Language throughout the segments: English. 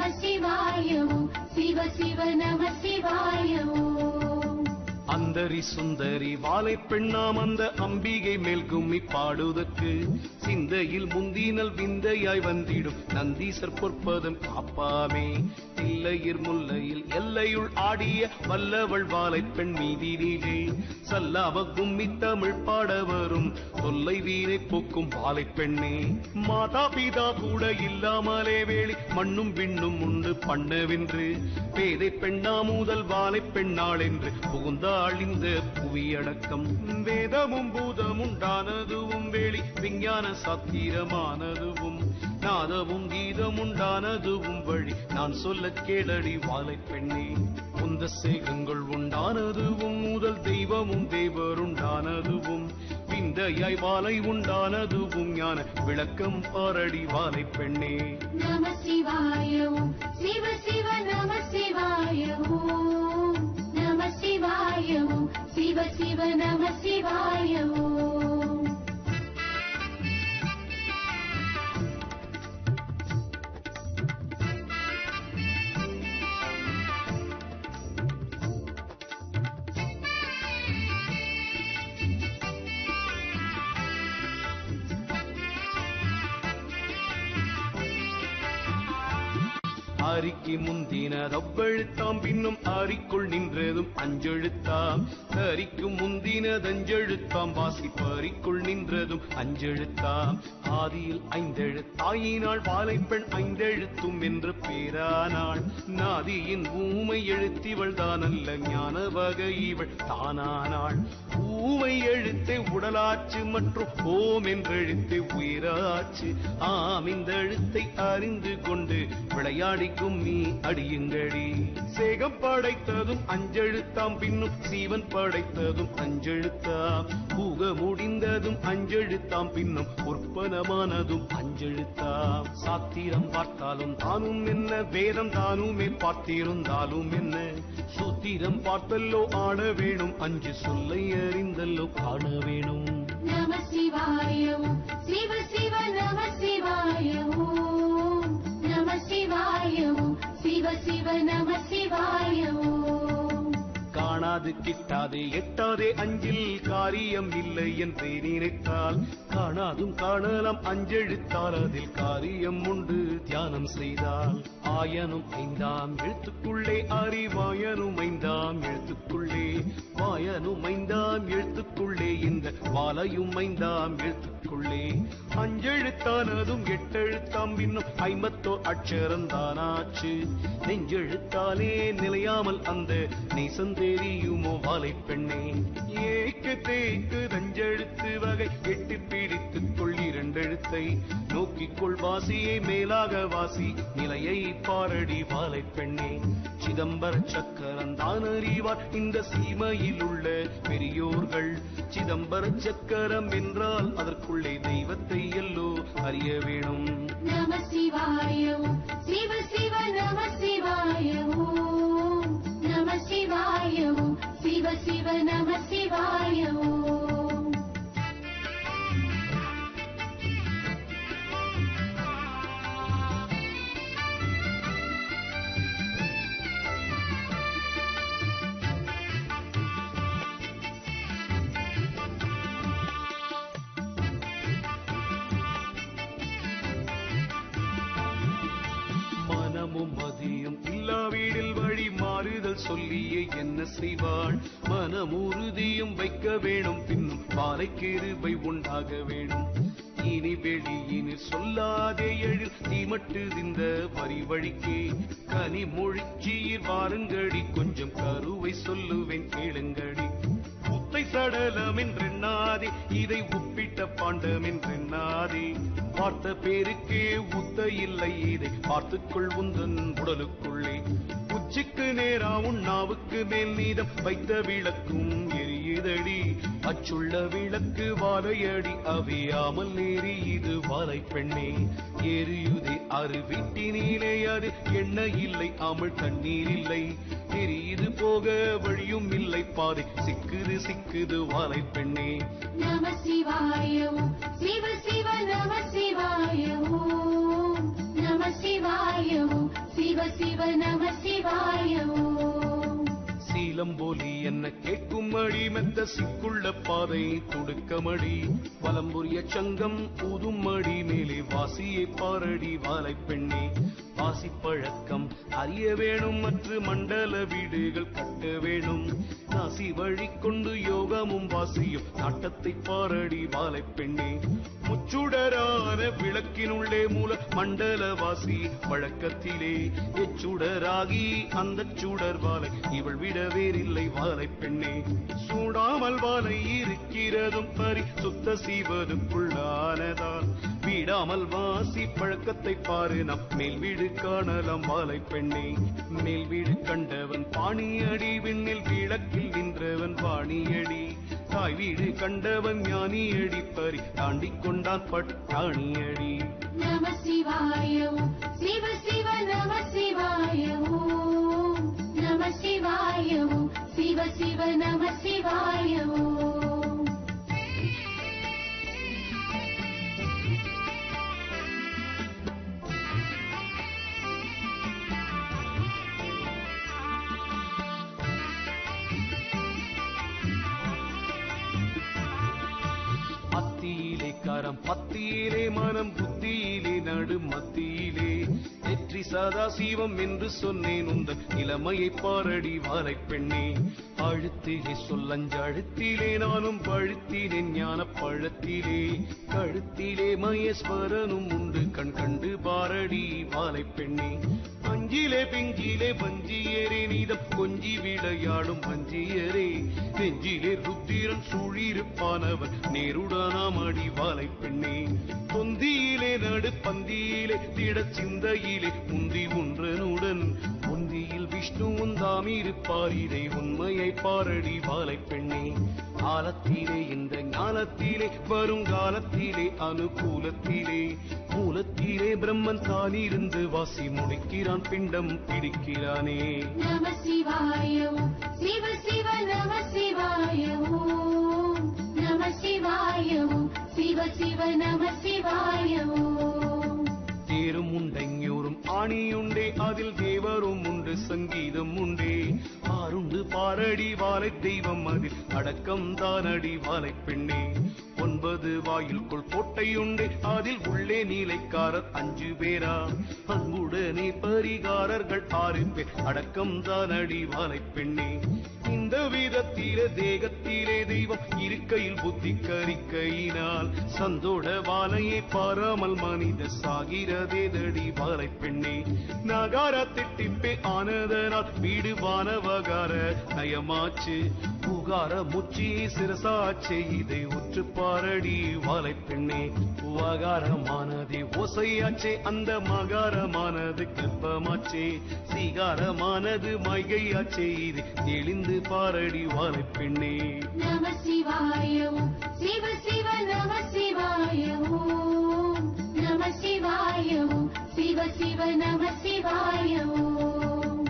Namah Siva Siva Namah Shivaya Om. அந்தரி சுந்தரி வாலை பெண்ணாம் அந்த அம்பிகை மேல் கும்மி பாடுவதற்கு சிந்தையில் முந்தினல் விந்தையாய் வந்திடும் நந்தீசர் பொற்பதம் காப்பாமே. இல்லையிர் முல்லையில் எல்லையுள் ஆடிய வல்லவள் வாலை பெண் மீதினிலே சல்லாவ கும்மி தமிழ் பாட வரும் தொல்லை வீணை போக்கும் வாலை பெண்ணே. மாதா பிதா கூட இல்லாமலே வேளி மண்ணும் விண்ணும் உண்டு பண்ணவென்று பேதை பெண்ணா முதல் வாலை பெண்ணாள் என்று புகுந்தாள் இந்த புவியடக்கம். வேதமும் பூதமும் உண்டானதுவும் வேளி விஞ்ஞான சாத்திரமானதுவும் நாதமும் கீதம் உண்டானதுவும் வழி நான் சொல்ல கேளடி வாலை பெண்ணே. உந்த சேகங்கள் உண்டானதுவும் முதல் தெய்வமும் தேவருண்டானதுவும் விந்தையாய் வாலை உண்டானதுவும் ஞான விளக்கம் பாரடி வாலை பெண்ணே. நம சிவாய ஓம் சிவ சிவ நம சிவாய ஓம். நம சிவாய ஓம் சிவ சிவ நம சிவாய ஓம். அரிக்கு முந்தினது அவ்வெழுத்தாம் பின்னும் அரிக்குள் நின்றதும் அஞ்செழுத்தாம். அரிக்கும் முந்தினது அஞ்செழுத்தாம் வாசிப்பரிக்குள் நின்றதும் அஞ்செழுத்தாம். ஆதியில் ஐந்தெழுத்தாயினாள் வாலை பெண் ஐந்தெழுத்தும் என்று பேரானாள். நாதியின் ஊமை எழுத்திவள் தானல்ல ஞான வகை இவள் தானானாள். ஊமை எழுத்தே உடலாச்சு மற்றும் ஓம் என்றெழுத்தே உயிராச்சு. ஆம் இந்த எழுத்தை அறிந்து கொண்டு விளையாடி கும்மி அடியுங்கடி. சேகம் படைத்ததும் அஞ்செழுத்தாம் பின்னும் சீவன் படைத்ததும் அஞ்செழுத்தாம். பூக முடிந்ததும் அஞ்செழுத்தாம் பின்னும் உற்பனமானதும் அஞ்செழுத்தாம். சாத்திரம் பார்த்தாலும் தானும் என்ன வேதம் தானுமே பார்த்திருந்தாலும் என்ன சூத்திரம் பார்த்தல்லோ ஆட வேணும் அஞ்சு சொல்லை அறிந்தல்லோ காண வேணும். நம சிவாய ஓம் சிவ சிவ நம சிவாய ஓம். நம சிவாய ஓம் சிவ சிவ நம சிவாய ஓம். காணாது கிட்டாதே எட்டாதே அஞ்சில் காரியம் இல்லை என்று நினைத்தால் காணாதும் காணலாம் அஞ்செழுத்தால் அதில் காரியம் உண்டு தியானம் செய்தால். ஆயனும் ஐந்தாம் எழுத்துக்குள்ளே அறிவாயனும் ஐந்தாம் எழுத்துக்குள்ளே வாயனும் ஐந்தாம் எழுத்துக்குள்ளே இந்த வாலையும் ஐந்தாம் எழுத்துக்குள்ளே அஞ்செழுத்தானதும் எட்டெழுத்தாம் இன்னும் 50 அட்சரம் தானாச்சு. நெஞ்செழுத்தாலே நிலையாமல் அந்த நேசம் தெரியுமோ வாலை பெண்ணே. ஏக்கு தேக்கு தஞ்செழுத்து வகை எட்டு பிடித்துக் கொள் இரண்டெழுத்தை நோக்கிக்கொள் வாசியை மேலாக வாசி நிலையை பாரடி வாலை பெண்ணே. சிதம்பர சக்கரம் தான் அறிவார் இந்த சீமையில் உள்ள பெரியோர்கள். சிதம்பர சக்கரம் என்றால் அதற்குள்ளே தெய்வத்தை எல்லோ அறிய வேணும். நம சிவாய ஓம் சிவ சிவ நம சிவாய ஓம். நம சிவாய ஓம் சிவ சிவ நம சிவாய ஓம். மனமும் மதியும் இல்லா வீடில் வழி மாறுதல் சொல்லியே என்ன செய்வாள். மனமுறுதியும் வைக்க வேணும் பின்னும் வாலை கிருபை உண்டாக வேணும். இனி வெளியினில் சொல்லாதே எழில் தீமட்டு இந்த வரி வழிக்கே கனி மொழிச்சீர் வாருங்கடி கொஞ்சம் கருவை சொல்லுவேன் கேளுங்கடி. உத்தை சடலம் என்றெண்ணாதே இதை உப்பிட்ட பாண்டம் என்றெண்ணாதே. பார்த்த பேருக்கே உத்த இல்லை இதை பார்த்துக்கொள் உந்தன் உடலுக்குள்ளே. உச்சிக்கு நேரா உண்ணாவுக்கு மேல் நீதம் வைத்த விளக்கும் எரியுதடி. அச்சுள்ள விளக்கு வாழையடி அவியாமல் நேரி இது வாலை பெண்ணே. எரியுதே அரு வீட்டினிலே அது எண்ணெய் இல்லை அமிழ் தண்ணீர் இல்லை. எரியுது போக வழியும் இல்லை பாதை சிக்குது சிக்குது வாலை பெண்ணே. நம சிவாய ஓம் சிவ சிவ நம சிவாய ஓம். நம சிவாய ஓம் சிவ சிவ நம சிவாய ஓம். சீலம்போலி என்ன கேட்குமடி மெத்த சிக்குள்ள பாதை துடுக்கமடி வலம்புரிய சங்கம் ஊதுமடி மேலே வாசியை பாரடி வாலை பெண்ணே வாசி பழக்கம் அறிய வேணும் மற்ற மண்டல வீடுகள் கட்ட வேணும் நாசி வழி கொண்டு யோகமும் வாசியும் நாட்டத்தை பாரடி வாலை பெண்ணே முச்சுடரான விளக்கினுள்ளே மூல மண்டல வாசி வழக்கத்திலே எச்சுடராகி அந்த சுடர் வாலை இவள் விட வேறில்லை வாலை பெண்ணே சூடாமல் வாலை இருக்கிறதும் பரி சுத்த செய்வதுக்குள்ளானதான் வீடாமல் வாசி பழக்கத்தை பாரு நம் மேல் வீடு காணலாம் வாலை பெண்ணே மேல் வீடு கண்டவன் பாணியடி விண்ணில் விளக்கில் நின்றவன் வாணியடி தாய் வீடு கண்டவன் ஞானியடி பரி தாண்டி கொண்டான் பட்டாணியடி. நம சிவாய ஓம். சிவ சிவ நம சிவாய ஓம். நம சிவாய ஓம். சிவ சிவ நம சிவாய ஓம். அத்தியிலே கரம் பத்தியிலே மனம் புத்தியிலே நடு மத்தியிலே நெற்றி சதாசிவம் என்று சொன்னேன் உந்த இளமையை பாரடி வாலை பெண்ணே அழுத்திலே சொல்லஞ்சழுத்திலே நானும் பழுத்தினேன் ஞான பழத்திலே கழுத்திலே மகேஸ்வரனும் உண்டு கண் கண்டு பாரடி வாலை பெண்ணே அஞ்சிலே பிஞ்சிலே வஞ்சியரே நீதம் கொஞ்சி விளையாடும் வஞ்சியரே நெஞ்சிலே ருத்திரன் சூழிருப்பானவன் நேருடானாம் அடி வாலை பெண்ணே தொந்தியிலே நடு பந்தியிலே திட சிந்தையிலே முந்தி ஒன்றனுடன் முந்தியில் விஷ்ணுவும் தாம் இருப்பார் இதை உண்மையை பாரடி வாலை பெண்ணே காலத்திலே இந்த ஞானத்திலே வருங்காலத்திலே அனுகூலத்திலே மூலத்திலே பிரம்மன் தான் இருந்து வாசி முடிக்கிறான் பிண்டம் பிடிக்கிறானே. நம சிவாய ஓம். சிவ சிவ நம சிவாய ஓம். நம சிவாய ஓம். சிவ சிவ நம சிவாய ஓம். தேரும் உண்டைஞூரும் ஆணியுண்டே அதில் தேவரும் உண்டு சங்கீதம் உண்டே ஆருண்டு பாரடி வாலை தெய்வம் அதில் அடக்கம் தானடி வாலை பெண்ணே 9 வாயில்குள் கோட்டையுண்டே அதில் உள்ளே நீலைக்காரர் 5 பேரா அன்புடனே பரிகாரர்கள் 6 பேர் அடக்கம் தானடி வாலை பெண்ணே இந்த விதத்திலே தேகத்திலே தெய்வம் இருக்கையில் புத்தி கரிக்கையினால் சந்தோட வாலையை பாராமல் மனித சாகிறதே தடி வாலை பெண்ணே நகார திட்டிப்பே ஆனதனால் வீடு வானவகார நயமாச்சு புகார முச்சி சிரசாச்சே இதை உற்று பாரடி வாலை பெண்ணே வகாரமானதே ஓசையாச்சே அந்த மகாரமானது கற்பமாச்சே சீகாரமானது மைகையாச்சே இது தெளிந்து பாரடி வாலை பெண்ணே. நம சிவாய ஓம். சிவ சிவ நம சிவாய ஓம். நம சிவாய ஓம். சிவ சிவ நம சிவாய ஓம்.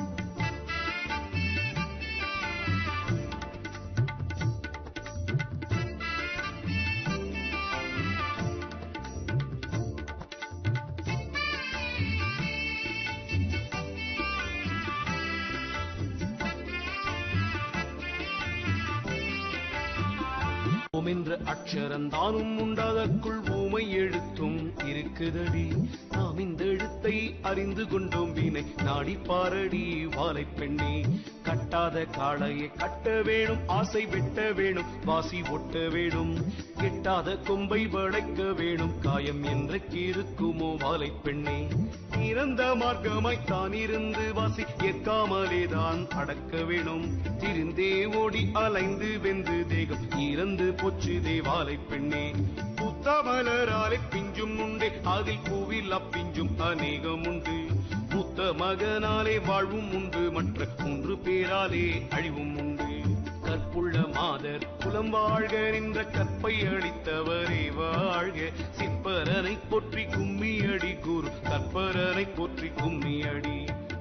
ஓம் என்ற அக்ஷரந்தானும் உண்டாதற்குள் ஊமை எழுத்தும் இருக்குதடி நாம் இந்த எழுத்தை அறிந்து கொண்டோம் வீணை நாடி பாரடி வாலை பெண்ணே கட்டாத காளையை கட்ட வேணும் ஆசை வெட்ட வேணும் வாசி ஒட்ட வேணும் கெட்டாத கொம்பை வளைக்க வேணும் காயம் என்றைக்கு இருக்குமோ வாலை பெண்ணே இறந்த மார்க்கமாய் தான் இருந்து வாசி ஏற்காமலேதான் அடக்க வேணும் திரிந்தே ஓடி அலைந்து வெந்து தேகம் இறந்து போச்சு தேவாலை பெண்ணே புத்தமலராலே பிஞ்சும் உண்டே அதில் பூவில் அப்பிஞ்சும் அநேகம் உண்டு புத்த மகனாலே வாழ்வும் உண்டு மற்ற 3 பேராலே அழிவும் உண்டு கற்புள்ள மாதர் குலம் வாழ்க நின்ற கற்பை அளித்தவரே வாழ்க சிற்பரனை போற்றி கும்மியடி குரு கற்பரனை போற்றி கும்மியடி.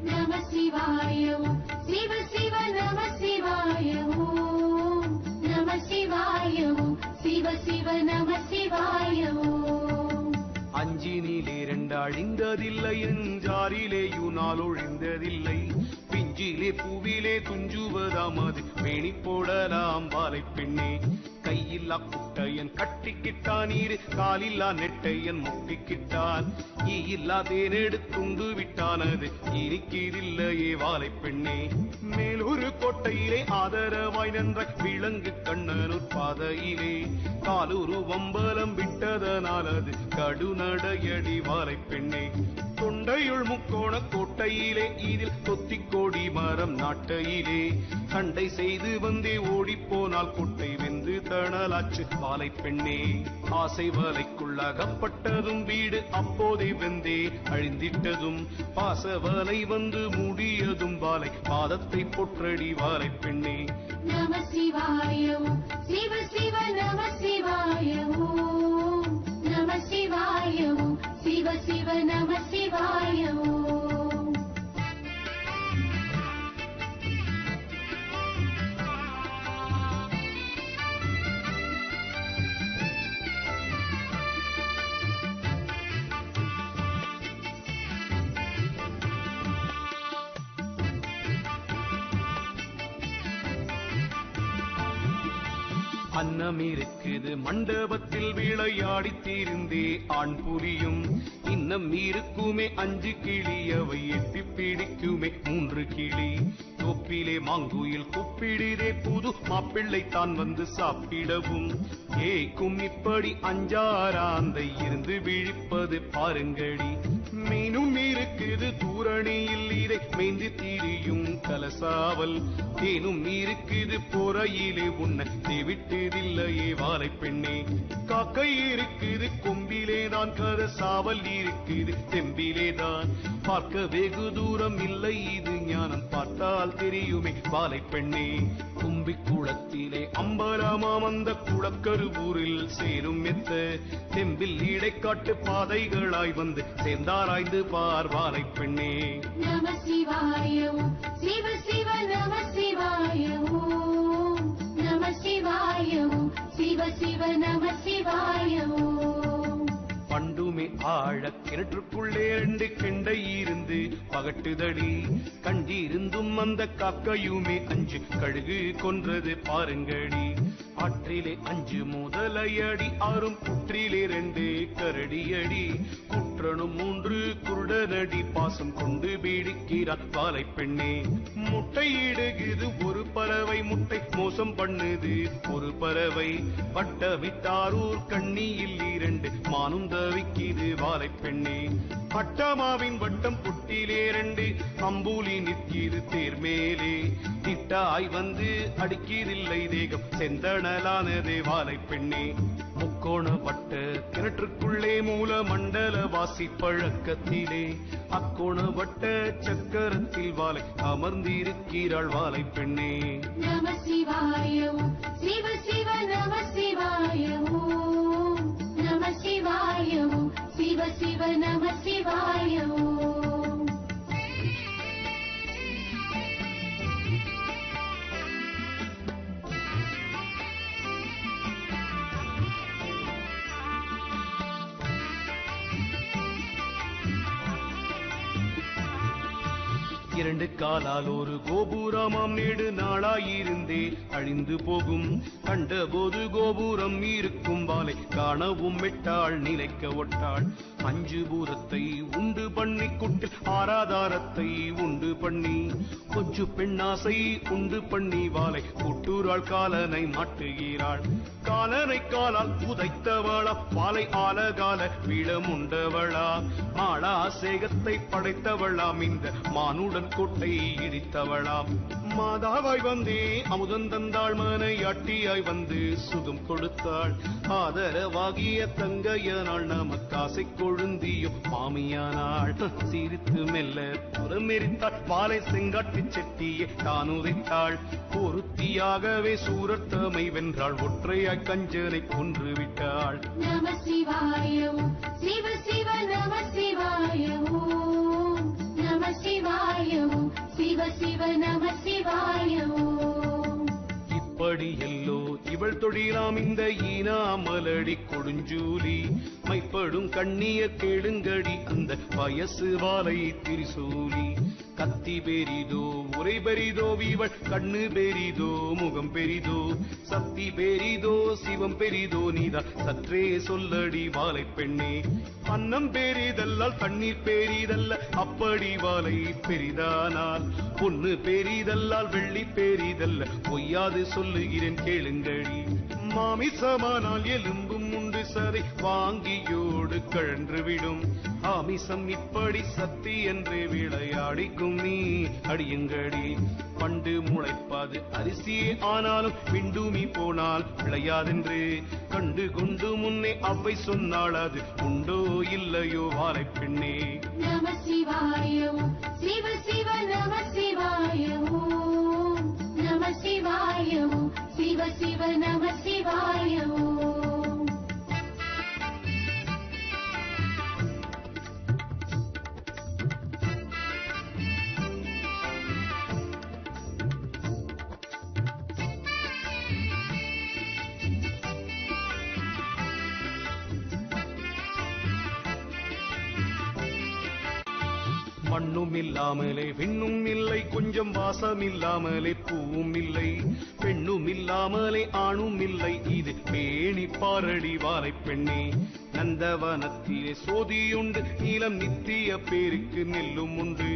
நம சிவாய ஓம். சிவ சிவ நம சிவாய ஓம். நம சிவாய ஓம். சிவ சிவ நம சிவாய ஓம். அஞ்சினி மண்ணிலே ரெண்டழிந்ததில்லை என்றாரிலேயுனால் ஒழிந்ததில்லை பிஞ்சிலே பூவிலே துஞ்சுவதாம் அது பேணி போடலாம் வாலை பெண்ணே கையில்லா குட்டையன் கட்டிக்கிட்டான் நீரு காலில்லா நெட்டையன் முட்டிக்கிட்டான் ஈயில்லா தேனெடுத்துண்டு விட்டானது இனிக்கிதில்லையே வாலை பெண்ணே மேலொரு கோட்டையிலே ஆதரவாய் நின்ற விலங்கு கண்ணனூர் பாதையிலே காலூரு வம்பலம் விட்டதனால் அது கடுநடையடி வாலை பெண்ணே தொண்டையுள் முக்கோண கோட்டையிலே இதில் தொத்திக்கோடி மரம் நாட்டையிலே சண்டை செய்து வந்தே ஓடிப்போனால் கொட்டை வெந்து தணலாச்சு வாலை பெண்ணே ஆசை வலைக்குள் அகப்பட்டதும் வீடு அப்போதே வெந்தே அழிந்திட்டதும் பாசவலை வந்து மூடியதும் வாலை பாதத்தை பொற்றடி வாலை பெண்ணே நம சிவாய சிவ சிவ நம சிவாய நம சிவாய சிவ சிவ நம சிவாய அன்னம் இருக்குது மண்டபத்தில் விளையாடித் தீர்ந்தே ஆண் புலியும் இன்னம் இருக்குமே 5 கிளி அவை எட்டி பிடிக்குமே 3 கிளி தொப்பிலே மாங்குயில் கூப்பிடுதே புது மாப்பிள்ளை தான் வந்து சாப்பிடவும் ஏக்கும் இப்படி 5-6 ஆந்தை இருந்து விழிப்பது பாருங்கடி மீனும் இருக்குது தூரணியில் இதை மேய்ந்து தீரியும் கலசாவல் தேனும் இருக்குது பொறையிலே உன்னை தேவிட்டதில்லையே வாலை பெண்ணே காக்கை இருக்குது கொம்பிலே தான் கரசாவல் இருக்குது தெம்பிலேதான் பார்க்க வெகு தூரம் இல்லை இது ஞானம் பார்த்தால் தெரியுமே வாலை பெண்ணே கும்பி குளத்திலே அம்பலமாம் அந்த குளக்கருவூரில் சேரும் மெத்த தெம்பில் இடைக்காட்டு பாதைகளாய் வந்து சேர்ந்தாராய்ந்து பார் வாலை பெண்ணே நம சிவாய சிவ சிவ நம சிவாய நம சிவாய சிவ சிவ நம சிவாய பண்டுமே ஆழ கிணற்றுக்குள்ளே 2 கெண்டை இருந்து பகட்டுதடி கண்டிருந்தும் அந்த காக்கையுமே 5 கழுகு கொன்றது பாருங்கடி ஆற்றிலே 5 முதலையடி 6 புற்றிலே 2 கரடியடி குற்றனும் 3 குருடனடி பாசம் கொண்டு பீடிக்கிறான் வாலை பெண்ணே முட்டையிடுகிறது ஒரு பறவை முட்டை மோசம் பண்ணுது ஒரு பறவை வட்டமிட்டாரூர் கண்ணியில் 2 மானும் தவிக்கிது வாலை பெண்ணே பட்டமாவின் வட்டம் புட்டிலே 2 அம்பூலி நிற்கிது தேர்மேலே திட்டாய் வந்து அடிக்கிறதில்லை தேகம் செந்தணலானதே வாலை பெண்ணே முக்கோண வட்ட கிணற்றுக்குள்ளே மூல மண்டல வாசி பழக்கத்திலே அக்கோண வட்ட சக்கரத்தில் வாலை அமர்ந்திருக்கிறாள் வாலை பெண்ணே நம சிவாய சிவ சிவ நம சிவாய நம சிவாய சிவ சிவ நம சிவாய இரண்டு காலால் ஒரு கோபுரமாம் நெடு நாளாயிருந்தே அழிந்து போகும் கண்டபோது கோபுரம் இருக்கும் வாலை காணவும் மெட்டாள் நிலைக்க ஒட்டாள் 5 பூதத்தை உண்டு பண்ணி குட்டில் ஆராதாரத்தை உண்டு பண்ணி கொஞ்சு பெண்ணாசை உண்டு பண்ணி வாலை கூட்டுறாள் காலனை மாட்டுகிறாள் காலனை காலால் உதைத்தவளா வாலை ஆலகால வீடமுண்டவளா மாளாசேகத்தை படைத்தவளாம் இந்த மானுடன் கோட்டை இடித்தவளாம் மாதாவாய் வந்தே அமுதன் தந்தாள் மனையாட்டியாய் வந்து சுகம் கொடுத்தாள் ஆதரவாகிய தங்கையனாள் நமக்காசை கொழுந்தியும் மாமியானாள் சிரித்து மெல்ல புறமெரித்தாள் வாலை செங்காட்டு செட்டியை தான் உதைத்தாள் பொருத்தியாகவே சூரத்தமை வென்றாள் ஒற்றையாய் கஞ்சனை கொன்று விட்டாள் நம சிவாய சிவ சிவ நம சிவாய நம சிவாய சிவ சிவ நம சிவாய அப்படி எல்லோ இவள் தொழிலாம் இந்த ஈனாமலடி கொடுஞ்சூலி மைப்படும் கண்ணிய கேளுங்கடி அந்த வயசு வாலை திரிசூலி கத்தி பெரிதோ உரை பெரிதோ இவள் கண்ணு பெரிதோ முகம் பெரிதோ சக்தி பெரிதோ சிவம் பெரிதோ நீதான் சற்றே சொல்லடி வாலை பெண்ணே அன்னம் பெரிதல்லால் தண்ணீர் பெரிதல்ல அப்படி வாலை பெரிதானால் பொண்ணு பெரிதல்லால் வெள்ளி பெரிதல்ல பொய்யாது சொல்லுகிறேன் கேளுங்கடி மாமிசமானால் எலும்பும் உண்டு சதை வாங்கியோடு கழன்று விடும் ஆமிசம் இப்படி சக்தி என்று விளையாடிக்கும் நீ அடியுங்கடி பண்டு முளைப்பாது அரிசியே ஆனாலும் விண்டுமி போனால் விளையாதென்று கண்டு கொண்டு முன்னே அவ்வை சொன்னாள் அது உண்டோ இல்லையோ வாலை பெண்ணே நம சிவாய ஓம் சிவ சிவ நம சிவாய ஓம் நம சிவாய ஓம் சிவ சிவ நம சிவாய ஓம் மண்ணும் இல்லாமலே விண்ணும் இல்லை கொஞ்சம் வாசம் இல்லாமலே பூவும் இல்லை பெண்ணும் இல்லாமலே ஆணும் இல்லை இது பேணி பாரடி வாலை பெண்ணே நந்தவனத்திலே சோதியுண்டு நீலம் நித்திய பேருக்கு நெல்லும் உண்டு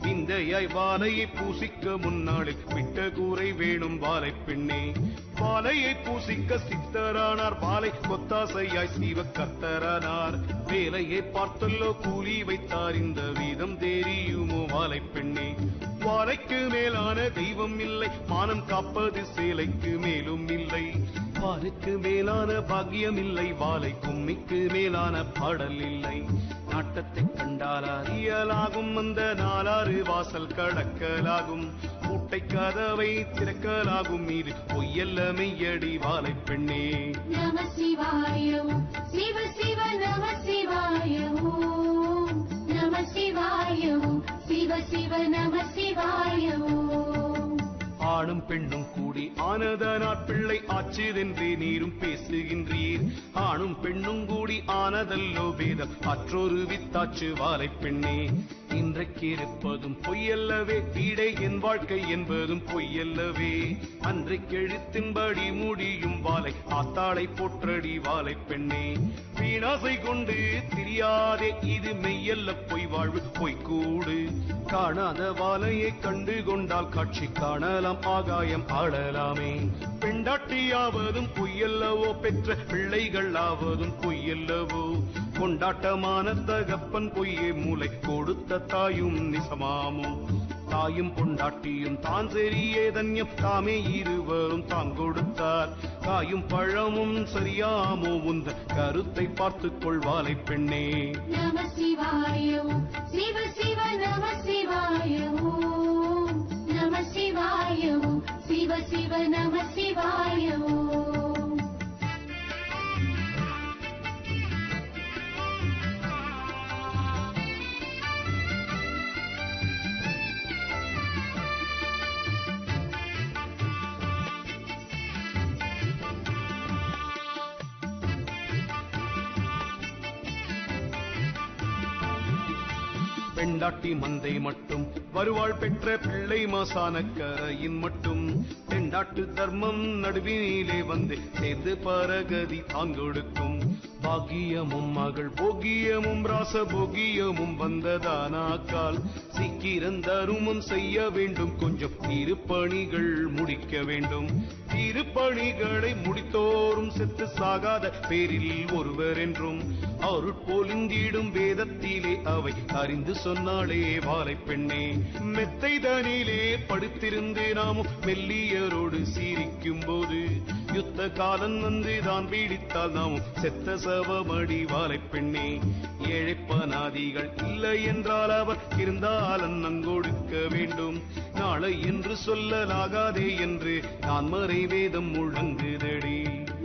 விந்தையாய் வாலையை பூசிக்க முன்னாளில் விட்ட கூரை வேணும் வாலை பெண்ணே வாலையை பூசிக்க சித்தரானார் வாலை கொத்தாசையாய் சீவ கத்தரானார் வேலையை பார்த்தல்லோ கூலி வைத்தார் இந்த வீதம் தெரியுமோ வாலை பெண்ணே வாலைக்கு மேலான தெய்வம் இல்லை மானம் காப்பது சேலைக்கு மேலும் இல்லை வாலுக்கு மேலான பாக்கியம் இல்லை வாலை கும்மிக்கு மேலான பாடல் இல்லை நாட்டத்தை கண்டால் அறியலாகும் அந்த நாலாறு வாசல் கடக்கலாகும் பூட்டை கதவை திறக்கலாகும் இது பொய்யல்ல மெய்யடி வாலை பெண்ணே நம சிவாய ஓம் சிவ சிவ நம சிவாய ஓம் நம சிவாய ஓம் சிவ சிவ நம சிவாய ஓம் ஆணும் பெண்ணும் கூடி ஆனதனாற் பிள்ளை ஆச்சுதென்றே நீரும் பேசுகின்றீர் ஆணும் பெண்ணும் கூடி ஆனதல்லோ வேதம் அற்றொரு வித்தாச்சு வாலை பெண்ணே இன்றைக்கு இருப்பதும் பொய்யல்லவே வீடை என் வாழ்க்கை என்பதும் பொய்யல்லவே அன்றைக்கு எழுத்தின்படி முடியும் வாலை ஆத்தாளை போற்றடி வாலை பெண்ணே வீணாசை கொண்டு தெரியாதே இது மெய்யல்ல பொய் வாழ்வு பொய்க்கூடு காணாத வாலையை கண்டு கொண்டால் காட்சி காணலாம் ஆகாயம் ஆளலாமே பெண்டாட்டியாவதும் பொய்யல்லவோ பெற்ற பிள்ளைகள் ஆவதும் பொய்யல்லவோ கொண்டாட்டமான தகப்பன் பொய்யே மூளை கொடுத்த தாயும் நிசமாமோ தாயும் பொண்டாட்டியும் தான் சரியே தன்யம் தாமே இருவரும் தான் கொடுத்தார் காயும் பழமும் சரியாமோ உந்த கருத்தை பார்த்துக் கொள்வாலை பெண்ணே நம சிவாய ஓம் சிவ சிவ நம சிவாய ஓம் நம சிவாய ஓம் சிவ சிவ நம சிவாய ஓம் பெண்டாட்டி மந்தை மட்டும் வருவாள் பெற்ற பிள்ளை மாசான கரையின் மட்டும் பெண்டாட்டு தர்மம் நடுவினிலே வந்து சேர்ந்து பரகதி தாங்கொடுக்கும் பாகியமும் மகள் போகியமும் ராச போகியமும் வந்ததானாக்கால் சீக்கிரம் தருமம் செய்ய வேண்டும் கொஞ்சம் திருப்பணிகள் முடிக்க வேண்டும் திருப்பணிகளை முடித்தோறும் செத்து சாகாத பேரில் ஒருவர் என்றும் அருட்போலிந்திடும் வேதத்திலே அவை அறிந்து சொன்னாளே வாலை பெண்ணே மெத்தை தனிலே படுத்திருந்து நாமும் மெல்லியரோடு சீரிக்கும் போது யுத்த காலம் வந்து தான் பீடித்தால் நாமும் செத்த சவமடி வாலை பெண்ணே ஏழைப்பனாதிகள் இல்லை என்றால் அவர் இருந்தால் அன்னங்கொடுக்க வேண்டும் நாளை என்று சொல்லலாகாதே என்று நான் மறை வேதம் முழங்குதடி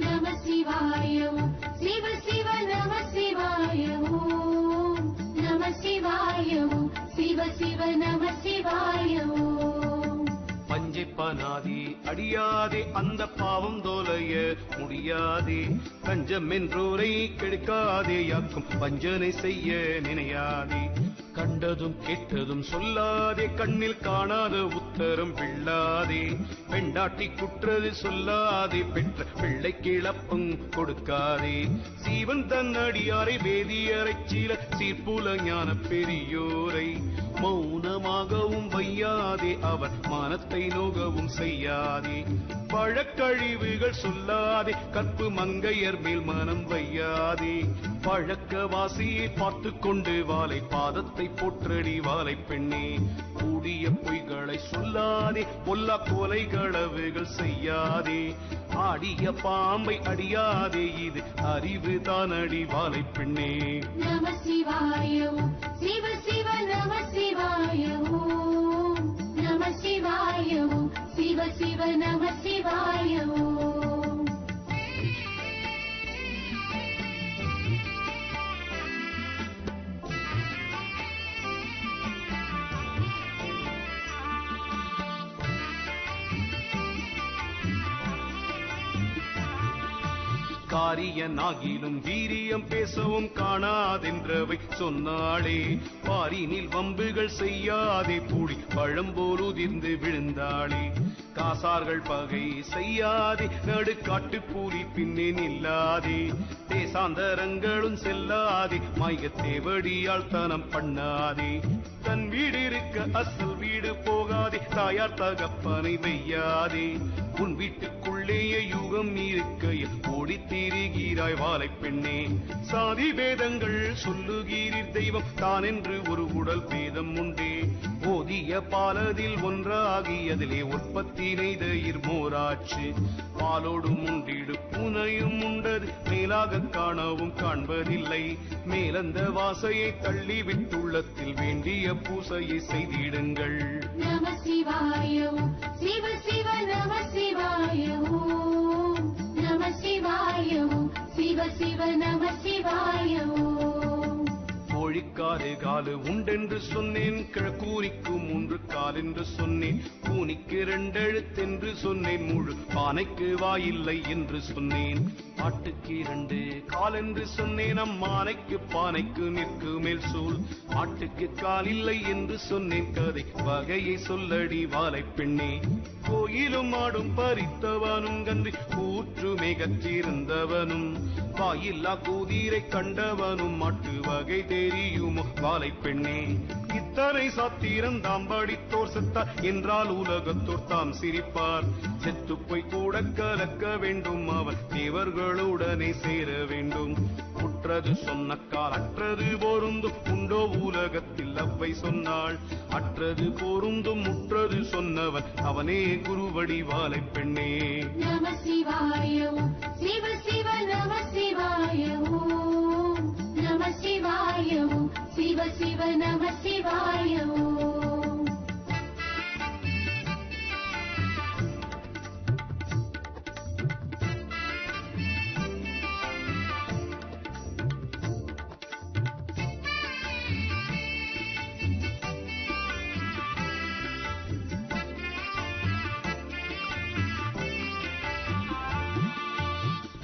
நம சிவாய ஓம் சிவ சிவ நம சிவாய ஓம் நம சிவாய ஓம் சிவ சிவ நம சிவாய ஓம் பஞ்சை நினைப்பனாதே அடியாதே அந்த பாவம் தோலைய முடியாதே கஞ்சம் என்றோரை கெடுக்காதே யாக்கும் வஞ்சனை செய்ய நினையாதே கண்டதும் கேட்டதும் சொல்லாதே கண்ணில் காணாத உத்தரம் பிள்ளாதே பெண்டாட்டி குற்றது சொல்லாதே பெற்ற பிள்ளைக்கு இழப்பும் கொடுக்காதே சீவன் தன் அடியாரை வேதியரை சீல சீர்புல ஞான பெரியோரை மௌனமாகவும் வையாதே அவர் மானத்தை நோகவும் செய்யாதே பழக்கழிவுகள் சொல்லாதே கற்பு மங்கையர் மேல் மனம் வையாதே பழக்க வாசியை பார்த்து கொண்டு வாலை பாதத்தை போற்றடி வாலை பெண்ணே கூடிய பொய்களை சொல்லாதே பொல்லா கொலை களவுகள் செய்யாதே ஆடிய பாம்பை அடியாதே இது அறிவு தானடி வாலை பெண்ணே நம சிவாய ஓம் சிவ சிவ நம சிவாய ஓம் நம சிவாய ஓம் சிவ சிவ நம சிவாய ஓம் காரியனாகிலும் வீரியம் பேசவும் காணாதென்றவை சொன்னாளே பாரினில் வம்புகள் செய்யாதே பூடி பழம்போல் உதிர்ந்து விழுந்தாளே காசார்கள் பகை செய்யாதே நடுக்காட்டு பூரி பின்னே நில்லாதே தேசாந்தரங்களும் செல்லாதே மாய்கத்தேவடியால் தனம் பண்ணாதே தன் வீடு இருக்க அசல் வீடு போகாதே தாயார் தகப்பனை வெய்யாதே உன் வீட்டுக்குள்ளேயே யுகம் இருக்கையில் ஓடி திரிகிறாய் வாலை பெண்ணே சாதி வேதங்கள் சொல்லுகிறீர் தெய்வம் தான் என்று ஒரு உடல் பேதம் உண்டே ஓதிய பாலதில் ஒன்றாகியதிலே உற்பத்தி நெய்த இர்மோராச்சு பாலோடும் உண்டிடு பூனையும் உண்டது மேலாக காணவும் காண்பதில்லை மேலந்த வாசையை தள்ளி விட்டுள்ளத்தில் வேண்டிய பூசையை செய்திடுங்கள் நம சிவாய ஓம் சிவ சிவ நம சிவாய ஓம் நம சிவாய ஓம் சிவ சிவ நம சிவாய ஓம் கோழிக்காது காலு உண்டென்று சொன்னேன் கிழக்கூனிக்கு 3 கால் என்று சொன்னேன் கூனிக்கு 2 எழுத்தென்று சொன்னேன் முழு பானைக்கு வாயில்லை என்று சொன்னேன் ஆட்டுக்கு 2 கால் என்று சொன்னேன் அம்மானைக்கு பானைக்கு நிற்கு மேல் சூழ் ஆட்டுக்கு கால் இல்லை என்று சொன்னேன் கதை வகையை சொல்லடி வாலை பெண்ணே கோயிலும் ஆடும் பறித்தவனும் கன்றி கூற்று மிகச்சிருந்தவனும் வாயில்லா கூதீரை கண்டவனும் மாட்டு வகை தெரியுமோ வாலை பெண்ணே இத்தனை சாத்திரம் தாம் படித்தோர் செத்தார் என்றால் உலகத்தோர் தாம் சிரிப்பார் செத்து போய் கூட கலக்க வேண்டும் அவர் தேவர்களுடனே சேர வேண்டும் உற்றது சொன்ன கால் அற்றது பொருந்தும் உண்டோ உலகத்தில் அவ்வை சொன்னாள் அற்றது பொருந்தும் முற்றது சொன்னவன் அவனே குருவடி வாலை பெண்ணே நம சிவாய ஓம் சிவ சிவ நம சிவாய ஓம் நம சிவாய ஓம் சிவ சிவ நம சிவாய ஓம்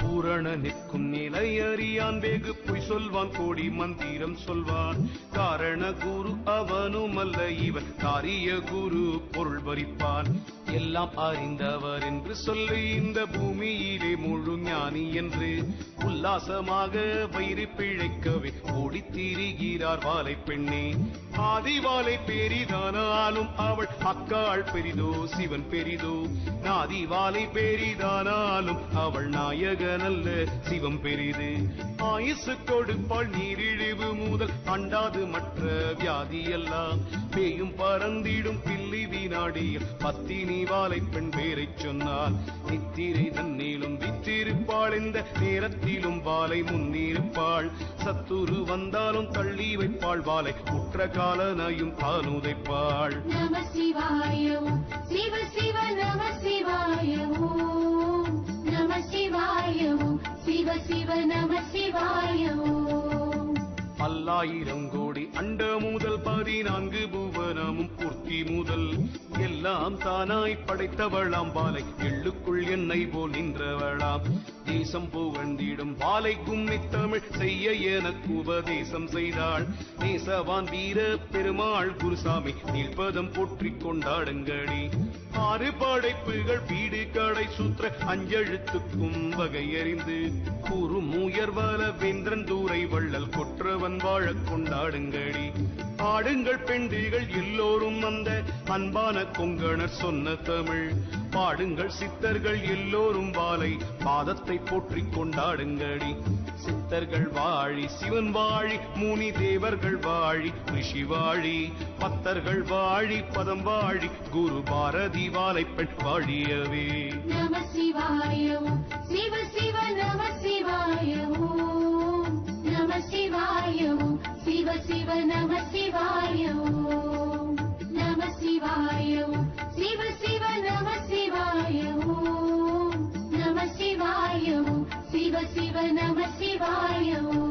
பூரண நிற்கும் நிலை அறியான் வெகு பொய் சொல்வான் கோடி மந்திரம் சொல்வான் காரண குரு அவனும் அல்ல இவன் காரிய குரு பொருள் பறிப்பான் எல்லாம் அறிந்தவர் என்று சொல்லி இந்த பூமியிலே முழு ஞானி என்று உல்லாசமாக வயிறு பிழைக்கவே ஓடித் திரிகிறார் வாலை பெண்ணே ஆதிவாலை பெரிதானாலும் அவள் அக்காள் பெரிதோ சிவன் பெரிதோ நாதிவாலை பெரிதானாலும் அவள் நாயகன் அல்ல சிவம் பெரிது ஆயுசு கொடுப்பாள் நீரிழிவு முதல் அண்டாது மற்ற வியாதி எல்லாம் பேயும் பறந்திடும் பில்லி வினாடியில் பத்தினி வாலை பெண் பேரை சொன்னால் நித்திரை தன்னிலும் விற்றிருப்பாள் இந்த நேரத்திலும் வாலை முன்னிருப்பாள் சத்துரு வந்தாலும் தள்ளி வைப்பாள் வாலை உற்ற காலனையும் தானுதைப்பாள் நம சிவாய ஓம் சிவ சிவ நம சிவாய ஓம் நம சிவாய ஓம் சிவ சிவ நம சிவாய ஓம் பல்லாயிரம் கோடி அண்ட முதல் 14 புவனமும் பூர்த்தி மூர்த்தி முதல் எல்லாம் தானாய் படைத்தவளாம் பாலை எள்ளுக்குள் எண்ணெய் போல் நின்றவளாம் தேசம் புகழ்ந்திடும் பாலை கும்மி தமிழ் செய்ய எனக்கு உபதேசம் செய்தாள் நேசவான் வீர பெருமாள் குருசாமி நீழ்பதம் போற்றிக் கொண்டாடுங்கடி ஆறு படைப்புகள் வீடு கடை சூத்திர அஞ்செழுத்துக்கும் வகையறிந்து கூறும் உயர்வல வேந்திரன் தூரை வள்ளல் கொற்றவன் வாழக் கொண்டாடுங்கடி ஆடுங்கள் பெண்டுகள் எல்லோரும் அந்த அன்பான கொங்கணர் சொன்ன தமிழ் பாடுங்கள் சித்தர்கள் எல்லோரும் வாலை பாதத்தை போற்றிக் கொண்டாடுங்கடி சித்தர்கள் வாழி சிவன் வாழி முனி தேவர்கள் வாழி ரிஷி வாழி பத்தர்கள் வாழி பதம் வாழி குரு பாரதி வாழை பெண் வாழியவே நம சிவாய ஓம் சிவ சிவ நம சிவாய ஓம் நம சிவாய ஓம் சிவ சிவ நம சிவாய ஓம் நம சிவாய ஓம் சிவ சிவ நம சிவாய ஓம் நம சிவாய ஓம் சிவ சிவ நம சிவாய ஓம்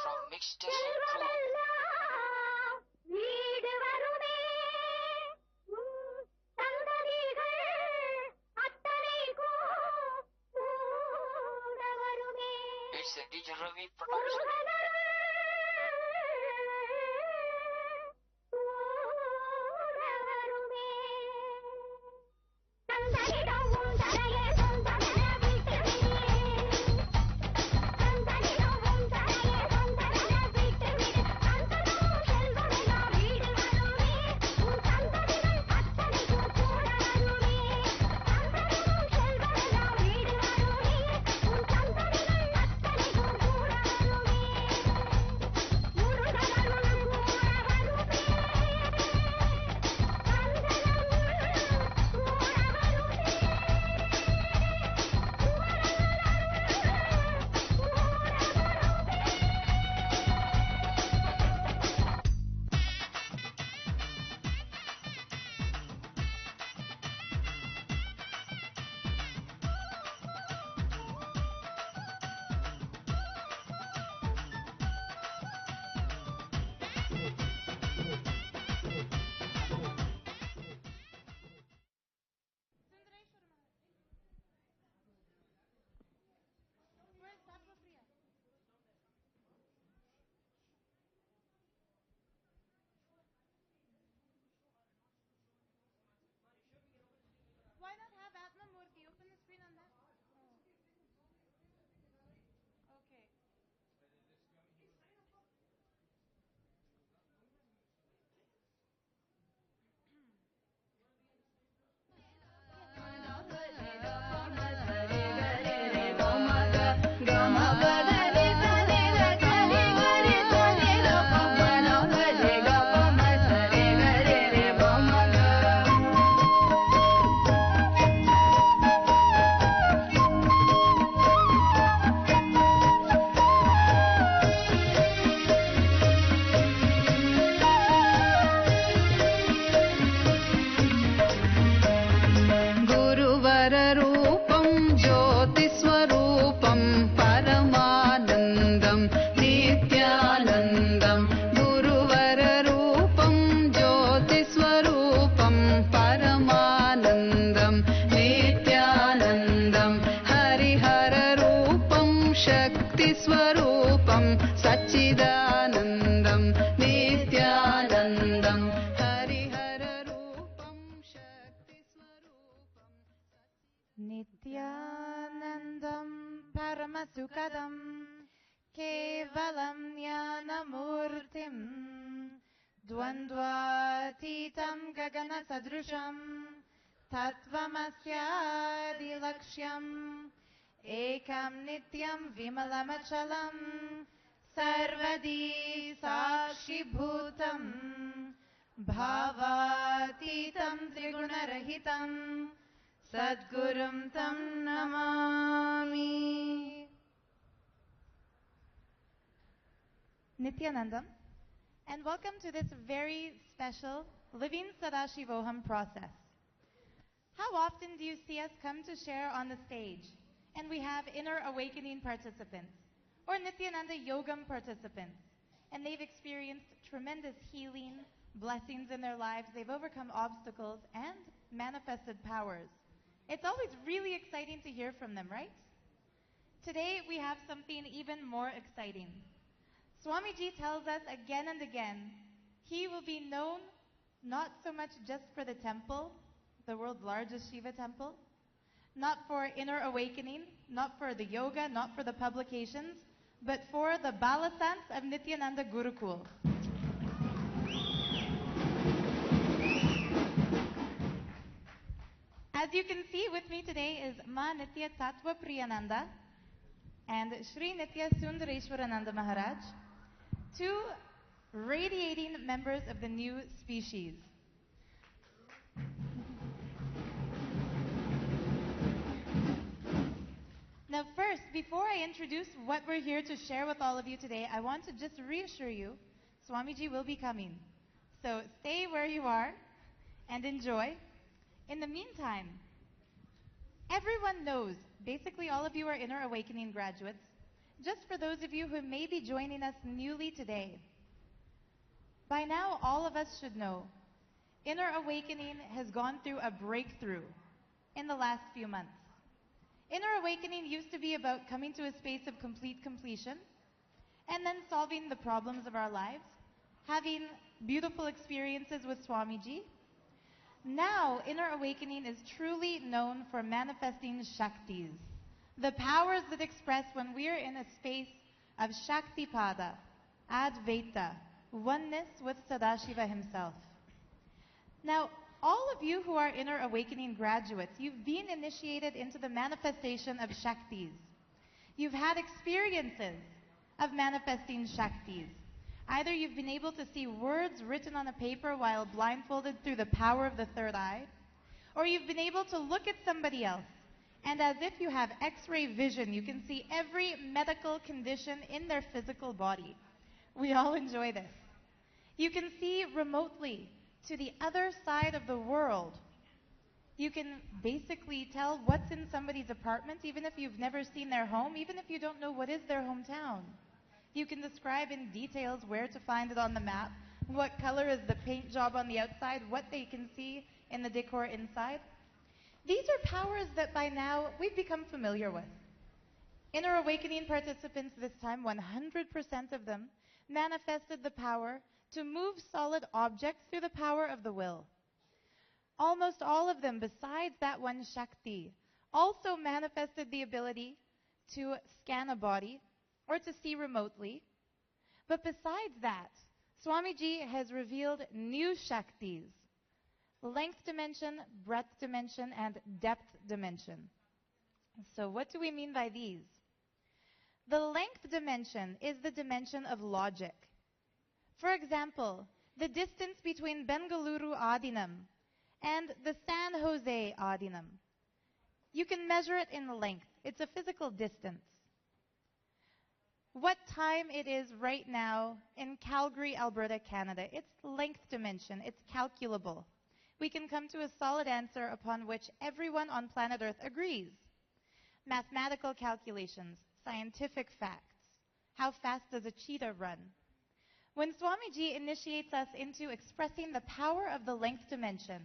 from Mixed Station Crew. செல்வமெல்லாம் வீடு வருமே சந்ததிகள் அத்தனைக்கும் கூட வருமே It's a DJ Ravi production. Why not have Atma Murthy? Open the screen on that. Okay. गुरुवररूपं ज्योतिस्वरूपं परमानन्दं नित्यानन्दं गुरुवररूपं ज्योतिस्वरूपं परमानन्दं नित्यानन्दं हरिहररूपं शक्तिस्वरूपं सच्चिदानन्दं नित्यानन्दं हरिहररूपं शक्तिस्वरूपं Nithyanandam Paramasukadam Kevalam Jnanamurtim Dvandvatitam Gagana Sadrusham Tattvamasyadilaksham Ekam Nityam Vimalamachalam Sarvadi Sakshibhutam Bhavatitam Trigunarahitam Sadgurum Tam Namami. Nithyanandam, and welcome to this very special Living Sadashivoham process. How often do you see us come to share on the stage and we have inner awakening participants or Nithyananda Yogam participants, and they've experienced tremendous healing, blessings in their lives, they've overcome obstacles and manifested powers. It's always really exciting to hear from them, right? Today we have something even more exciting. Swamiji tells us again and again, he will be known not so much just for the temple, the world's largest Shiva temple, not for inner awakening, not for the yoga, not for the publications, but for the Balasants of Nithyananda Gurukul. As you can see with me today is Ma Nitya Tattva Priyananda and Shri Nitya Sundareshwarananda Maharaj, two radiating members of the new species. Now first, before I introduce what we're here to share with all of you today, I want to just reassure you, Swamiji will be coming. So stay where you are and enjoy. In the meantime, everyone knows, basically all of you are Inner Awakening graduates, just for those of you who may be joining us newly today, by now all of us should know Inner Awakening has gone through a breakthrough in the last few months. Inner Awakening used to be about coming to a space of complete completion and then solving the problems of our lives, having beautiful experiences with Swamiji. Now, Inner Awakening is truly known for manifesting Shaktis, the powers that express when we are in a space of Shaktipada, Advaita, oneness with Sadashiva himself. Now, all of you who are Inner Awakening graduates, you've been initiated into the manifestation of Shaktis. You've had experiences of manifesting Shaktis. Either you've been able to see words written on a paper while blindfolded through the power of the third eye, or you've been able to look at somebody else, and as if you have X-ray vision, you can see every medical condition in their physical body. We all enjoy this. You can see remotely to the other side of the world. You can basically tell what's in somebody's apartment, even if you've never seen their home, even if you don't know what is their hometown. You can describe in details where to find it on the map, what color is the paint job on the outside, what they can see in the decor inside. These are powers that by now we've become familiar with. Inner Awakening participants this time, 100% of them, manifested the power to move solid objects through the power of the will. Almost all of them, besides that one Shakti, also manifested the ability to scan a body or to see remotely. But besides that, Swamiji has revealed new Shaktis: length dimension, breadth dimension, and depth dimension. So what do we mean by these? The length dimension is the dimension of logic. For example, the distance between Bengaluru Adinam and the San Jose Adinam. You can measure it in length. It's a physical distance. What time it is right now in Calgary, Alberta, Canada, it's length dimension. It's calculable. We can come to a solid answer upon which everyone on planet Earth agrees. Mathematical calculations, scientific facts. How fast does a cheetah run? When Swamiji initiates us into expressing the power of the length dimension,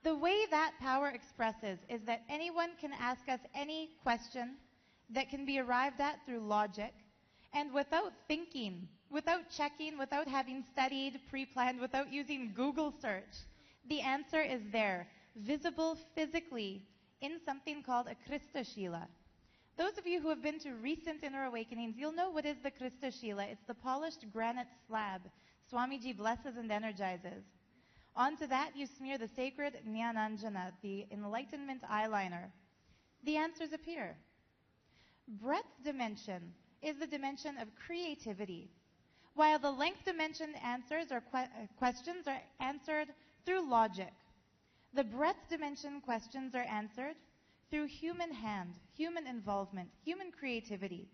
the way that power expresses is that anyone can ask us any question that can be arrived at through logic, and without thinking, without checking, without having studied, pre-planned, without using Google search, the answer is there, visible physically in something called a Krista Shila. Those of you who have been to recent Inner Awakenings, you'll know what is the Krista Shila. It's the polished granite slab Swamiji blesses and energizes. Onto that, you smear the sacred Nithyananda, the enlightenment eyeliner. The answers appear. Breadth dimension is the dimension of creativity, while the length dimension answers or questions are answered through logic. The breadth dimension questions are answered through human hand, human involvement, human creativity.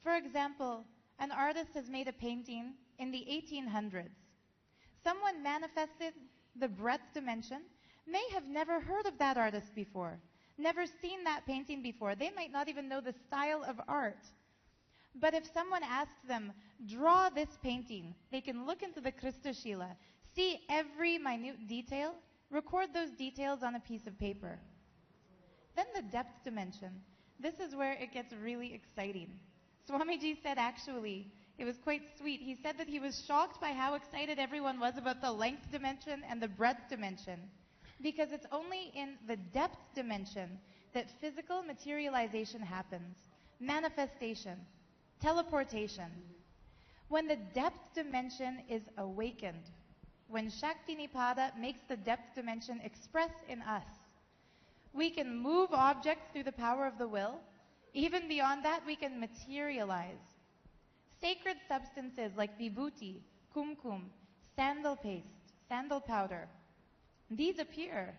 For example, an artist has made a painting in the 1800s. Someone manifested the breadth dimension, may have never heard of that artist before, never seen that painting before. They might not even know the style of art. But if someone asks them, draw this painting, they can look into the Krista Shila, see every minute detail, record those details on a piece of paper. Then the depth dimension. This is where it gets really exciting. Swamiji said actually, it was quite sweet. He said that he was shocked by how excited everyone was about the length dimension and the breadth dimension, because it's only in the depth dimension that physical materialization happens, manifestation, teleportation. When the depth dimension is awakened, when Shakti Nipada makes the depth dimension express in us, we can move objects through the power of the will. Even beyond that, we can materialize. Sacred substances like vibhuti, kumkum, sandal paste, sandal powder, these appear.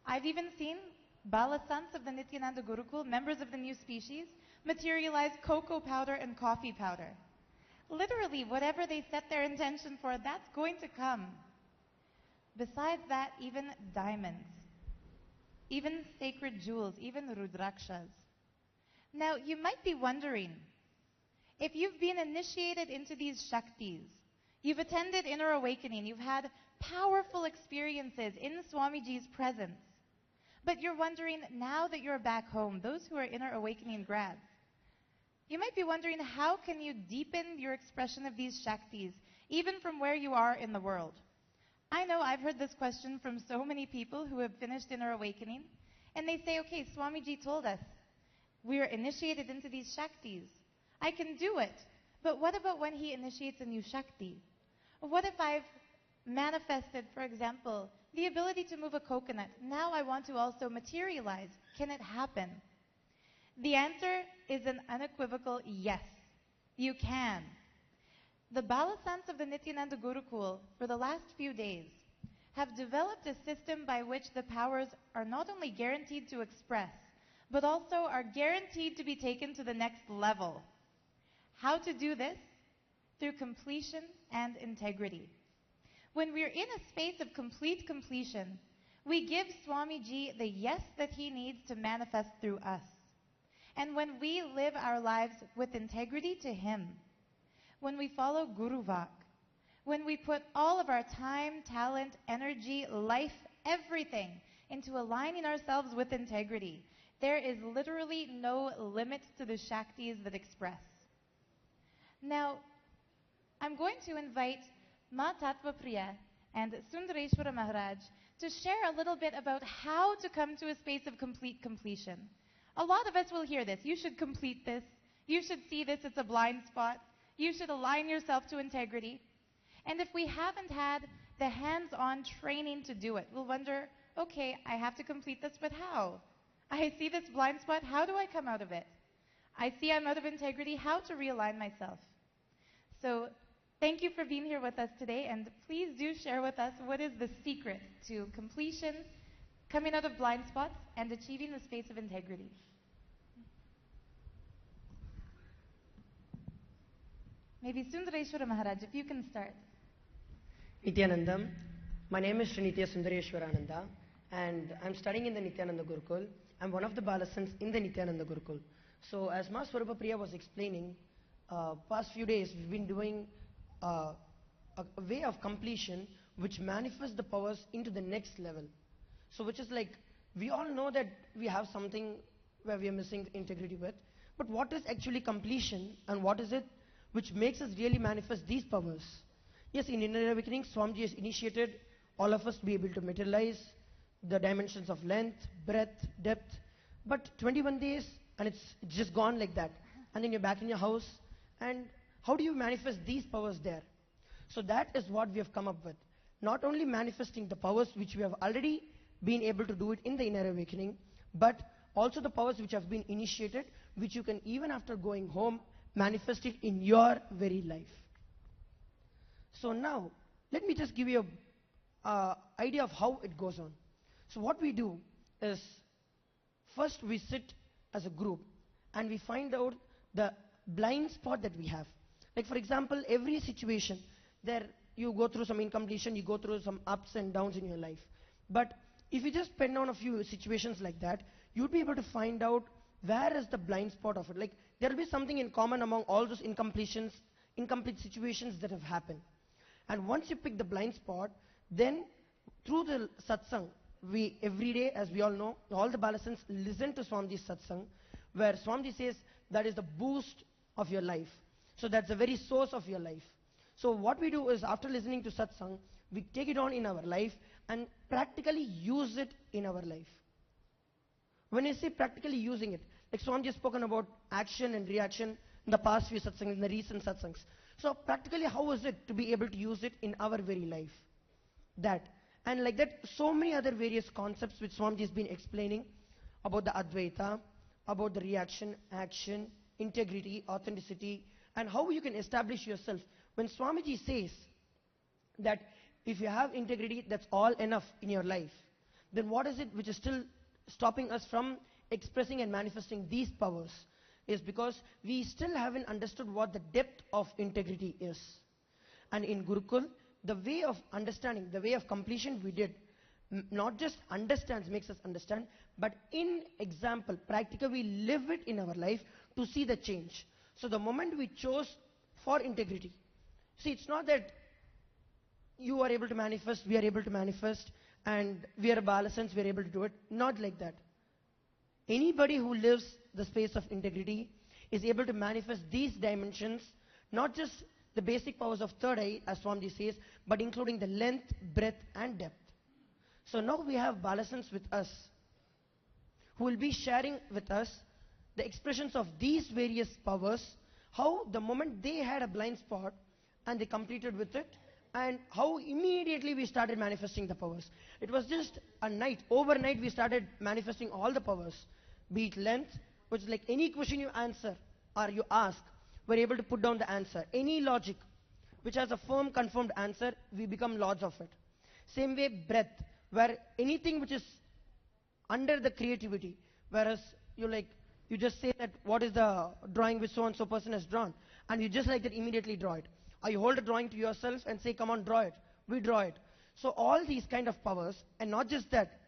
I've even seen Balasants of the Nithyananda Gurukul, members of the new species, materialize cocoa powder and coffee powder. Literally, whatever they set their intention for, that's going to come. Besides that, even diamonds, even sacred jewels, even rudrakshas. Now, you might be wondering, If you've been initiated into these Shaktis, you've attended Inner Awakening, you've had powerful experiences in Swamiji's presence, but you're wondering, now that you're back home, those who are Inner Awakening grads, you might be wondering, how can you deepen your expression of these Shaktis, even from where you are in the world? I know I've heard this question from so many people who have finished Inner Awakening, and they say, okay, Swamiji told us, we are initiated into these Shaktis. I can do it, but what about when he initiates a new Shakti? What if I've manifested, for example, the ability to move a coconut? Now I want to also materialize. Can it happen? The answer is an unequivocal yes. You can. The Balasants of the Nithyananda Gurukul, for the last few days, have developed a system by which the powers are not only guaranteed to express, but also are guaranteed to be taken to the next level. How to do this? Through completion and integrity. When we're in a space of complete completion, we give Swamiji the yes that he needs to manifest through us. And when we live our lives with integrity to him, when we follow Guru Vak, when we put all of our time, talent, energy, life, everything into aligning ourselves with integrity, there is literally no limit to the Shaktis that express. Now, I'm going to invite Ma Tattva Priya and Sundareshwara Maharaj to share a little bit about how to come to a space of complete completion. A lot of us will hear this. You should complete this. You should see this. It's a blind spot. You should align yourself to integrity. And if we haven't had the hands-on training to do it, we'll wonder, okay, I have to complete this, but how? I see this blind spot. How do I come out of it? I see I'm out of integrity. How to realign myself? So thank you for being here with us today, and please do share with us what is the secret to completion, coming out of blind spots, and achieving the space of integrity. Maybe Sundareshwara Maharaj, if you can start. Nithyanandam, my name is Srinitya Sundareshwarananda, and I'm studying in the Nithyananda Gurukul. I'm one of the Balasants in the Nithyananda Gurukul. So as Ma Swarupa Priya was explaining, past few days we've been doing a way of completion which manifests the powers into the next level. So which is like, we all know that we have something where we are missing integrity with, but what is actually completion, and what is it which makes us really manifest these powers? Yes, in Inner Awakening, Swamiji has initiated all of us to be able to materialize the dimensions of length, breadth, depth, but 21 days and it's just gone like that. And then you're back in your house, and how do you manifest these powers there? So that is what we have come up with. Not only manifesting the powers which we have already been able to do it in the Inner Awakening, but also the powers which have been initiated, which you can, even after going home, manifest it in your very life. So now, let me just give you an idea of how it goes on. So what we do is, first we sit as a group and we find out the blind spot that we have. Like for example, every situation, there you go through some incompletion, you go through some ups and downs in your life. But if you just pen down a few situations like that, you'd be able to find out where is the blind spot of it. Like there will be something in common among all those incomplete situations that have happened. And once you pick the blind spot, then through the satsang, we every day, as we all know, all the Balasants listen to Swamiji's satsang, where Swamiji says that is the boost of your life. So that's the very source of your life. So what we do is, after listening to satsang, we take it on in our life and practically use it in our life. When I say practically using it, like Swamiji has spoken about action and reaction in the past few satsangs, in the recent satsangs. So practically, how is it to be able to use it in our very life? That. And like that, so many other various concepts which Swamiji has been explaining about the Advaita, about the reaction, action, integrity, authenticity, and how you can establish yourself. When Swamiji says that if you have integrity, that's all enough in your life, then what is it which is still stopping us from expressing and manifesting these powers? Is because we still haven't understood what the depth of integrity is. And in Gurukul, the way of understanding, the way of completion we did, not just understands, makes us understand, but in example, practically we live it in our life to see the change. So the moment we chose for integrity, see, it's not that you are able to manifest, we are able to manifest, and we are adolescents, we are able to do it. Not like that. Anybody who lives the space of integrity is able to manifest these dimensions, not just the basic powers of third eye, as Swamiji says, but including the length, breadth, and depth. So now we have adolescents with us, who will be sharing with us the expressions of these various powers, how the moment they had a blind spot and they completed with it, and how immediately we started manifesting the powers. It was just a night, overnight we started manifesting all the powers, be it length, which is like any question you answer or you ask, we're able to put down the answer. Any logic which has a firm confirmed answer, we become lords of it. Same way breadth, where anything which is under the creativity, whereas you just say that what is the drawing which so and so person has drawn, and you just like that immediately draw it. Or you hold a drawing to yourself and say, come on, draw it. We draw it. So all these kind of powers, and not just that,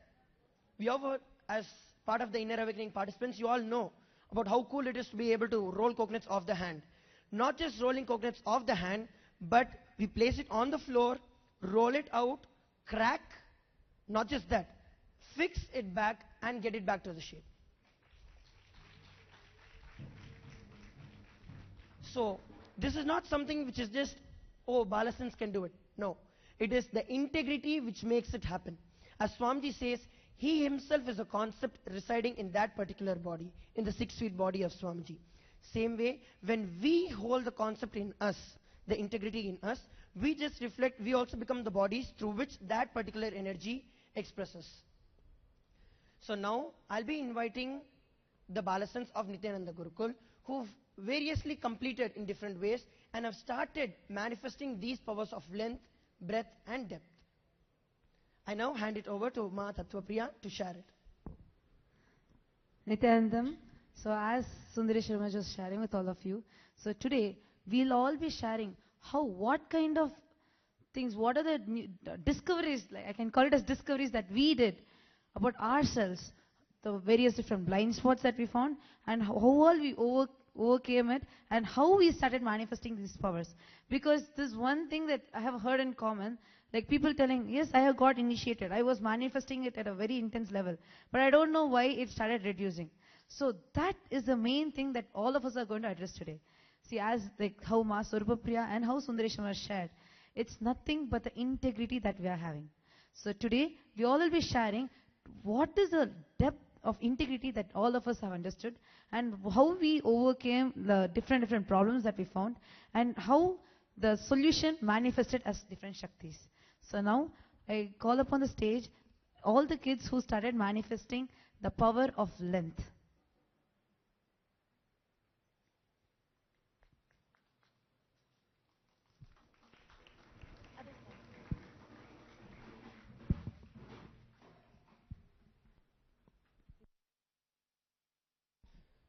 we have, as part of the Inner Awakening participants, you all know about how cool it is to be able to roll coconuts off the hand. Not just rolling coconuts off the hand, but we place it on the floor, roll it out, crack, not just that, fix it back and get it back to the shape. So this is not something which is just, oh, Balasans can do it. No. It is the integrity which makes it happen. As Swamiji says, he himself is a concept residing in that particular body, in the 6 feet body of Swamiji. Same way, when we hold the concept in us, the integrity in us, we just reflect, we also become the bodies through which that particular energy expresses. So now, I'll be inviting the Balasans of Nithyananda Gurukul, who've variously completed in different ways and have started manifesting these powers of length, breadth, and depth. I now hand it over to Ma Tattvapriya to share it. Nithyanandam, so as Sundaresh Sharma was just sharing with all of you, so today we'll all be sharing what kind of things, what are the new discoveries, like I can call it as discoveries that we did about ourselves, the various different blind spots that we found, and how all we overcame it, and how we started manifesting these powers. Because this one thing that I have heard in common, like people telling, yes, I have got initiated, I was manifesting it at a very intense level, but I don't know why it started reducing. So that is the main thing that all of us are going to address today. See, as like how Ma Swarupapriya and how Sundaresham has shared, it's nothing but the integrity that we are having. So today, we all will be sharing what is the depth of integrity that all of us have understood, and how we overcame the different problems that we found, and how the solution manifested as different Shaktis. So now, I call upon the stage all the kids who started manifesting the power of length.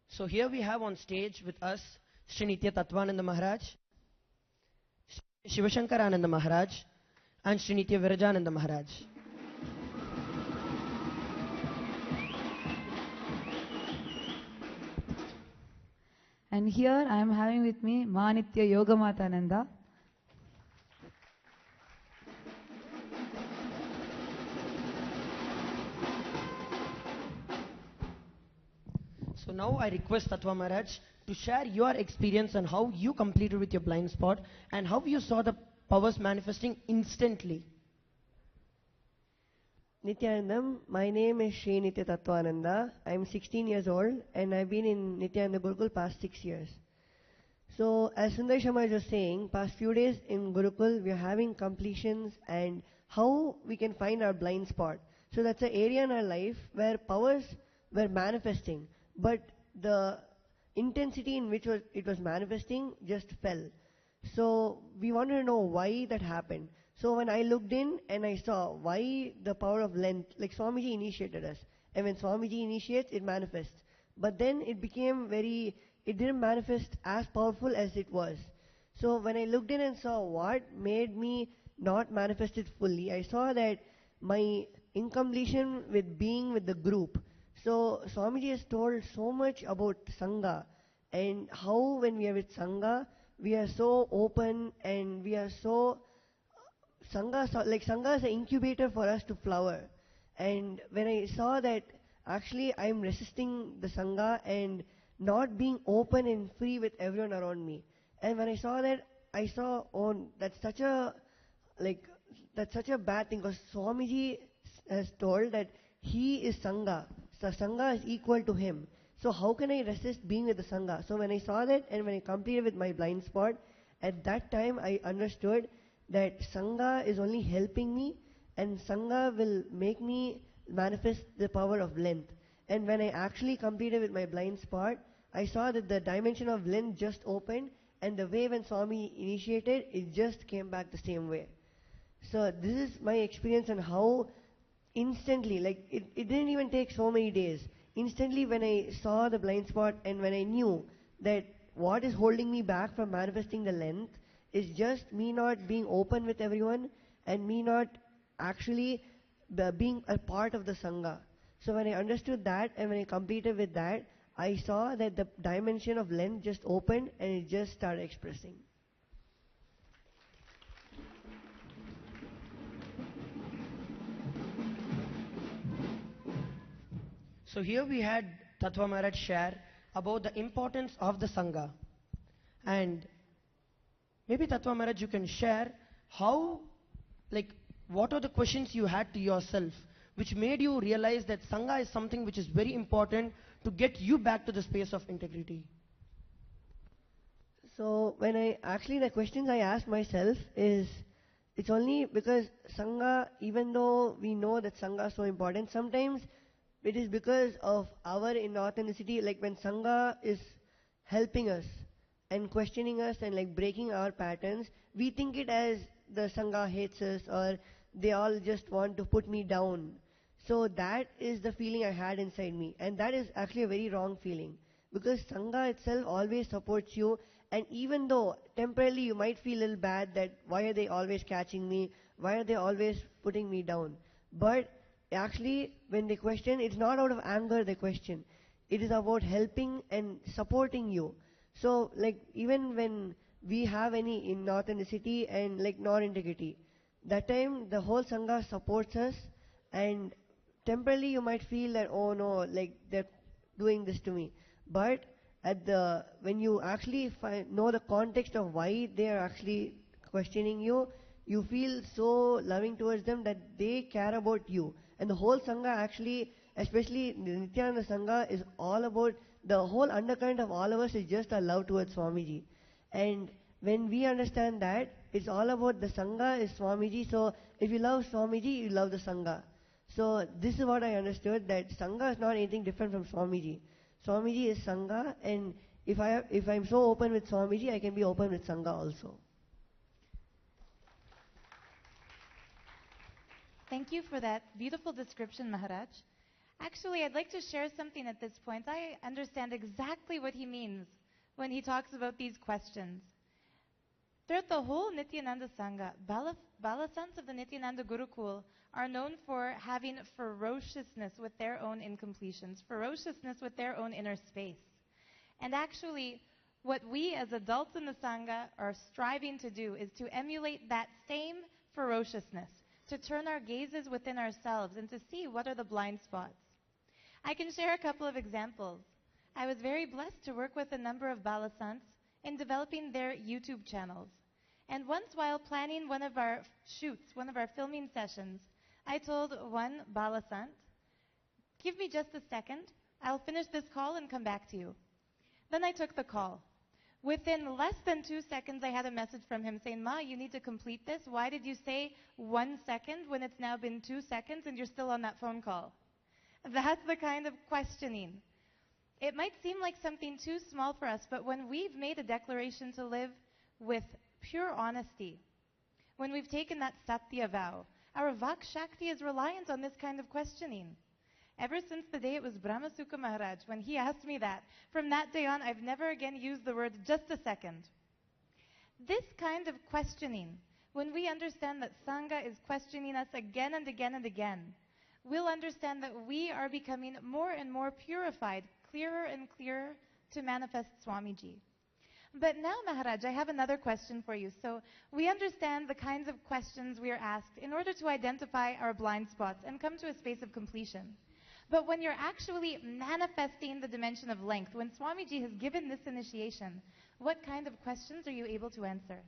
So here we have on stage with us Sri Nitya Tattvananda Maharaj, Sri Shivashankarananda Maharaj, and Sri Nitya Virajananda Maharaj. And here I am having with me Ma Nitya Yoga Matananda. So now I request Tattva Maharaj to share your experience on how you completed with your blind spot and how you saw the powers manifesting instantly. Nithyanandam, my name is Sri Nitya Tattvananda. I'm 16 years old and I've been in Nithyananda Gurukul past 6 years. So as Sundar Sharma was saying, past few days in Gurukul we are having completions and how we can find our blind spot. So that's an area in our life where powers were manifesting, but the intensity in which it was manifesting just fell. So we wanted to know why that happened. So when I looked in and I saw why the power of length, like Swamiji initiated us. And when Swamiji initiates, it manifests. But then it became it didn't manifest as powerful as it was. So when I looked in and saw what made me not manifest it fully, I saw that my incompletion with being with the group. So Swamiji has told so much about Sangha and how when we are with Sangha, we are so open and we are so Sangha is an incubator for us to flower. And when I saw that actually I'm resisting the Sangha and not being open and free with everyone around me. And when I saw that, I saw, oh, that's such a bad thing, because Swamiji has told that he is Sangha. So Sangha is equal to him. So how can I resist being with the Sangha? So when I saw that and when I completed with my blind spot, at that time I understood that Sangha is only helping me, and Sangha will make me manifest the power of length. And when I actually completed with my blind spot, I saw that the dimension of length just opened, and the way when Swami initiated, it just came back the same way. So this is my experience on how instantly, like it didn't even take so many days. Instantly when I saw the blind spot and when I knew that what is holding me back from manifesting the length is just me not being open with everyone and me not actually being a part of the Sangha. So when I understood that and when I completed with that, I saw that the dimension of length just opened and it just started expressing. So here we had Tattva Maharaj share about the importance of the Sangha. And maybe Tattva Maharaj, you can share how, what are the questions you had to yourself which made you realize that Sangha is something which is very important to get you back to the space of integrity? So when the questions I asked myself is, it's only because Sangha, even though we know that Sangha is so important, sometimes it is because of our inauthenticity, like when Sangha is helping us and questioning us and breaking our patterns, we think it as the Sangha hates us or they all just want to put me down. So that is the feeling I had inside me, and that is actually a very wrong feeling, because Sangha itself always supports you, and even though temporarily you might feel a little bad that why are they always catching me, why are they always putting me down, but actually when they question, it's not out of anger they question, it is about helping and supporting you. So even when we have any inauthenticity and non-integrity, that time the whole Sangha supports us, and temporarily you might feel that, oh no, they're doing this to me. But when you actually know the context of why they are actually questioning you, you feel so loving towards them that they care about you. And the whole Sangha actually, especially the Nithyananda Sangha, is all about, the whole undercurrent of all of us is just our love towards Swamiji. And when we understand that, it's all about the Sangha is Swamiji. So if you love Swamiji, you love the Sangha. So this is what I understood, that Sangha is not anything different from Swamiji. Swamiji is Sangha, and if I'm so open with Swamiji, I can be open with Sangha also. Thank you for that beautiful description, Maharaj. Actually, I'd like to share something at this point. I understand exactly what he means when he talks about these questions. Throughout the whole Nithyananda Sangha, Balasants of the Nithyananda Gurukul are known for having ferociousness with their own incompletions, ferociousness with their own inner space. And actually, what we as adults in the Sangha are striving to do is to emulate that same ferociousness, to turn our gazes within ourselves and to see what are the blind spots. I can share a couple of examples. I was very blessed to work with a number of Balasants in developing their YouTube channels. And once while planning one of our shoots, one of our filming sessions, I told one Balasant, give me just a second, I'll finish this call and come back to you. Then I took the call. Within less than 2 seconds, I had a message from him saying, Ma, you need to complete this. Why did you say 1 second when it's now been 2 seconds and you're still on that phone call? That's the kind of questioning. It might seem like something too small for us, but when we've made a declaration to live with pure honesty, when we've taken that Satya vow, our Vak Shakti is reliant on this kind of questioning. Ever since the day it was Brahma Sukha Maharaj, when he asked me that, from that day on, I've never again used the words just a second. This kind of questioning, when we understand that Sangha is questioning us again and again and again, we'll understand that we are becoming more and more purified, clearer and clearer to manifest Swamiji. But now, Maharaj, I have another question for you. So we understand the kinds of questions we are asked in order to identify our blind spots and come to a space of completion. But when you're actually manifesting the dimension of length, when Swamiji has given this initiation, what kind of questions are you able to answer?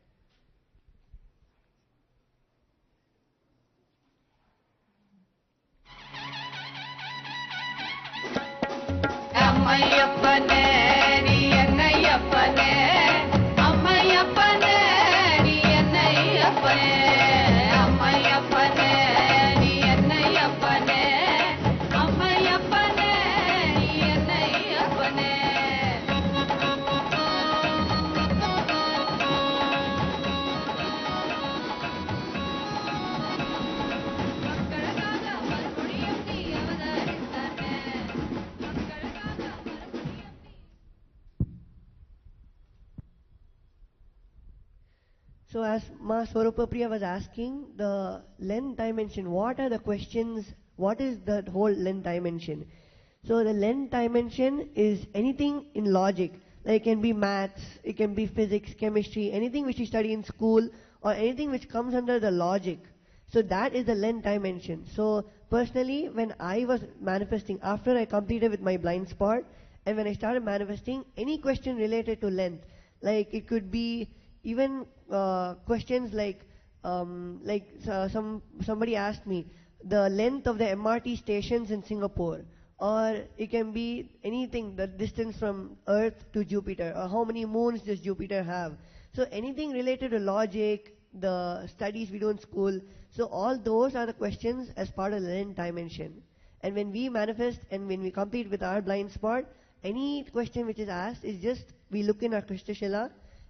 அம்மையப்பனே நீ என்னையப்பனே அம்மையப்பனே நீ என்னையப்பனே அம்மையப்பனே நீ என்னையப்பனே அம்மையப்பனே நீ என்னையப்பனே மக்களுக்காக மறுபடியும் நீ அவதரித்தானே மக்களுக்காக மறுபடியும் நீ So as Ma Swarupa Priya was asking, the length dimension, what are the questions, what is the whole length dimension? So the length dimension is anything in logic, like it can be maths, it can be physics, chemistry, anything which you study in school, or anything which comes under the logic. So that is the length dimension. So personally, when I was manifesting, after I completed with my blind spot, and when I started manifesting, any question related to length, like it could be even questions like somebody asked me the length of the MRT stations in Singapore, or it can be anything, the distance from Earth to Jupiter, or how many moons does Jupiter have. So anything related to logic, the studies we do in school, so all those are the questions as part of the length dimension. And when we manifest and when we complete with our blind spot, any question which is asked is just we look in our Krishna Shila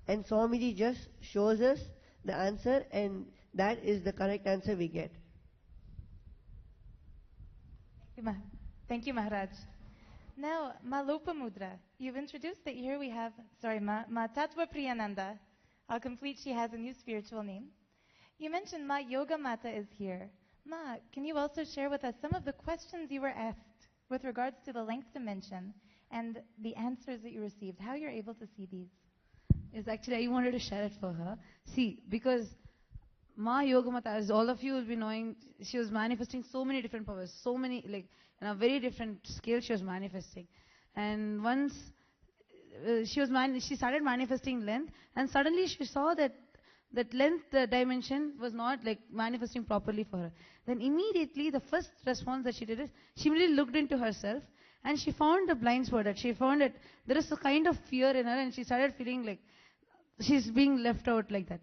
and Swamiji just shows us the answer, and that is the correct answer we get. Thank you, Maharaj. Now, Ma Lopamudra, you've introduced that here we have, Ma Tatva Priyananda. I'll complete, she has a new spiritual name. You mentioned Ma Yoga Mata is here. Ma, can you also share with us some of the questions you were asked with regards to the length dimension and the answers that you received, how you're able to see these? Yes, actually, I wanted to share it for her. See, because Ma Yogamata, as all of you will be knowing, she was manifesting so many different powers, so many, like, in a very different scale she was manifesting. And once she started manifesting length, and suddenly she saw that length dimension was not like manifesting properly for her. Then immediately the first response that she did is, she really looked into herself, and she found the blind spot, that she found that there is a kind of fear in her, and she started feeling like she's being left out like that.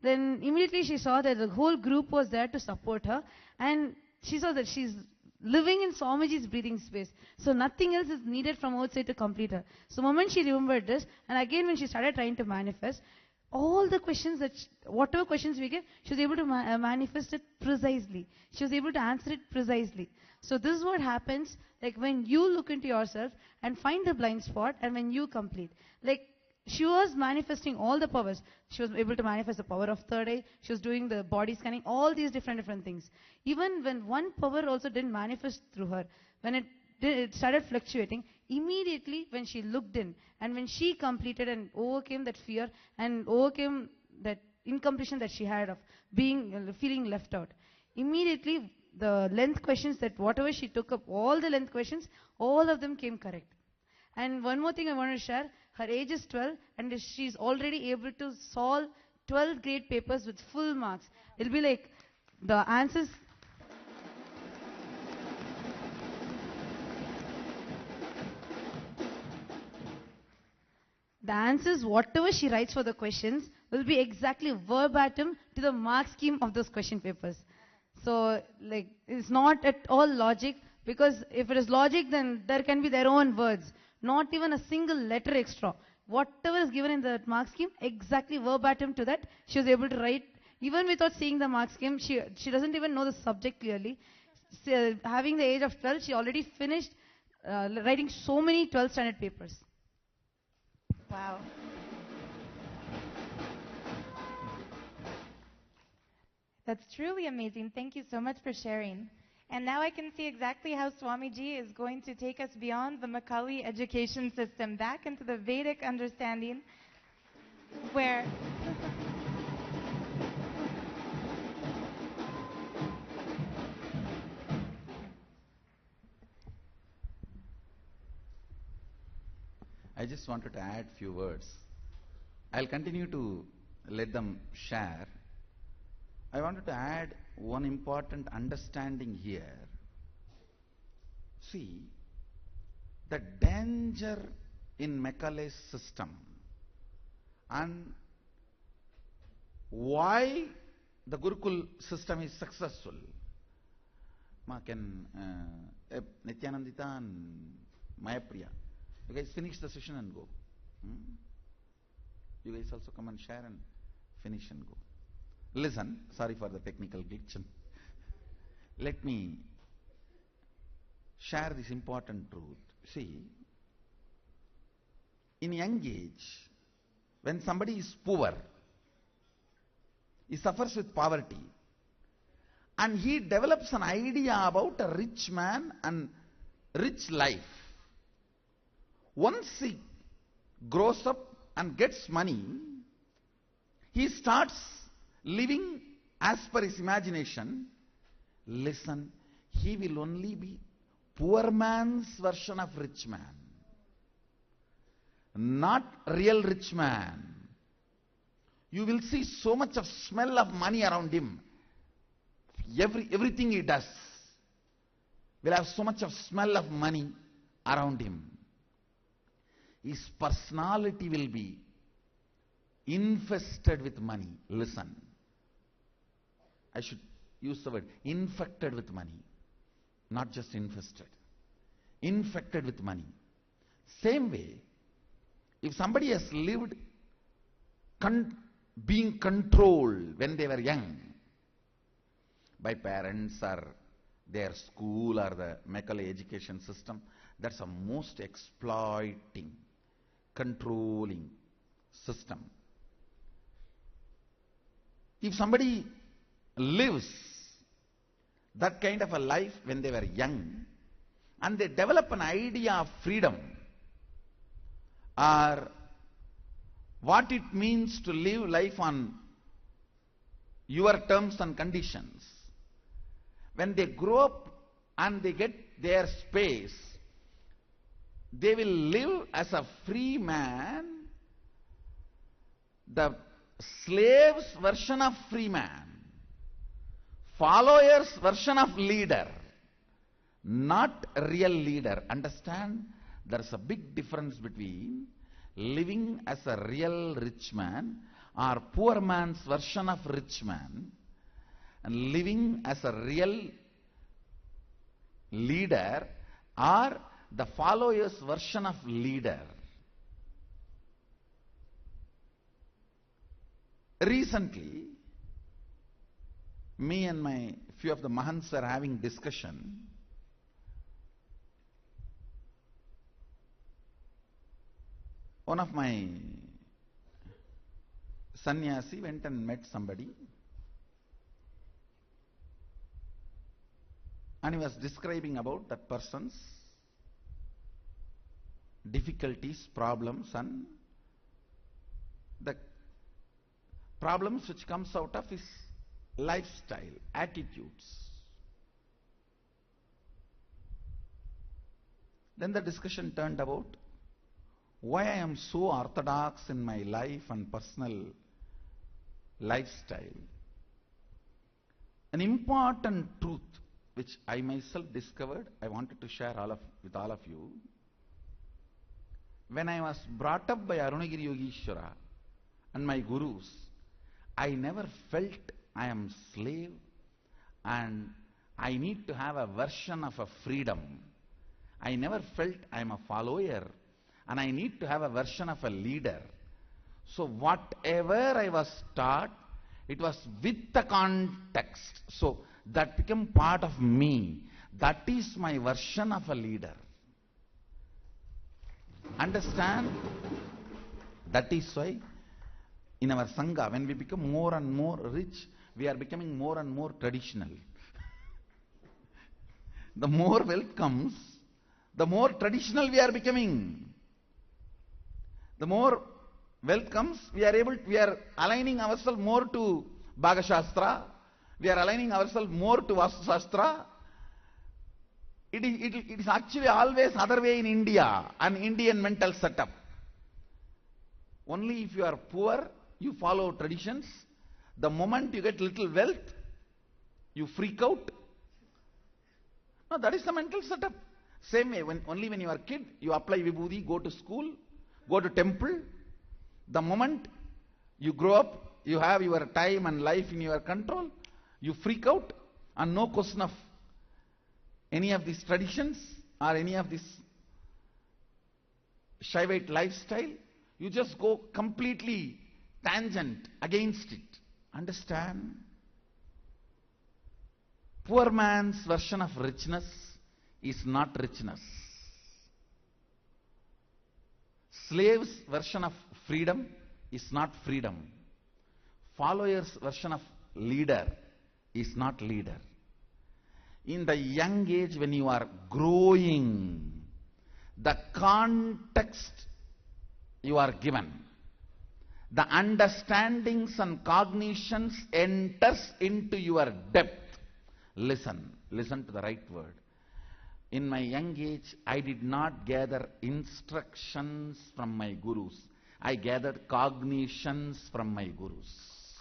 Then immediately she saw that the whole group was there to support her, and she saw that she's living in Swamiji's breathing space. So nothing else is needed from outside to complete her. So the moment she remembered this, and again when she started trying to manifest, all the questions whatever questions we get, she was able to manifest it precisely. She was able to answer it precisely. So this is what happens, like when you look into yourself and find the blind spot, and when you complete. Like, she was manifesting all the powers. She was able to manifest the power of third eye. She was doing the body scanning, all these different things. Even when one power also didn't manifest through her, when it started fluctuating, immediately when she looked in and when she completed and overcame that fear and overcame that incompletion that she had of feeling left out, immediately the length questions, that whatever she took up, all the length questions, all of them came correct. And one more thing I want to share, her age is 12 and she's already able to solve 12 grade papers with full marks. It'll be like the answers. The answers, whatever she writes for the questions, will be exactly verbatim to the mark scheme of those question papers. So, like, it's not at all logic, because if it is logic, then there can be their own words. Not even a single letter extra. Whatever is given in the mark scheme, exactly verbatim to that, she was able to write, even without seeing the mark scheme. She doesn't even know the subject clearly. Having the age of 12, she already finished writing so many 12th standard papers. Wow. That's truly amazing. Thank you so much for sharing. And now I can see exactly how Swamiji is going to take us beyond the Macaulay education system, back into the Vedic understanding, where I just wanted to add few words. I'll continue to let them share. I wanted to add one important understanding here. See, the danger in Macaulay's system and why the Gurukul system is successful. Ma can Nithyananda and Mayapriya, you guys finish the session and go. You guys also come and share and finish and go. Listen, sorry for the technical glitch. Let me share this important truth. See, in young age, when somebody is poor, he suffers with poverty, and he develops an idea about a rich man and rich life. Once he grows up and gets money, he starts living as per his imagination. Listen, he will only be poor man's version of rich man, not real rich man. You will see so much of smell of money around him. Everything he does will have so much of smell of money around him. His personality will be infested with money. Listen, I should use the word infected with money, not just infested. Infected with money. Same way, if somebody has lived being controlled when they were young by parents or their school or the Macaulay education system, that's a most exploiting, controlling system. If somebody lives that kind of a life when they were young and they develop an idea of freedom or what it means to live life on your terms and conditions, when they grow up and they get their space, they will live as a free man, the slave's version of free man, follower's version of leader, not a real leader. Understand? There's a big difference between living as a real rich man or poor man's version of rich man and living as a real leader or the follower's version of leader. Recently, me and my few of the Mahants were having discussion. One of my sannyasi went and met somebody, and he was describing about that person's difficulties, problems, and the problems which comes out of his lifestyle, attitudes. Then the discussion turned about why I am so orthodox in my life and personal lifestyle. An important truth which I myself discovered, I wanted to share with all of you. When I was brought up by Arunagiri Yogeshwara and my gurus, I never felt I am slave and I need to have a version of a freedom. I never felt I am a follower and I need to have a version of a leader. So whatever I was taught, it was with the context. So that became part of me. That is my version of a leader. Understand? That is why in our Sangha, when we become more and more rich, we are becoming more and more traditional. the more wealth comes, the more traditional we are becoming. The more wealth comes, we are aligning ourselves more to Bhaga Shastra, we are aligning ourselves more to Vastu Shastra. It is actually always other way in India, an Indian mental setup. Only if you are poor, you follow traditions. The moment you get little wealth, you freak out. No, that is the mental setup. Same way, only when you are a kid, you apply vibhuti, go to school, go to temple. The moment you grow up, you have your time and life in your control, you freak out, and no question of any of these traditions or any of this Shaivite lifestyle. You just go completely tangent against it. Understand? Poor man's version of richness is not richness. Slave's version of freedom is not freedom. Follower's version of leader is not leader. In the young age when you are growing, the context you are given, the understandings and cognitions enters into your depth. Listen to the right word. In my young age, I did not gather instructions from my gurus. I gathered cognitions from my gurus.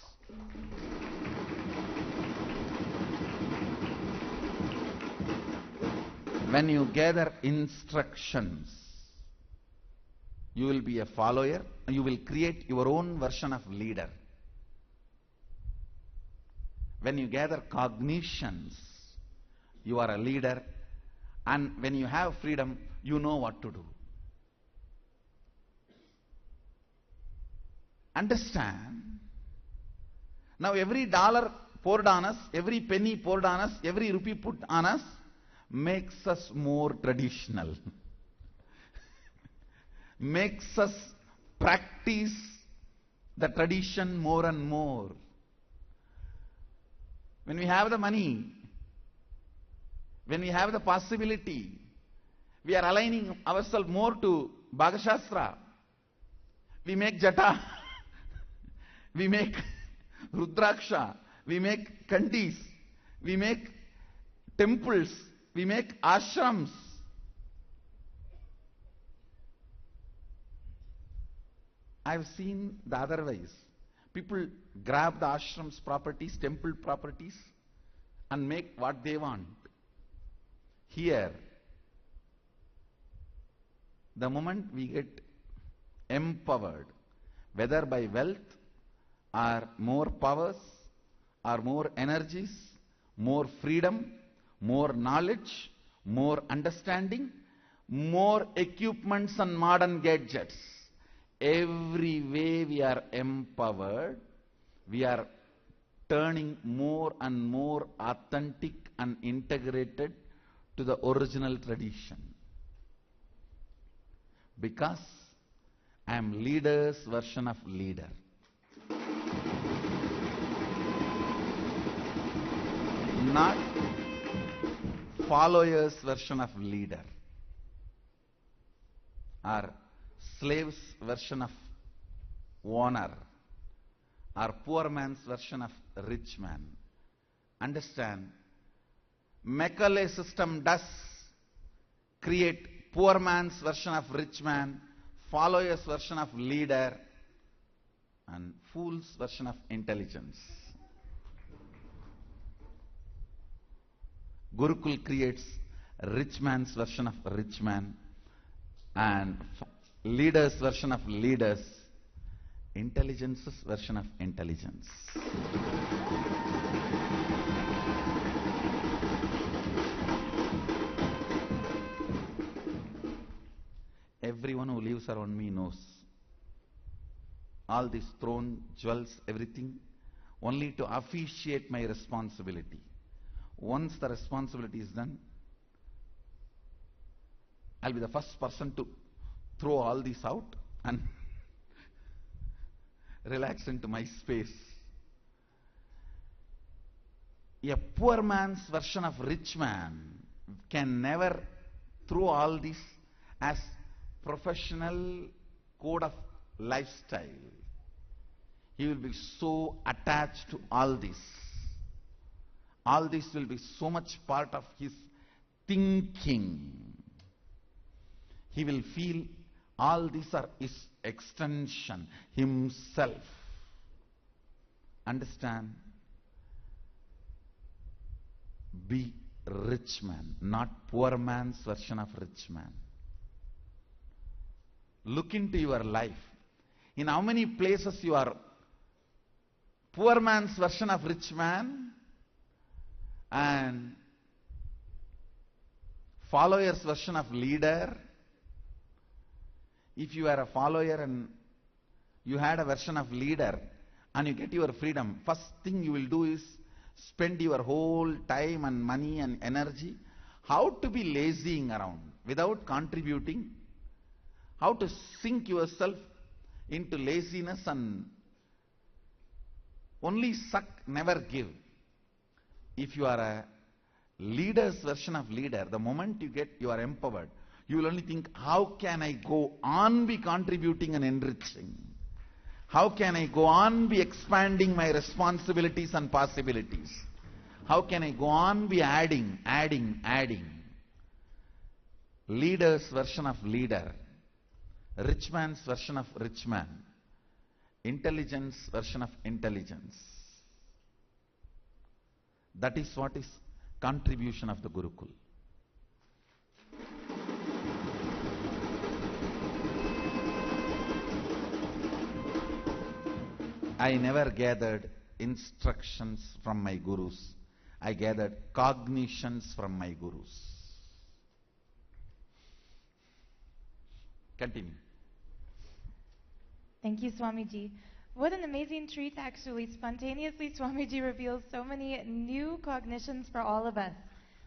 When you gather instructions, you will be a follower, and you will create your own version of leader. When you gather cognitions, you are a leader, and when you have freedom, you know what to do. Understand? Now every dollar poured on us, every penny poured on us, every rupee put on us, makes us more traditional. Makes us practice the tradition more and more. When we have the money, when we have the possibility, we are aligning ourselves more to Bhaga Shastra. We make jata, we make rudraksha, we make kandis, we make temples, we make ashrams. I've seen the otherwise. People grab the ashrams properties, temple properties, and make what they want. Here, the moment we get empowered, whether by wealth or more powers or more energies, more freedom, more knowledge, more understanding, more equipments and modern gadgets, every way we are empowered, we are turning more and more authentic and integrated to the original tradition. Because I am leader's version of leader. Not follower's version of leader. Or slave's version of owner. Or poor man's version of rich man. Understand? Macaulay system does create poor man's version of rich man, follower's version of leader, and fool's version of intelligence. Gurukul creates rich man's version of rich man and leader's version of leaders, intelligence's version of intelligence. Everyone who lives around me knows. All this throne, jewels, everything, only to officiate my responsibility. Once the responsibility is done, I'll be the first person to throw all this out and relax into my space. A poor man's version of rich man can never, through all this, as professional code of lifestyle, he will be so attached to all this. All this will be so much part of his thinking. He will feel all these are his extension, himself. Understand? Be rich man, not poor man's version of rich man. Look into your life. In how many places you are poor man's version of rich man and follower's version of leader? If you are a follower and you had a version of leader and you get your freedom, first thing you will do is spend your whole time and money and energy how to be lazying around without contributing, how to sink yourself into laziness and only suck, never give. If you are a leader's version of leader, the moment you are empowered, you will only think, how can I go on be contributing and enriching? How can I go on be expanding my responsibilities and possibilities? How can I go on be adding? Leader's version of leader, rich man's version of rich man, intelligence version of intelligence. That is what is contribution of the Gurukul. I never gathered instructions from my gurus. I gathered cognitions from my gurus. Continue. Thank you, Swamiji. What an amazing treat, actually. Spontaneously, Swamiji reveals so many new cognitions for all of us.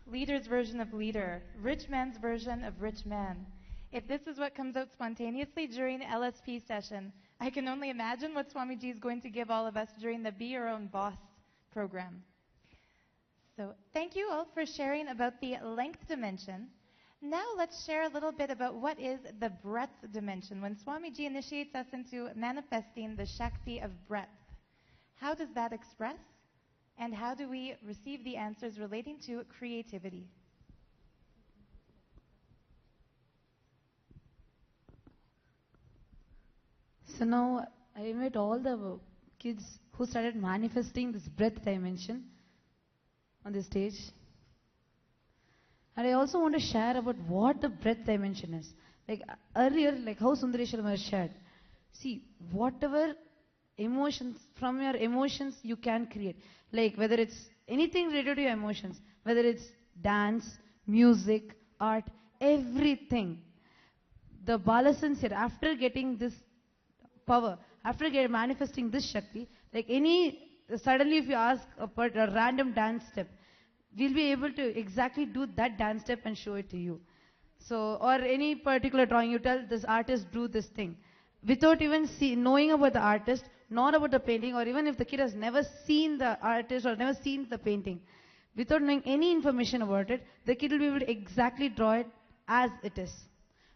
Leader's version of leader, rich man's version of rich man. If this is what comes out spontaneously during LSP session, I can only imagine what Swamiji is going to give all of us during the Be Your Own Boss program. So thank you all for sharing about the length dimension. Now let's share a little bit about what is the breadth dimension when Swamiji initiates us into manifesting the Shakti of breadth. How does that express? And how do we receive the answers relating to creativity? So now I invite all the kids who started manifesting this breadth dimension on the stage. And I also want to share about what the breadth dimension is. Like earlier, like how Sundareswaram has shared. See, whatever emotions, from your emotions you can create. Like whether it's anything related to your emotions, whether it's dance, music, art, everything. The Balasans here, after getting this power, after manifesting this Shakti, like suddenly if you ask about a random dance step, we'll be able to exactly do that dance step and show it to you. So, or any particular drawing, you tell this artist do this thing. Without even knowing about the artist, not about the painting, or even if the kid has never seen the artist or never seen the painting, without knowing any information about it, the kid will be able to exactly draw it as it is.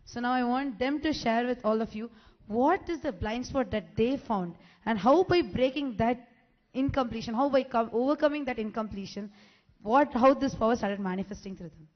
So now I want them to share with all of you what is the blind spot that they found, and how by breaking that incompletion, how by overcoming that incompletion, how this power started manifesting through them.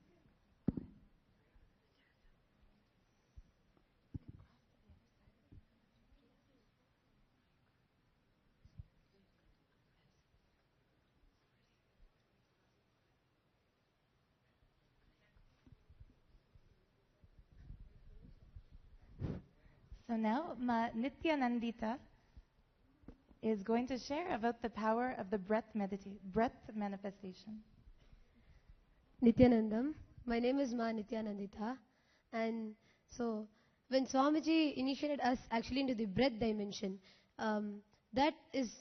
So now Nithyananda is going to share about the power of the breath manifestation. Nithyanandam. My name is Nithyanandita. And so when Swamiji initiated us actually into the breath dimension, that is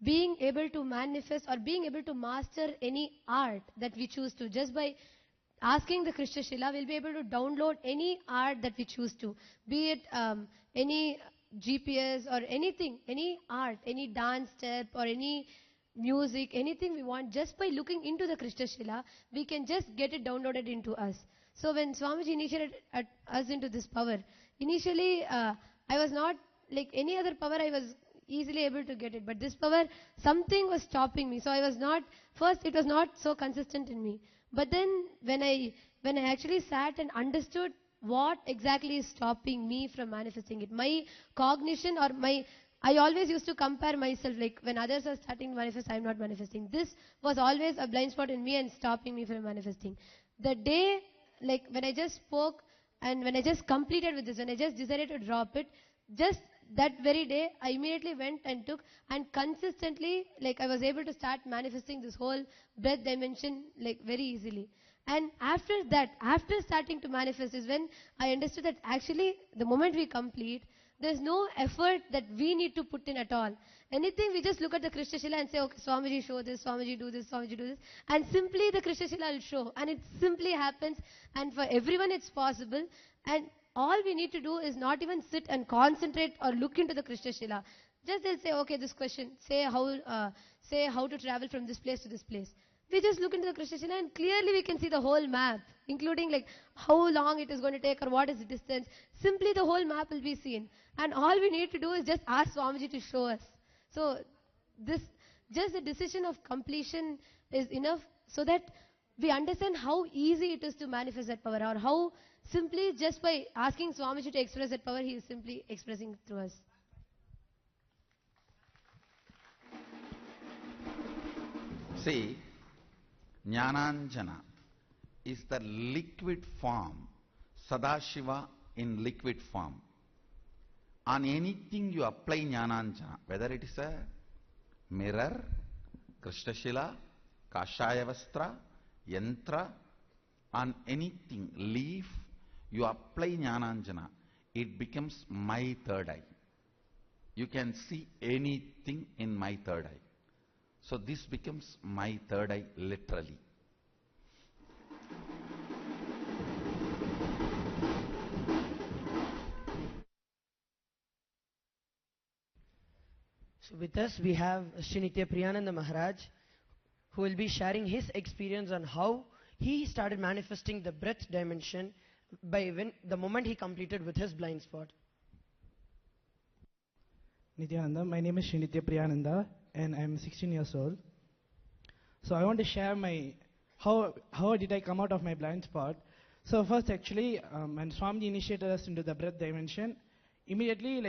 being able to manifest or being able to master any art that we choose to. Just by asking the Krishna Shila, we'll be able to download any art that we choose to. Be it any GPS or anything, any art, any dance step or any music, anything we want, just by looking into the Krishna Shila, we can just get it downloaded into us. So when Swamiji initiated us into this power, initially I was not like any other power, I was easily able to get it. But this power, something was stopping me. So I was not, first it was not so consistent in me. But then when I actually sat and understood what exactly is stopping me from manifesting it, my cognition or I always used to compare myself, like when others are starting to manifest, I am not manifesting. This was always a blind spot in me and stopping me from manifesting. The day, like when I just spoke and when I just completed with this, when I just decided to drop it, just that very day, I immediately went and took and consistently, like I was able to start manifesting this whole breath dimension like very easily. And after that, after starting to manifest is when I understood that actually the moment we complete, there's no effort that we need to put in at all. Anything, we just look at the Krishna Shila and say, okay, Swamiji show this, Swamiji do this, Swamiji do this. And simply the Krishna Shila will show. And it simply happens. And for everyone it's possible. And all we need to do is not even sit and concentrate or look into the Krishna Shila. Just they'll say, okay, this question, say how to travel from this place to this place. We just look into the Krishna Shila and clearly we can see the whole map, including like how long it is going to take or what is the distance. Simply the whole map will be seen. And all we need to do is just ask Swamiji to show us. So this, just the decision of completion is enough so that we understand how easy it is to manifest that power, or how simply just by asking Swamiji to express that power, he is simply expressing it through us. See, Jnananjana is the liquid form, Sadashiva in liquid form. On anything you apply Jnananjana, whether it is a mirror, Krishnashila, Kashaya Vastra, Yantra, on anything, leaf, you apply Jnananjana, it becomes my third eye. You can see anything in my third eye. So this becomes my third eye literally. So with us we have Sri Nithyananda Maharaj, who will be sharing his experience on how he started manifesting the breath dimension the moment he completed with his blind spot. Nithyananda, my name is Srinitya Priyananda and I am 16 years old. So I want to share my how did I come out of my blind spot. So first actually when Swamiji initiated us into the breath dimension, immediately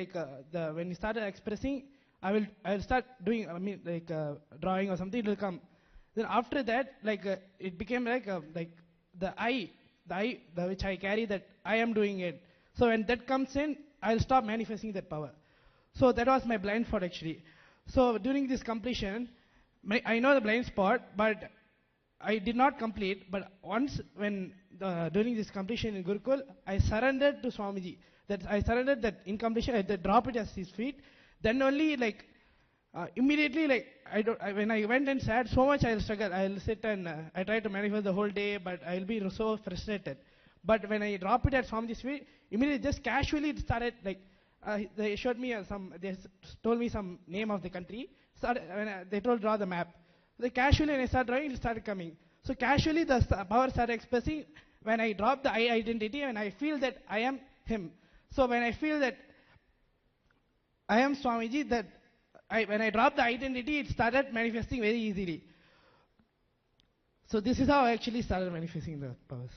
when we started expressing, I will start doing drawing or something, it will come. Then after that it became like the eye which I carry, that I am doing it. So when that comes in, I'll stop manifesting that power. So that was my blind spot actually. So during this completion, I know the blind spot, but I did not complete. But once when during this completion in Gurukul, I surrendered to Swamiji. That I surrendered that in completion, I drop it at his feet. Then only immediately when I went and sat, so much I'll struggle. I'll sit and I try to manifest the whole day, but I'll be so frustrated. But when I drop it at Swamiji's feet, immediately just casually it started they showed me they told me some name of the country. They told draw the map. So casually when I started drawing, it started coming. So casually the power started expressing when I drop the I identity and I feel that I am him. So when I feel that I am Swamiji, when I drop the identity, it started manifesting very easily. So this is how I actually started manifesting the powers.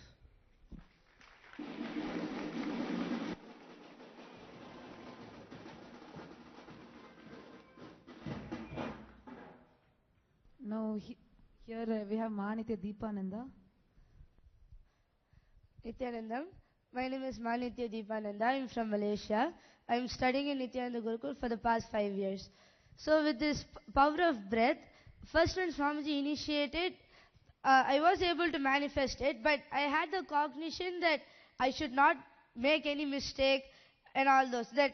Now here we have Mahanitya Deepananda. Nithyanandam. My name is Manitya Deepananda. I am from Malaysia. I am studying in Nithyananda Gurukul for the past 5 years. So with this power of breath, first when Swamiji initiated, I was able to manifest it, but I had the cognition that I should not make any mistake and all those. That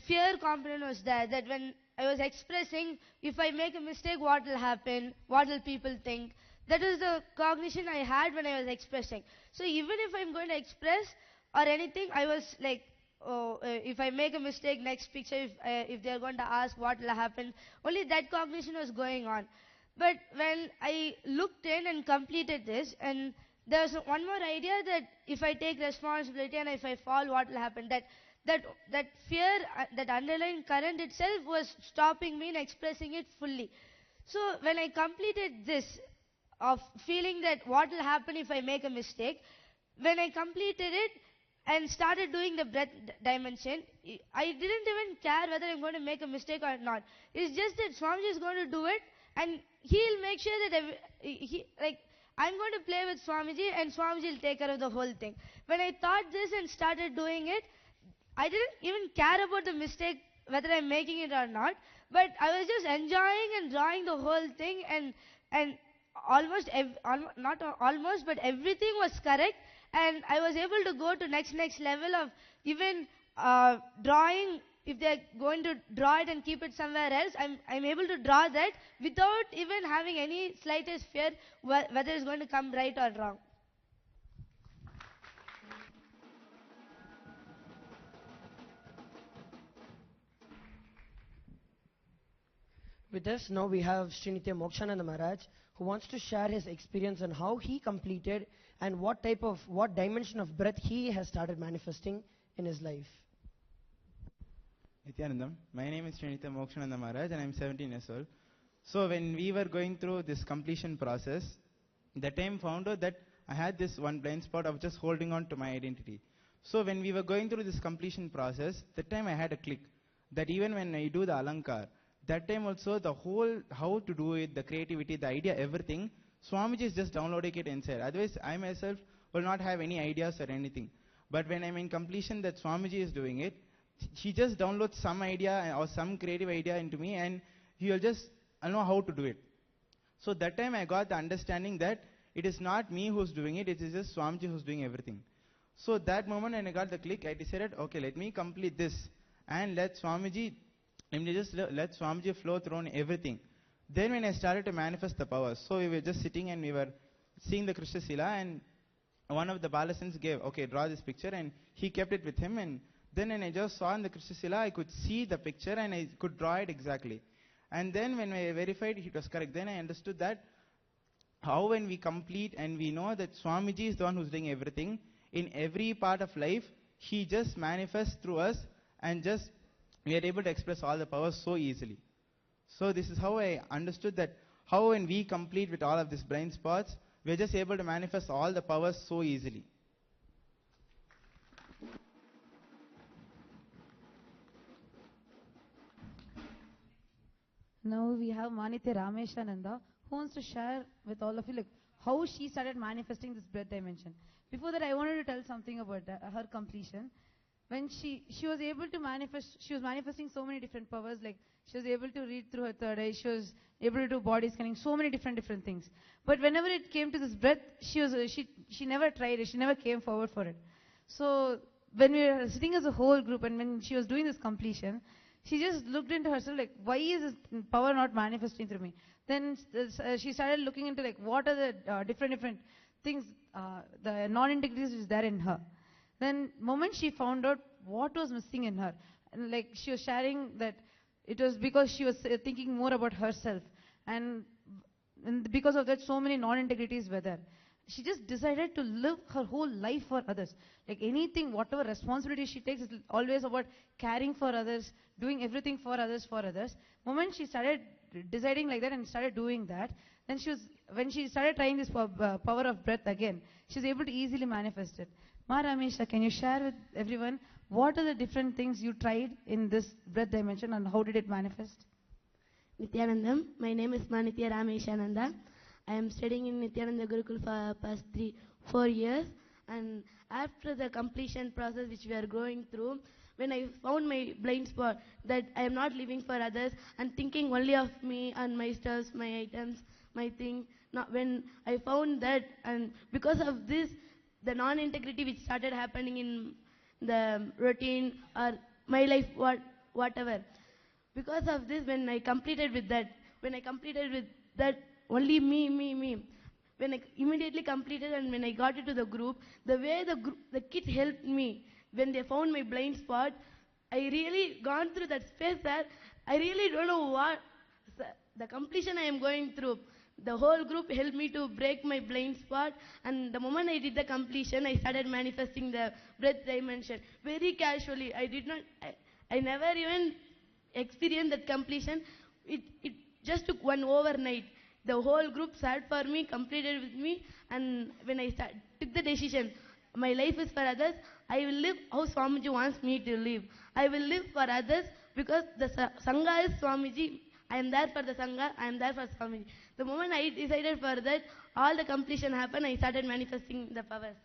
fear component was there, that when I was expressing, if I make a mistake, what will happen? What will people think? That is the cognition I had when I was expressing. So even if I'm going to express or anything, I was if I make a mistake, next picture, if they are going to ask what will happen, only that cognition was going on. But when I looked in and completed this, and there was one more idea that if I take responsibility and if I fall, what will happen? That fear, that underlying current itself was stopping me in expressing it fully. So when I completed this, of feeling that what will happen if I make a mistake, when I completed it and started doing the breath dimension, I didn't even care whether I'm going to make a mistake or not. It's just that Swamiji is going to do it, and he'll make sure that I'm going to play with Swamiji, and Swamiji will take care of the whole thing. When I thought this and started doing it, I didn't even care about the mistake, whether I'm making it or not, but I was just enjoying and drawing the whole thing, and not almost, but everything was correct, and I was able to go to next level of even drawing. If they're going to draw it and keep it somewhere else, I'm able to draw that without even having any slightest fear whether it's going to come right or wrong. With us now we have Srinitya Mokshananda Maharaj, who wants to share his experience on how he completed and what dimension of breath he has started manifesting in his life. Nithyanandam. My name is Srinitya Mokshananda Maharaj and I am 17 years old. So when we were going through this completion process, that time found out that I had this one blind spot of just holding on to my identity. So when we were going through this completion process, that time I had a click that even when I do the alankar, that time also the whole how to do it, the creativity, the idea, everything, Swamiji is just downloading it inside. Otherwise I myself will not have any ideas or anything. But when I'm in completion that Swamiji is doing it, he just downloads some idea or some creative idea into me, and he will just know how to do it. So that time I got the understanding that it is not me who's doing it, it is just Swamiji who's doing everything. So that moment when I got the click, I decided, okay, let me complete this and let Swamiji flow through everything. Then when I started to manifest the powers, so we were just sitting and we were seeing the Krishna Sila, and one of the Balasans gave, okay, draw this picture, and he kept it with him, and then when I just saw in the Krishna Sila, I could see the picture and I could draw it exactly. And then when I verified it was correct, then I understood that how when we complete and we know that Swamiji is the one who's doing everything, in every part of life, he just manifests through us, and just we are able to express all the powers so easily. So this is how I understood that how when we complete with all of these blind spots, we are just able to manifest all the powers so easily. Now we have Manitya Rameshananda, who wants to share with all of you like how she started manifesting this breath dimension. Before that, I wanted to tell something about her completion. When she was able to manifest, she was manifesting so many different powers. Like she was able to read through her third eye. She was able to do body scanning, so many different things. But whenever it came to this breath, she never tried it. She never came forward for it. So when we were sitting as a whole group, and when she was doing this completion, she just looked into herself like, why is this power not manifesting through me? Then she started looking into like, what are the different things, the non-integrities which is there in her. Then moment she found out what was missing in her, and like she was sharing that it was because she was thinking more about herself, and because of that so many non-integrities were there. She just decided to live her whole life for others. Like anything, whatever responsibility she takes, it's always about caring for others, doing everything for others. Moment she started deciding like that and started doing that, then when she started trying this power of breath again, she was able to easily manifest it. Ma Ramesha, can you share with everyone what are the different things you tried in this breath dimension and how did it manifest? Nithyanandam, my name is Manitya Rameshananda. I am studying in Nithyananda Gurukul for past 4 years, and after the completion process which we are going through, when I found my blind spot that I am not living for others and thinking only of me and my stuffs, my items, my thing, when I found that, and because of this, the non-integrity which started happening in the routine or my life, whatever. Because of this, when I completed with that, only me. When I immediately completed and when I got into the group, the way the kids helped me, when they found my blind spot, I really gone through that space that I really don't know what the completion I am going through. The whole group helped me to break my blind spot, and the moment I did the completion, I started manifesting the breath dimension very casually. I never even experienced that completion. It just took one overnight. The whole group sat for me, completed with me, and when I took the decision, my life is for others. I will live how Swamiji wants me to live. I will live for others because the Sangha is Swamiji. I am there for the Sangha. I am there for Swamiji. The moment I decided for that, all the completion happened. I started manifesting the powers.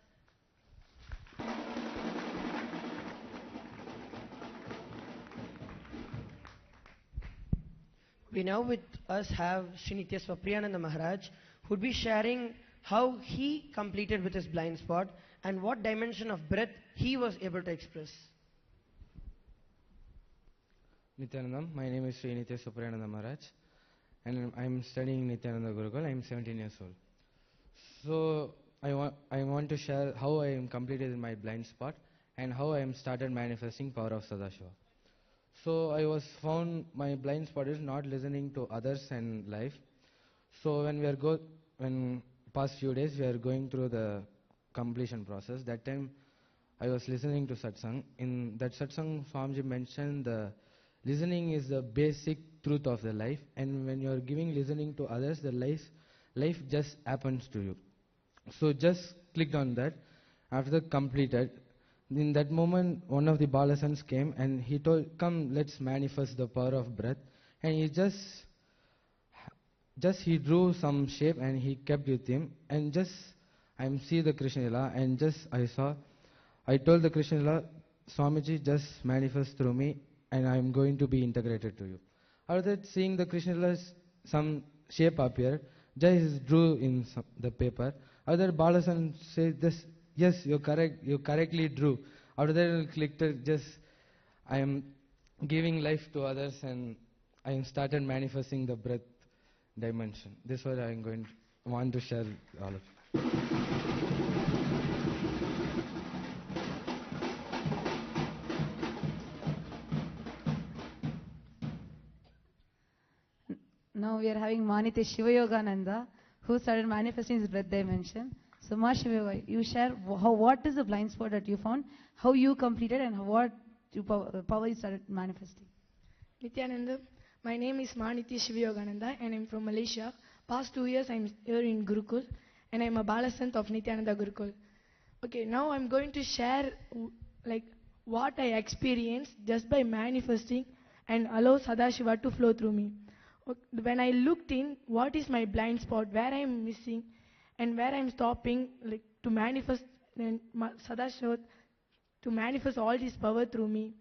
We now with us have Sri Nithyananda Maharaj, who would be sharing how he completed with his blind spot and what dimension of breath he was able to express. Nithyanandam, my name is Sri Nithyananda Maharaj, and I'm studying Nithyananda Gurukul. I'm 17 years old. So I want to share how I am completed in my blind spot and how I am started manifesting power of Sadashiva. So I was found my blind spot is not listening to others and life. So when past few days we are going through the completion process, that time I was listening to satsang. In that satsang, Swamiji mentioned the listening is the basic truth of the life, and when you are giving listening to others, the life just happens to you. So just clicked on that. After completed, in that moment, one of the Balasans came and he told, "Come, let's manifest the power of breath." And he he drew some shape and he kept with him. And I see the Krishna Lila, and I told the Krishna Lila, "Swamiji, just manifest through me, and I am going to be integrated to you." After that, seeing the Krishna Lila, some shape appeared. Just drew in the paper. Other Balasan said, "This, yes, you're correct. You correctly drew." After that, I clicked. I am giving life to others, and I started manifesting the breath dimension. This is what I am want to share with all of you. Now we are having Manite Shivayogananda, who started manifesting his breath dimension. So, Ma Shivayoga, you share what is the blind spot that you found, how you completed, and what power you started manifesting. Nithyananda, my name is Manitya Shivayogananda and I'm from Malaysia. Past 2 years I'm here in Gurukul and I'm a Balasant of Nithyananda Gurukul. Okay, now I'm going to share what I experienced just by manifesting and allow Sadashiva to flow through me. When I looked in, what is my blind spot, where I'm missing and where I'm stopping to manifest and Sadashiva to manifest all this power through me.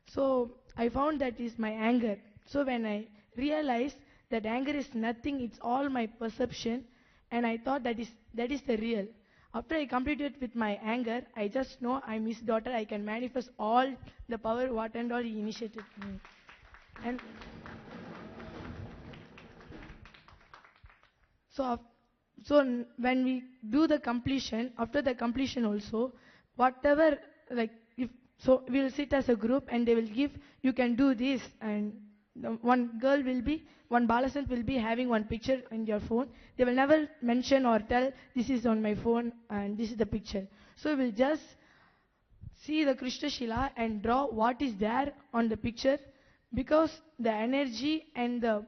So I found that is my anger. So when I realized that anger is nothing, it's all my perception, and I thought that is the real. After I completed with my anger, I just know I'm his daughter. I can manifest all the power, what and all he initiated me. And so when we do the completion, after the completion also, whatever we'll sit as a group and they will give, you can do this, and one Balasant will be having one picture in your phone. They will never mention or tell this is on my phone and this is the picture. So we'll just see the Krishna Shila and draw what is there on the picture, because the energy and the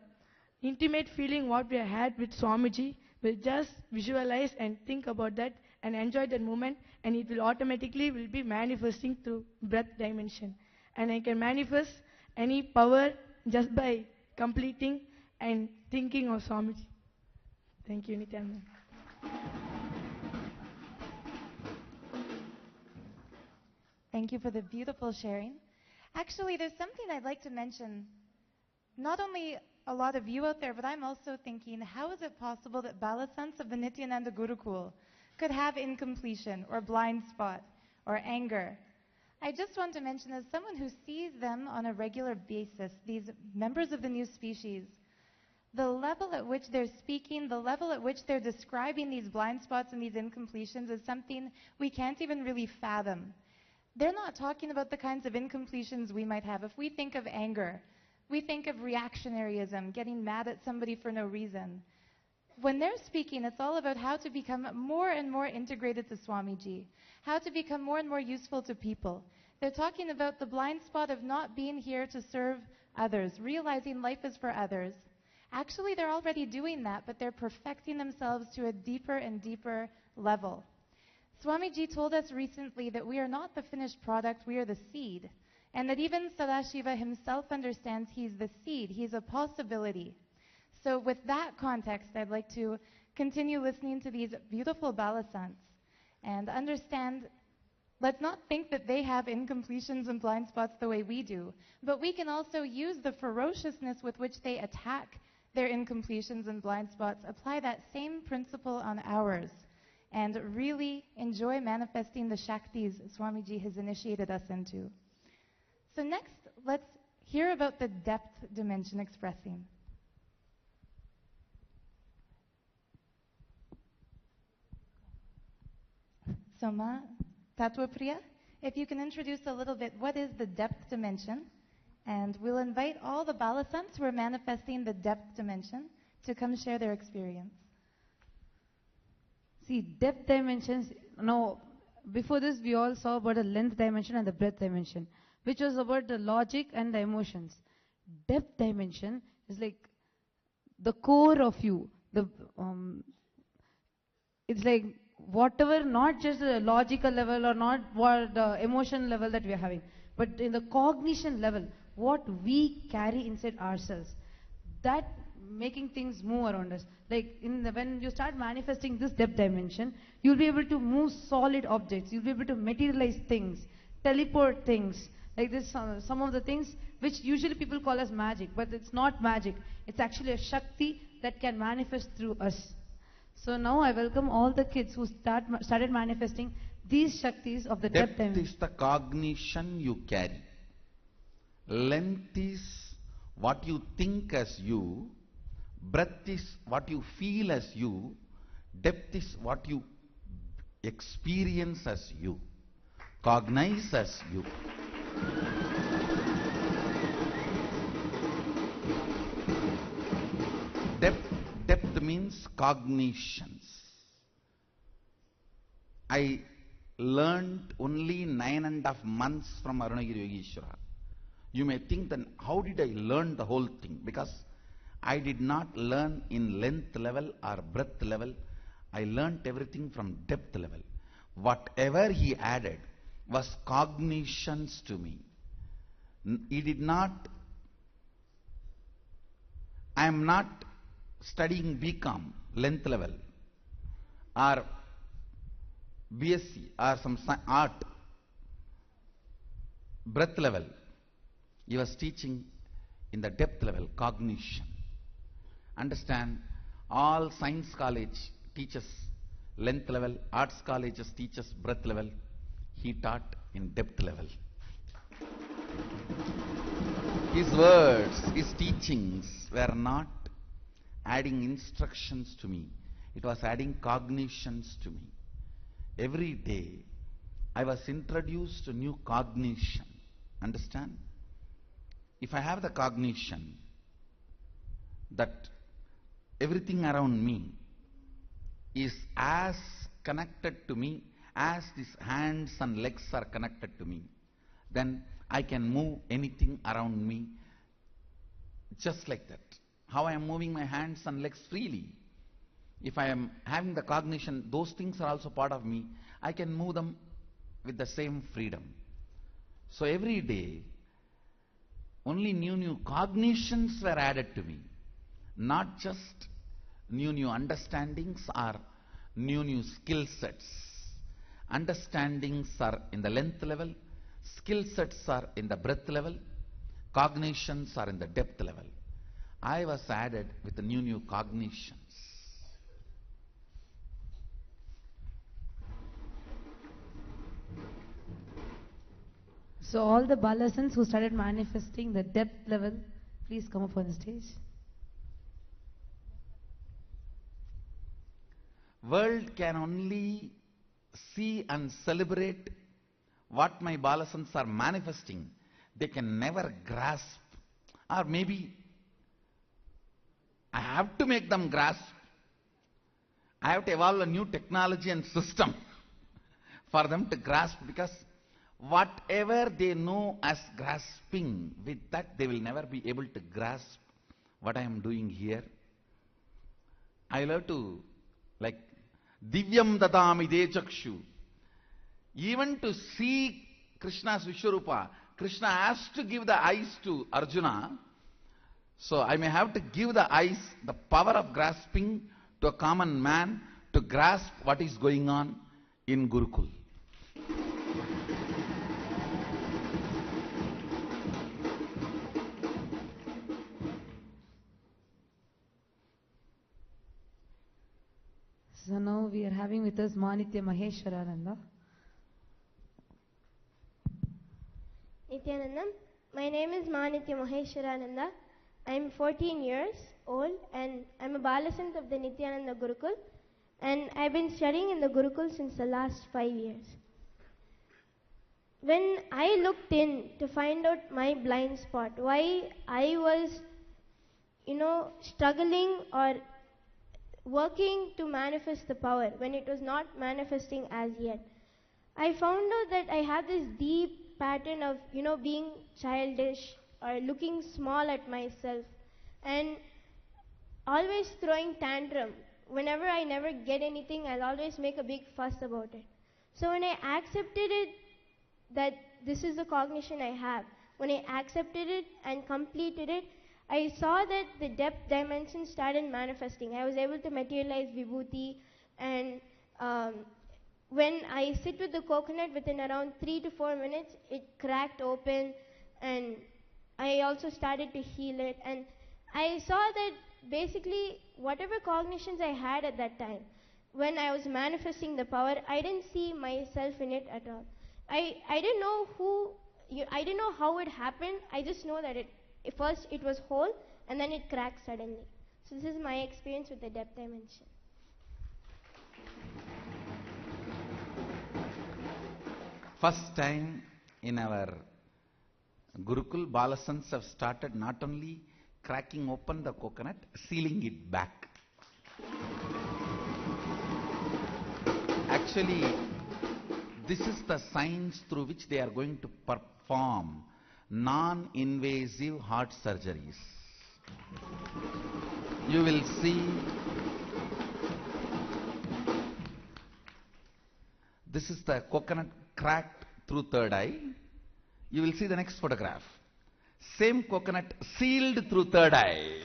intimate feeling what we had with Swamiji will just visualize and think about that and enjoy that moment, and it will automatically will be manifesting through breath dimension. And I can manifest any power just by completing and thinking of Swamiji. Thank you, Nithyananda. Thank you for the beautiful sharing. Actually, there's something I'd like to mention. Not only a lot of you out there, but I'm also thinking, how is it possible that Balasants of the Nithyananda Gurukul could have incompletion or blind spot or anger? I just want to mention, as someone who sees them on a regular basis, these members of the new species, the level at which they're speaking, the level at which they're describing these blind spots and these incompletions is something we can't even really fathom. they're not talking about the kinds of incompletions we might have. If we think of anger, we think of reactionaryism, getting mad at somebody for no reason. When they're speaking, it's all about how to become more and more integrated to Swamiji, how to become more and more useful to people. They're talking about the blind spot of not being here to serve others, realizing life is for others. Actually, they're already doing that, but they're perfecting themselves to a deeper and deeper level. Swamiji told us recently that we are not the finished product, we are the seed. And that even Sadashiva himself understands he's the seed, he's a possibility. So with that context, I'd like to continue listening to these beautiful balasants and understand, let's not think that they have incompletions and blind spots the way we do, but we can also use the ferociousness with which they attack their incompletions and blind spots, apply that same principle on ours, and really enjoy manifesting the Shaktis Swamiji has initiated us into. So next, let's hear about the depth dimension expressing. So Ma, Tatwa Priya, if you can introduce a little bit, what is the depth dimension? And we'll invite all the balasants who are manifesting the depth dimension to come share their experience. See, depth dimensions, now, before this we all saw about the length dimension and the breadth dimension, which was about the logic and the emotions. Depth dimension is like the core of you. It's like whatever, not just the logical level or not what the emotion level that we are having, but in the cognition level, what we carry inside ourselves, that making things move around us. Like when you start manifesting this depth dimension, you'll be able to move solid objects, you'll be able to materialize things, teleport things, like this, some of the things which usually people call as magic, but it's not magic. It's actually a Shakti that can manifest through us. So now I welcome all the kids who started manifesting these Shaktis of the depth dimension. Depth is the cognition you carry. Length is what you think as you. Breadth is what you feel as you. Depth is what you experience as you. Cognize as you. Depth means cognitions. I learned only 9.5 months from Arunagiri Yogeshwara. You may think then, how did I learn the whole thing? Because I did not learn in length level or breadth level. I learnt everything from depth level. Whatever he added was cognitions to me. He did not, I am not studying BCom length level or BSc or some art breadth level. He was teaching in the depth level, cognition. Understand, all science college teaches length level, arts colleges teaches breadth level. He taught in depth level. His words, his teachings were not adding instructions to me. It was adding cognitions to me. Every day I was introduced to new cognition. Understand? If I have the cognition that everything around me is as connected to me as these hands and legs are connected to me, then I can move anything around me just like that. How I am moving my hands and legs freely. If I am having the cognition, those things are also part of me, I can move them with the same freedom. So every day, only new cognitions were added to me. Not just new understandings or new skill sets. Understandings are in the length level, skill sets are in the breadth level, cognitions are in the depth level. I was added with the new cognitions. So all the balasants who started manifesting the depth level, please come up on the stage. World can only see and celebrate what my balasants are manifesting, they can never grasp. Or maybe I have to make them grasp. I have to evolve a new technology and system for them to grasp, because whatever they know as grasping, with that they will never be able to grasp what I am doing here. I love to, like, Divyam dadami dechakshu. Even to see Krishna's Vishwarupa, Krishna has to give the eyes to Arjuna. So I may have to give the eyes, the power of grasping to a common man to grasp what is going on in Gurukul. So now we are having with us Manitya Maheshwarananda. Nithyanandam, my name is Manitya Maheshwarananda. I am 14 years old and I am a Balasant of the Nithyananda Gurukul, and I have been studying in the Gurukul since the last 5 years. When I looked in to find out my blind spot, why I was, struggling or working to manifest the power when it was not manifesting as yet, I found out that I had this deep pattern of, being childish or looking small at myself and always throwing tantrum. Whenever I never get anything, I'll always make a big fuss about it. So when I accepted it, that this is the cognition I have, when I accepted it and completed it, I saw that the depth dimension started manifesting. I was able to materialize vibhuti, and when I sit with the coconut, within around 3 to 4 minutes, it cracked open, and I also started to heal it. And I saw that basically whatever cognitions I had at that time, when I was manifesting the power, I didn't see myself in it at all. I didn't know I didn't know how it happened. I just know that first it was whole and then it cracked suddenly. So this is my experience with the depth dimension. First time in our Gurukul, Balasants have started not only cracking open the coconut, sealing it back. Actually, this is the science through which they are going to perform non-invasive heart surgeries. You will see this is the coconut cracked through third eye. You will see the next photograph. Same coconut sealed through third eye.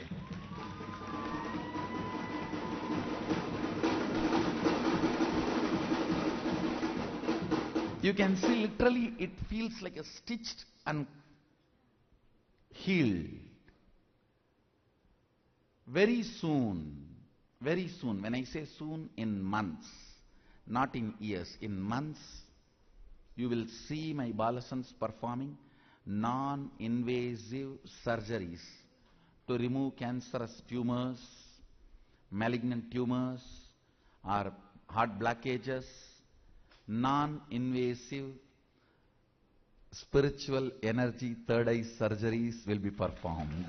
You can see literally it feels like a stitched and healed. Very soon, when I say soon, in months, not in years, in months, you will see my Balasants performing non-invasive surgeries to remove cancerous tumors, malignant tumors, or heart blockages. Non-invasive spiritual energy third eye surgeries will be performed.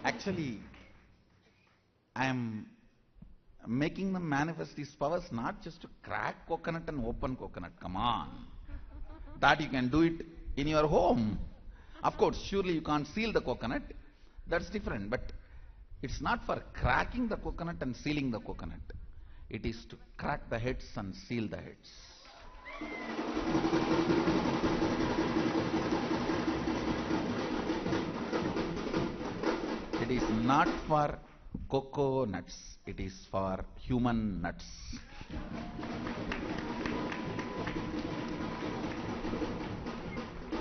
Actually, I am making them manifest these powers not just to crack coconut and open coconut. Come on. That you can do it in your home. Of course, surely you can't seal the coconut. That's different. But it's not for cracking the coconut and sealing the coconut. It is to crack the heads and seal the heads. It is not for cocoa nuts. It is for human nuts.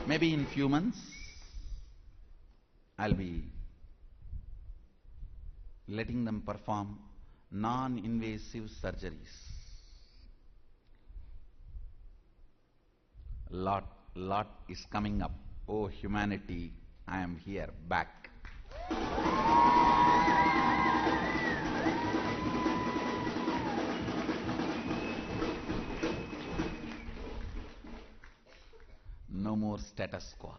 Maybe in few months, I'll be letting them perform non-invasive surgeries. Lot is coming up. Oh humanity, I am here, back. more status quo.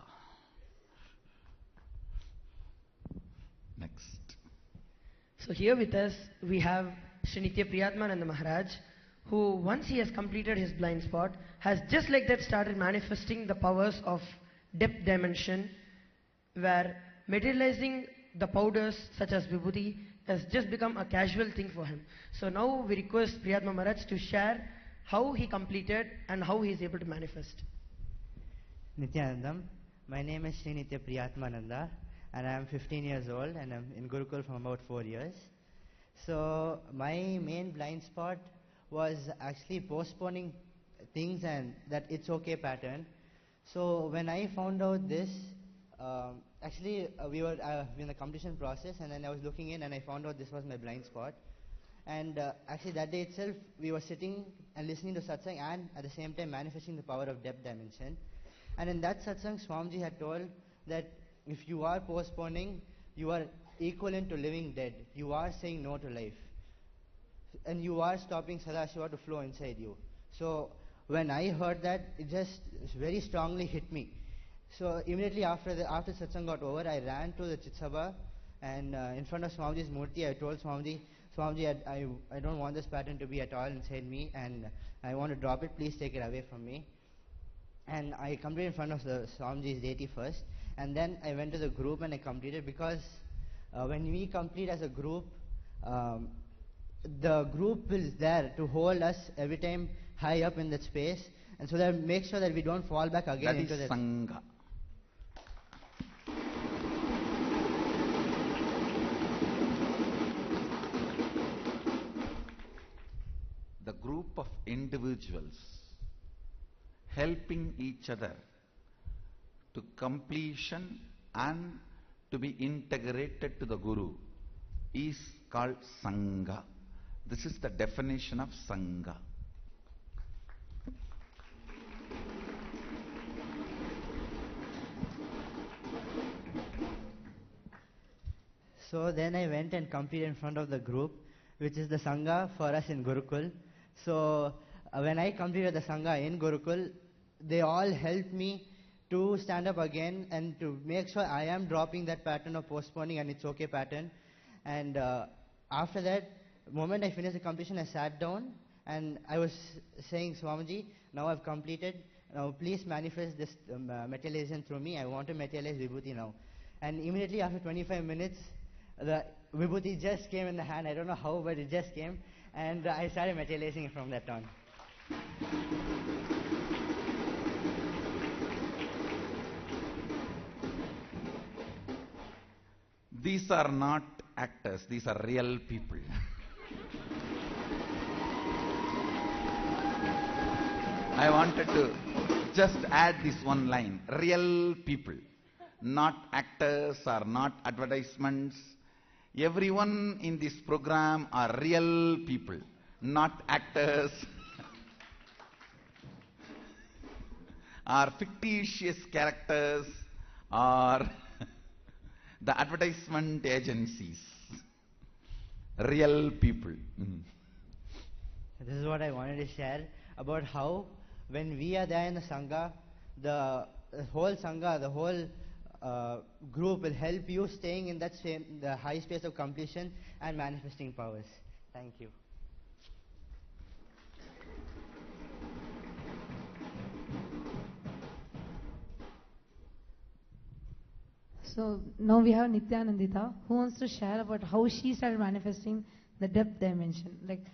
Next. So here with us we have Sri Nithya Priyatmananda Maharaj, who once he has completed his blind spot, has just like that started manifesting the powers of depth dimension, where materializing the powders such as Vibhuti has just become a casual thing for him. So now we request Priyatma Maharaj to share how he completed and how he is able to manifest. Nithyanandam, my name is Sri Nithya Priyatmananda and I am 15 years old and I'm in Gurukul from about 4 years. So my main blind spot was actually postponing things and that it's okay pattern. So when I found out this, we were in the completion process and then I was looking in and I found out this was my blind spot. And actually that day itself we were sitting and listening to satsang and at the same time manifesting the power of depth dimension. And in that satsang, Swamiji had told that if you are postponing, you are equivalent to living dead. You are saying no to life. And you are stopping Sadashiva to flow inside you. So when I heard that, it just very strongly hit me. So immediately after satsang got over, I ran to the Chitsabha and in front of Swamiji's Murti, I told Swamiji, I don't want this pattern to be at all inside me and I want to drop it, please take it away from me. And I completed in front of the Swamiji's deity first, and then I went to the group and I completed, because when we complete as a group, the group is there to hold us every time high up in that space, and so that make sure that we don't fall back again into that. Sangha. The group of individuals helping each other to completion and to be integrated to the Guru is called Sangha. This is the definition of Sangha. So then I went and completed in front of the group, which is the Sangha for us in Gurukul. So when I completed the Sangha in Gurukul, they all helped me to stand up again and to make sure I am dropping that pattern of postponing and it's okay pattern. And after that, the moment I finished the completion, I sat down and I was saying, Swamiji, now I've completed. Now please manifest this materialization through me. I want to materialize Vibhuti now. And immediately after 25 minutes, the Vibhuti just came in the hand. I don't know how, but it just came. And I started materializing it from that on. These are not actors, these are real people. I wanted to just add this one line. Real people. Not actors or not advertisements. Everyone in this program are real people, not actors or fictitious characters or the advertisement agencies. Real people. This is what I wanted to share about how when we are there in the Sangha, the whole Sangha, the whole group will help you staying in that the high space of completion and manifesting powers. Thank you. So now we have Nithyanandita, who wants to share about how she started manifesting the depth dimension. Like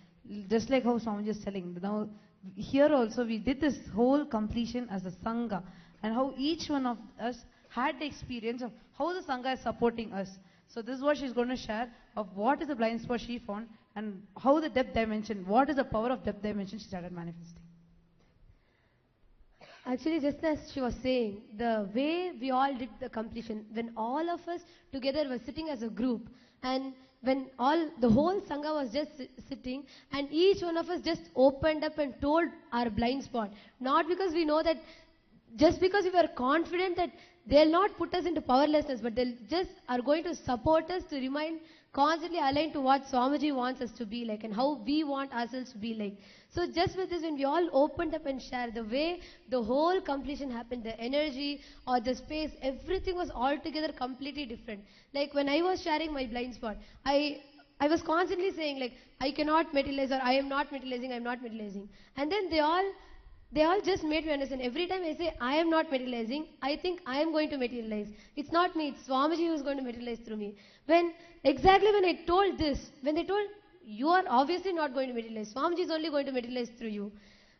just like how Swamiji is telling. Now here also we did this whole completion as a Sangha, and how each one of us had the experience of how the Sangha is supporting us. So this is what she's going to share of what is the blind spot she found and how the depth dimension, what is the power of depth dimension she started manifesting. Actually, just as she was saying, the way we all did the completion, when all of us together were sitting as a group, and when the whole Sangha was just sitting, and each one of us just opened up and told our blind spot. Not because we know that, just because we were confident that they'll not put us into powerlessness, but they'll just are going to support us to remain constantly aligned to what Swamiji wants us to be like and how we want ourselves to be like. So just with this, when we all opened up and shared, the way the whole completion happened, the energy or the space, everything was altogether completely different. Like when I was sharing my blind spot, I was constantly saying like, I cannot materialize, or I am not materializing, I am not materializing. And then they all just made me understand. Every time I say I am not materializing, I think I am going to materialize. It's not me, it's Swamiji who is going to materialize through me. When I told this, when they told, you are obviously not going to materialize, Swamiji is only going to materialize through you,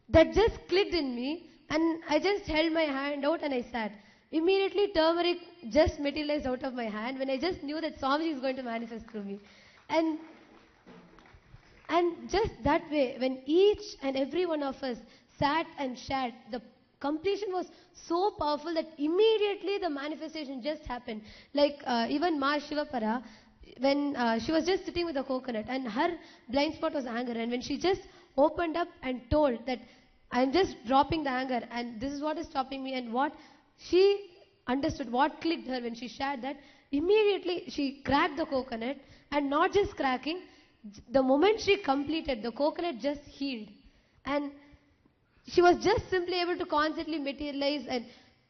that just clicked in me, and I just held my hand out and I sat. Immediately turmeric just materialized out of my hand when I just knew that Swamiji is going to manifest through me. And just that way, when each and every one of us sat and shared, the completion was so powerful that immediately the manifestation just happened. Like even Ma Shivapara, when she was just sitting with a coconut and her blind spot was anger, and when she just opened up and told that I'm just dropping the anger and this is what is stopping me, and what she understood, what clicked her when she shared that, immediately she cracked the coconut, and not just cracking, the moment she completed, the coconut just healed. And she was just simply able to constantly materialize. And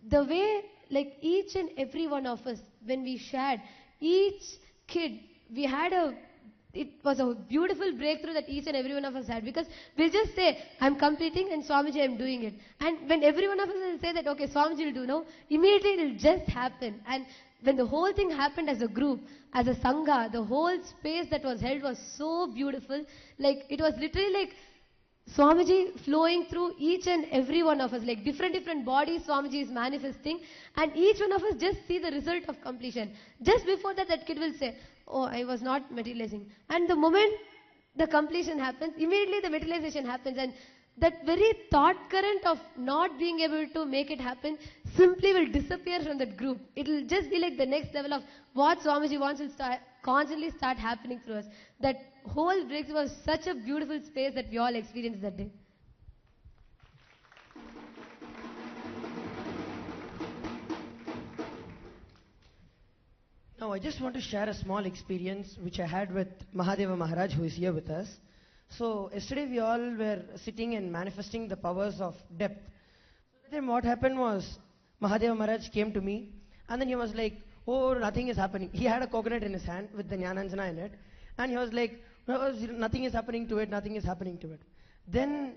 the way, like each and every one of us, when we shared, each kid, it was a beautiful breakthrough that each and every one of us had, because we'll just say, I'm completing and Swamiji, I'm doing it. And when every one of us will say that, okay, Swamiji will do now, immediately it will just happen. And when the whole thing happened as a group, as a Sangha, the whole space that was held was so beautiful. Like it was literally like Swamiji flowing through each and every one of us, like different bodies Swamiji is manifesting, and each one of us just see the result of completion. Just before that, that kid will say, oh, I was not materializing. And the moment the completion happens, immediately the materialization happens, and that very thought current of not being able to make it happen simply will disappear from that group. It will just be like the next level of what Swamiji wants to constantly start happening through us. That whole breakthrough was such a beautiful space that we all experienced that day. Now I just want to share a small experience which I had with Mahadeva Maharaj, who is here with us. So yesterday we all were sitting and manifesting the powers of depth. Then what happened was, Mahadeva Maharaj came to me, and then he was like, oh, nothing is happening. He had a coconut in his hand with the Jnananjana in it, and he was like, no, nothing is happening to it, nothing is happening to it. Then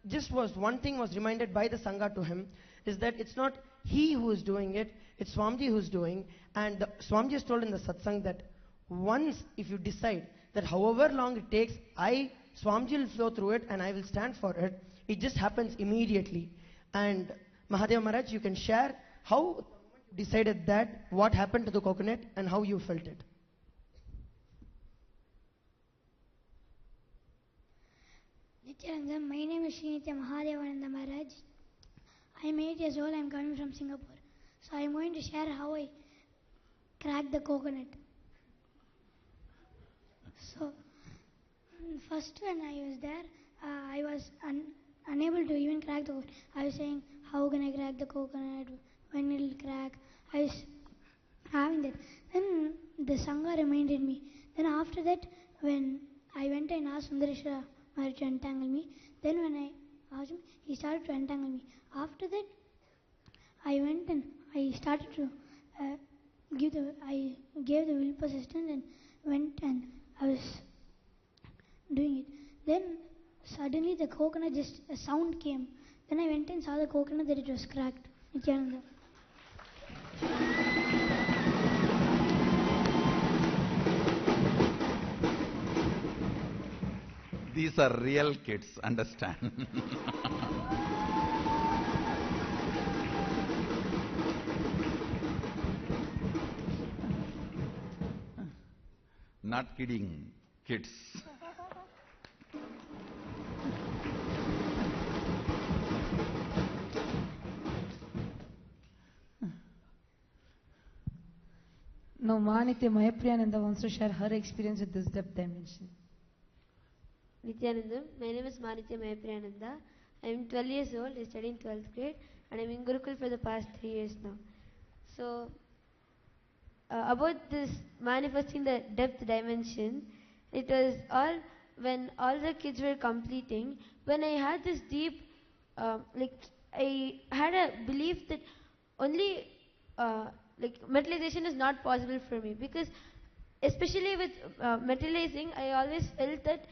just was one thing was reminded by the Sangha to him, is that it's not he who is doing it, it's Swamiji who is doing. And Swamiji has told in the satsang that once if you decide that however long it takes, Swamiji will flow through it and I will stand for it, it just happens immediately. And Mahadeva Maharaj, you can share how you decided that, what happened to the coconut and how you felt it. Nithyananda, my name is Srinitya Mahadevananda Maharaj. I am 8 years old. I am coming from Singapore. So I am going to share how I cracked the coconut. So first when I was there, I was unable to even crack the coconut. I was saying, how can I crack the coconut? When it will crack? I was having that. Then the Sangha reminded me. Then after that, when I went and asked Sundareshwara Maharaj to untangle me, then when I asked him, he started to untangle me. After that, I went and I started to I gave the will persistence and went and I was doing it. Then suddenly the coconut, just a sound came. Then I went and saw the coconut that it was cracked. Nithyananda. These are real kids, understand? Not kidding, kids. Now, Manitya Mahapriyananda wants to share her experience with this depth dimension. Nithyanandam, my name is Manitya Mahapriyananda. I am 12 years old, I study in 12th grade, and I am in Gurukul for the past 3 years now. So, about this manifesting the depth dimension, it was all when all the kids were completing, when I had this deep, like I had a belief that only like materialization is not possible for me, because especially with materializing, I always felt that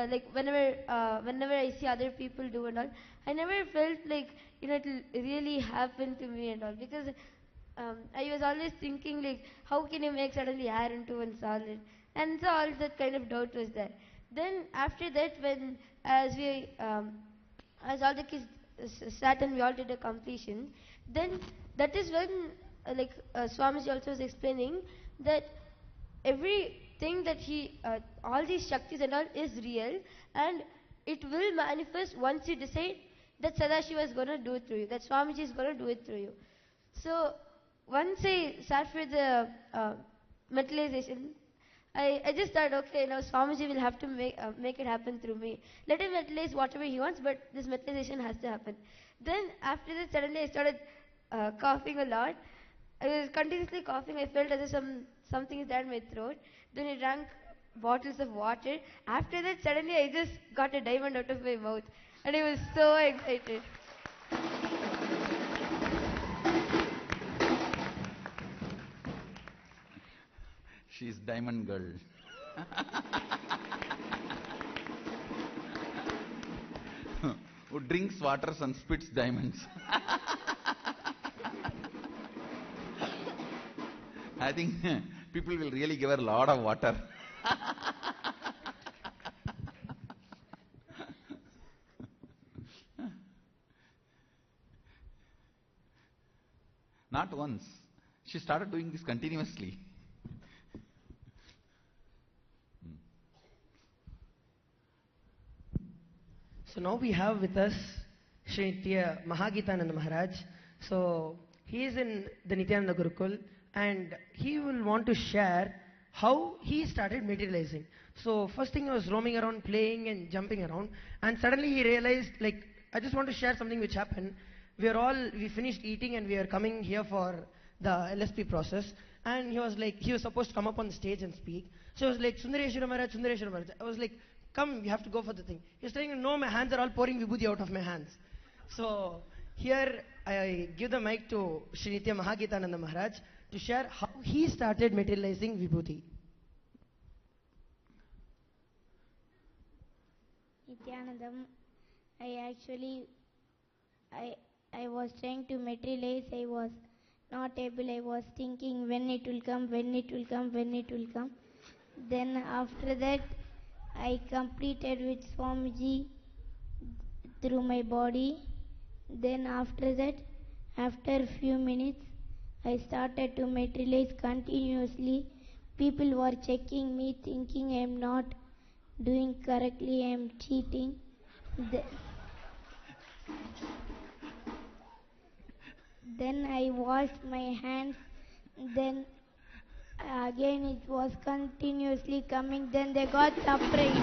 like whenever I see other people do and all, I never felt like it'll really happen to me and all, because I was always thinking like, how can you make suddenly air into one solid? And so all that kind of doubt was there. Then after that, when as all the kids sat and we all did a completion, then that is when Swamiji also was explaining that everything that all these Shaktis and all is real, and it will manifest once you decide that Sadashiva is going to do it through you, that Swamiji is going to do it through you. So once I sat for the materialization, I just thought, okay, now Swamiji will have to make it happen through me. Let him materialize whatever he wants, but this materialization has to happen. Then after that, suddenly I started coughing a lot. I was continuously coughing. I felt as if something is there in my throat. Then I drank bottles of water. After that, suddenly I just got a diamond out of my mouth. And I was so excited. She's diamond girl. Who drinks water and spits diamonds. I think people will really give her a lot of water. Not once. She started doing this continuously. So now we have with us Sri Nitya Mahagitananda Maharaj. So he is in the Nithyananda Gurukul, and he will want to share how he started materializing. So first thing, he was roaming around, playing and jumping around, and suddenly he realized, like, I just want to share something which happened. We finished eating and we are coming here for the LSP process, and he was supposed to come up on the stage and speak. So he was like, Sundareshwara Maharaj, Sundareshwara Maharaj. I was like, come, we have to go for the thing. He's saying, no, my hands are all pouring vibhuti out of my hands. So here I give the mic to Sri Nitya Mahagitananda Maharaj to share how he started materializing vibhuti. Nithyanandam, I was trying to materialize. I was not able. I was thinking when it will come, when it will come, when it will come. Then after that, I completed with Swamiji through my body. Then after that, after a few minutes, I started to materialize continuously. People were checking me, thinking I am not doing correctly, I am cheating. Then I washed my hands. Then again it was continuously coming. Then they got surprised.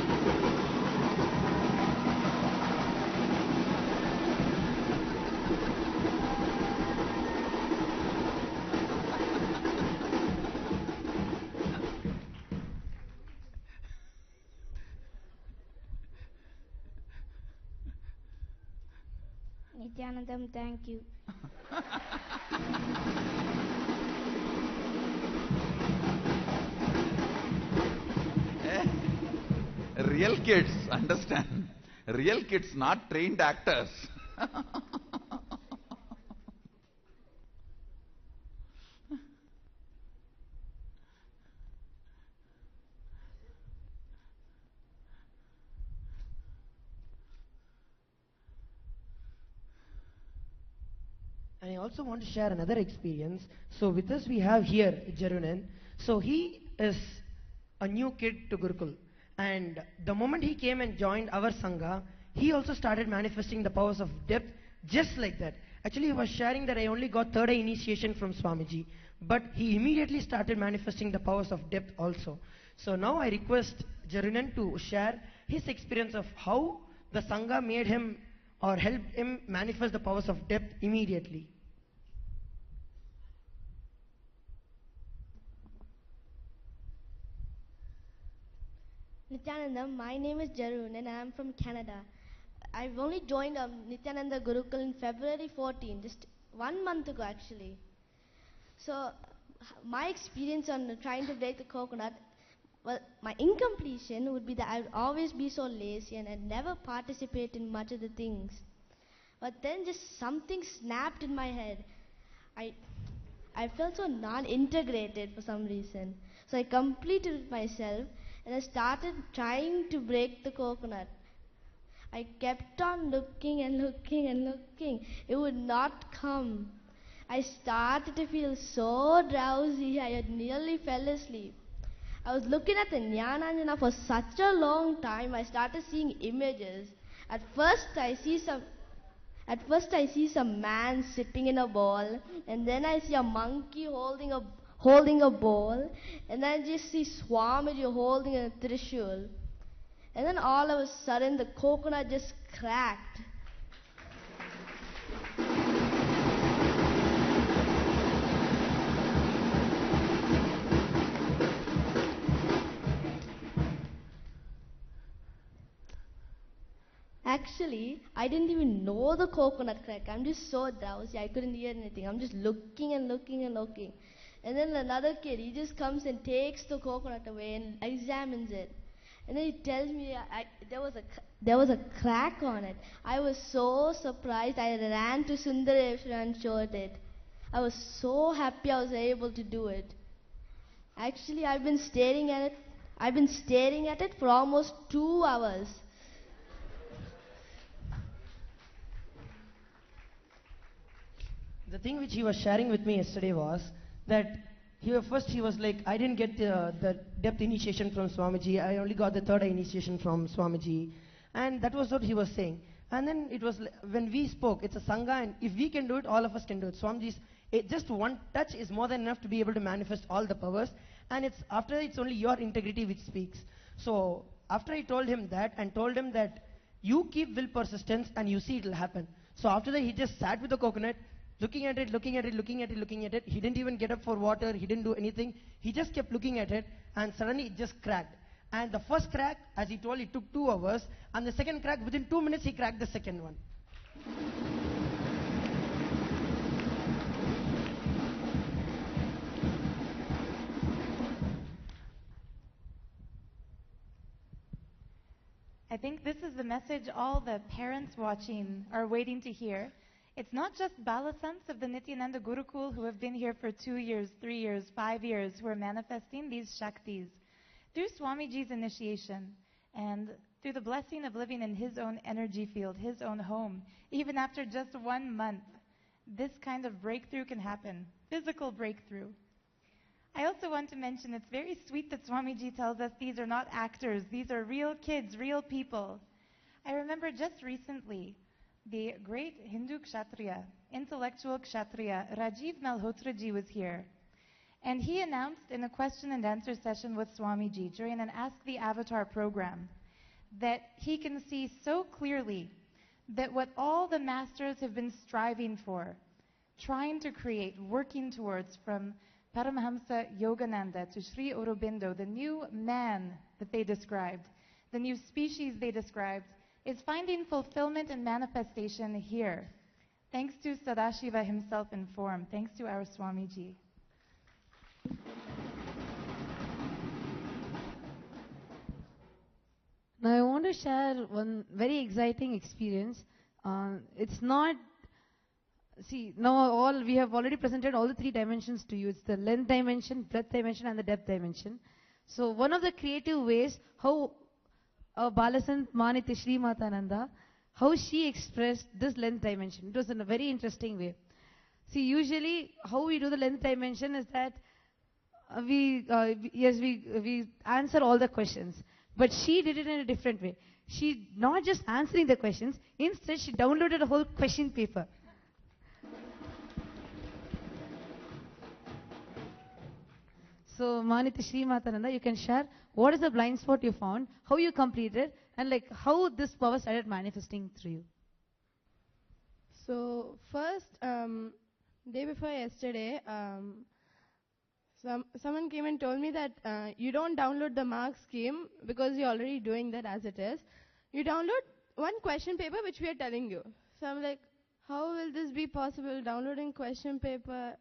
Nithyanandam, thank you. Real kids, understand. Real kids, not trained actors. And I also want to share another experience. So with us we have here Jarunan. So he is a new kid to Gurukul. And the moment he came and joined our Sangha, he also started manifesting the powers of depth just like that. Actually, he was sharing that I only got third eye initiation from Swamiji. But he immediately started manifesting the powers of depth also. So now I request Jarunan to share his experience of how the Sangha made him or helped him manifest the powers of depth immediately. Nithyananda, my name is Jarun and I am from Canada. I've only joined Nithyananda Gurukul in February 14, just 1 month ago actually. So, my experience on trying to break the coconut, well, my incompletion would be that I would always be so lazy and I'd never participate in much of the things. But then just something snapped in my head. I felt so non-integrated for some reason. So I completed it myself and I started trying to break the coconut. I kept on looking and looking and looking. It would not come. I started to feel so drowsy, I had nearly fell asleep. I was looking at the Nithyananda for such a long time, I started seeing images. At first I see some man sitting in a ball, and then I see a monkey holding a ball, and then I just see Swamiji holding a trishul. And then all of a sudden the coconut just cracked. Actually, I didn't even know the coconut cracked. I'm just so drowsy, I couldn't hear anything. I'm just looking and looking and looking. And then another kid, he just comes and takes the coconut away and examines it. And then he tells me there was a crack on it. I was so surprised. I ran to Sundareshwar and showed it. I was so happy I was able to do it. Actually, I've been staring at it for almost 2 hours. The thing which he was sharing with me yesterday was that he was like, I didn't get the depth initiation from Swamiji. I only got the third eye initiation from Swamiji. And that was what he was saying. And then it was, when we spoke, it's a Sangha, and if we can do it, all of us can do it. Swamiji's, just one touch is more than enough to be able to manifest all the powers. And it's only your integrity which speaks. So after I told him that and told him that you keep will persistence and you see it will happen. So after that, he just sat with the coconut, looking at it, looking at it, looking at it, looking at it. He didn't even get up for water. He didn't do anything. He just kept looking at it, and suddenly it just cracked. And the first crack, as he told, it took 2 hours. And the second crack, within 2 minutes, he cracked the second one. I think this is the message all the parents watching are waiting to hear. It's not just Balasants of the Nithyananda Gurukul who have been here for 2 years, 3 years, 5 years who are manifesting these Shaktis. Through Swamiji's initiation and through the blessing of living in his own energy field, his own home, even after just 1 month, this kind of breakthrough can happen, physical breakthrough. I also want to mention it's very sweet that Swamiji tells us these are not actors, these are real kids, real people. I remember just recently, the great Hindu Kshatriya, intellectual Kshatriya, Rajiv Malhotraji was here. And he announced in a question and answer session with Swamiji during an Ask the Avatar program that he can see so clearly that what all the masters have been striving for, trying to create, working towards, from Paramahamsa Yogananda to Sri Aurobindo, the new man that they described, the new species they described, is finding fulfillment and manifestation here. Thanks to Sadashiva himself in form. Thanks to our Swamiji. Now I want to share one very exciting experience. It's not, see, now we have already presented all the 3 dimensions to you. It's the length dimension, breadth dimension, and the depth dimension. So one of the creative ways how Balasant Manitya Shri Matananda, how she expressed this length dimension. It was in a very interesting way. See, usually how we do the length dimension is that we answer all the questions. But she did it in a different way. She not just answering the questions, instead she downloaded a whole question paper. So, Manitya Shri Matananda, you can share what is the blind spot you found, how you completed, and like how this power started manifesting through you. So first, day before yesterday, someone came and told me that you don't download the mark scheme because you're already doing that as it is. You download one question paper which we are telling you. So I'm like, how will this be possible? Downloading question paper.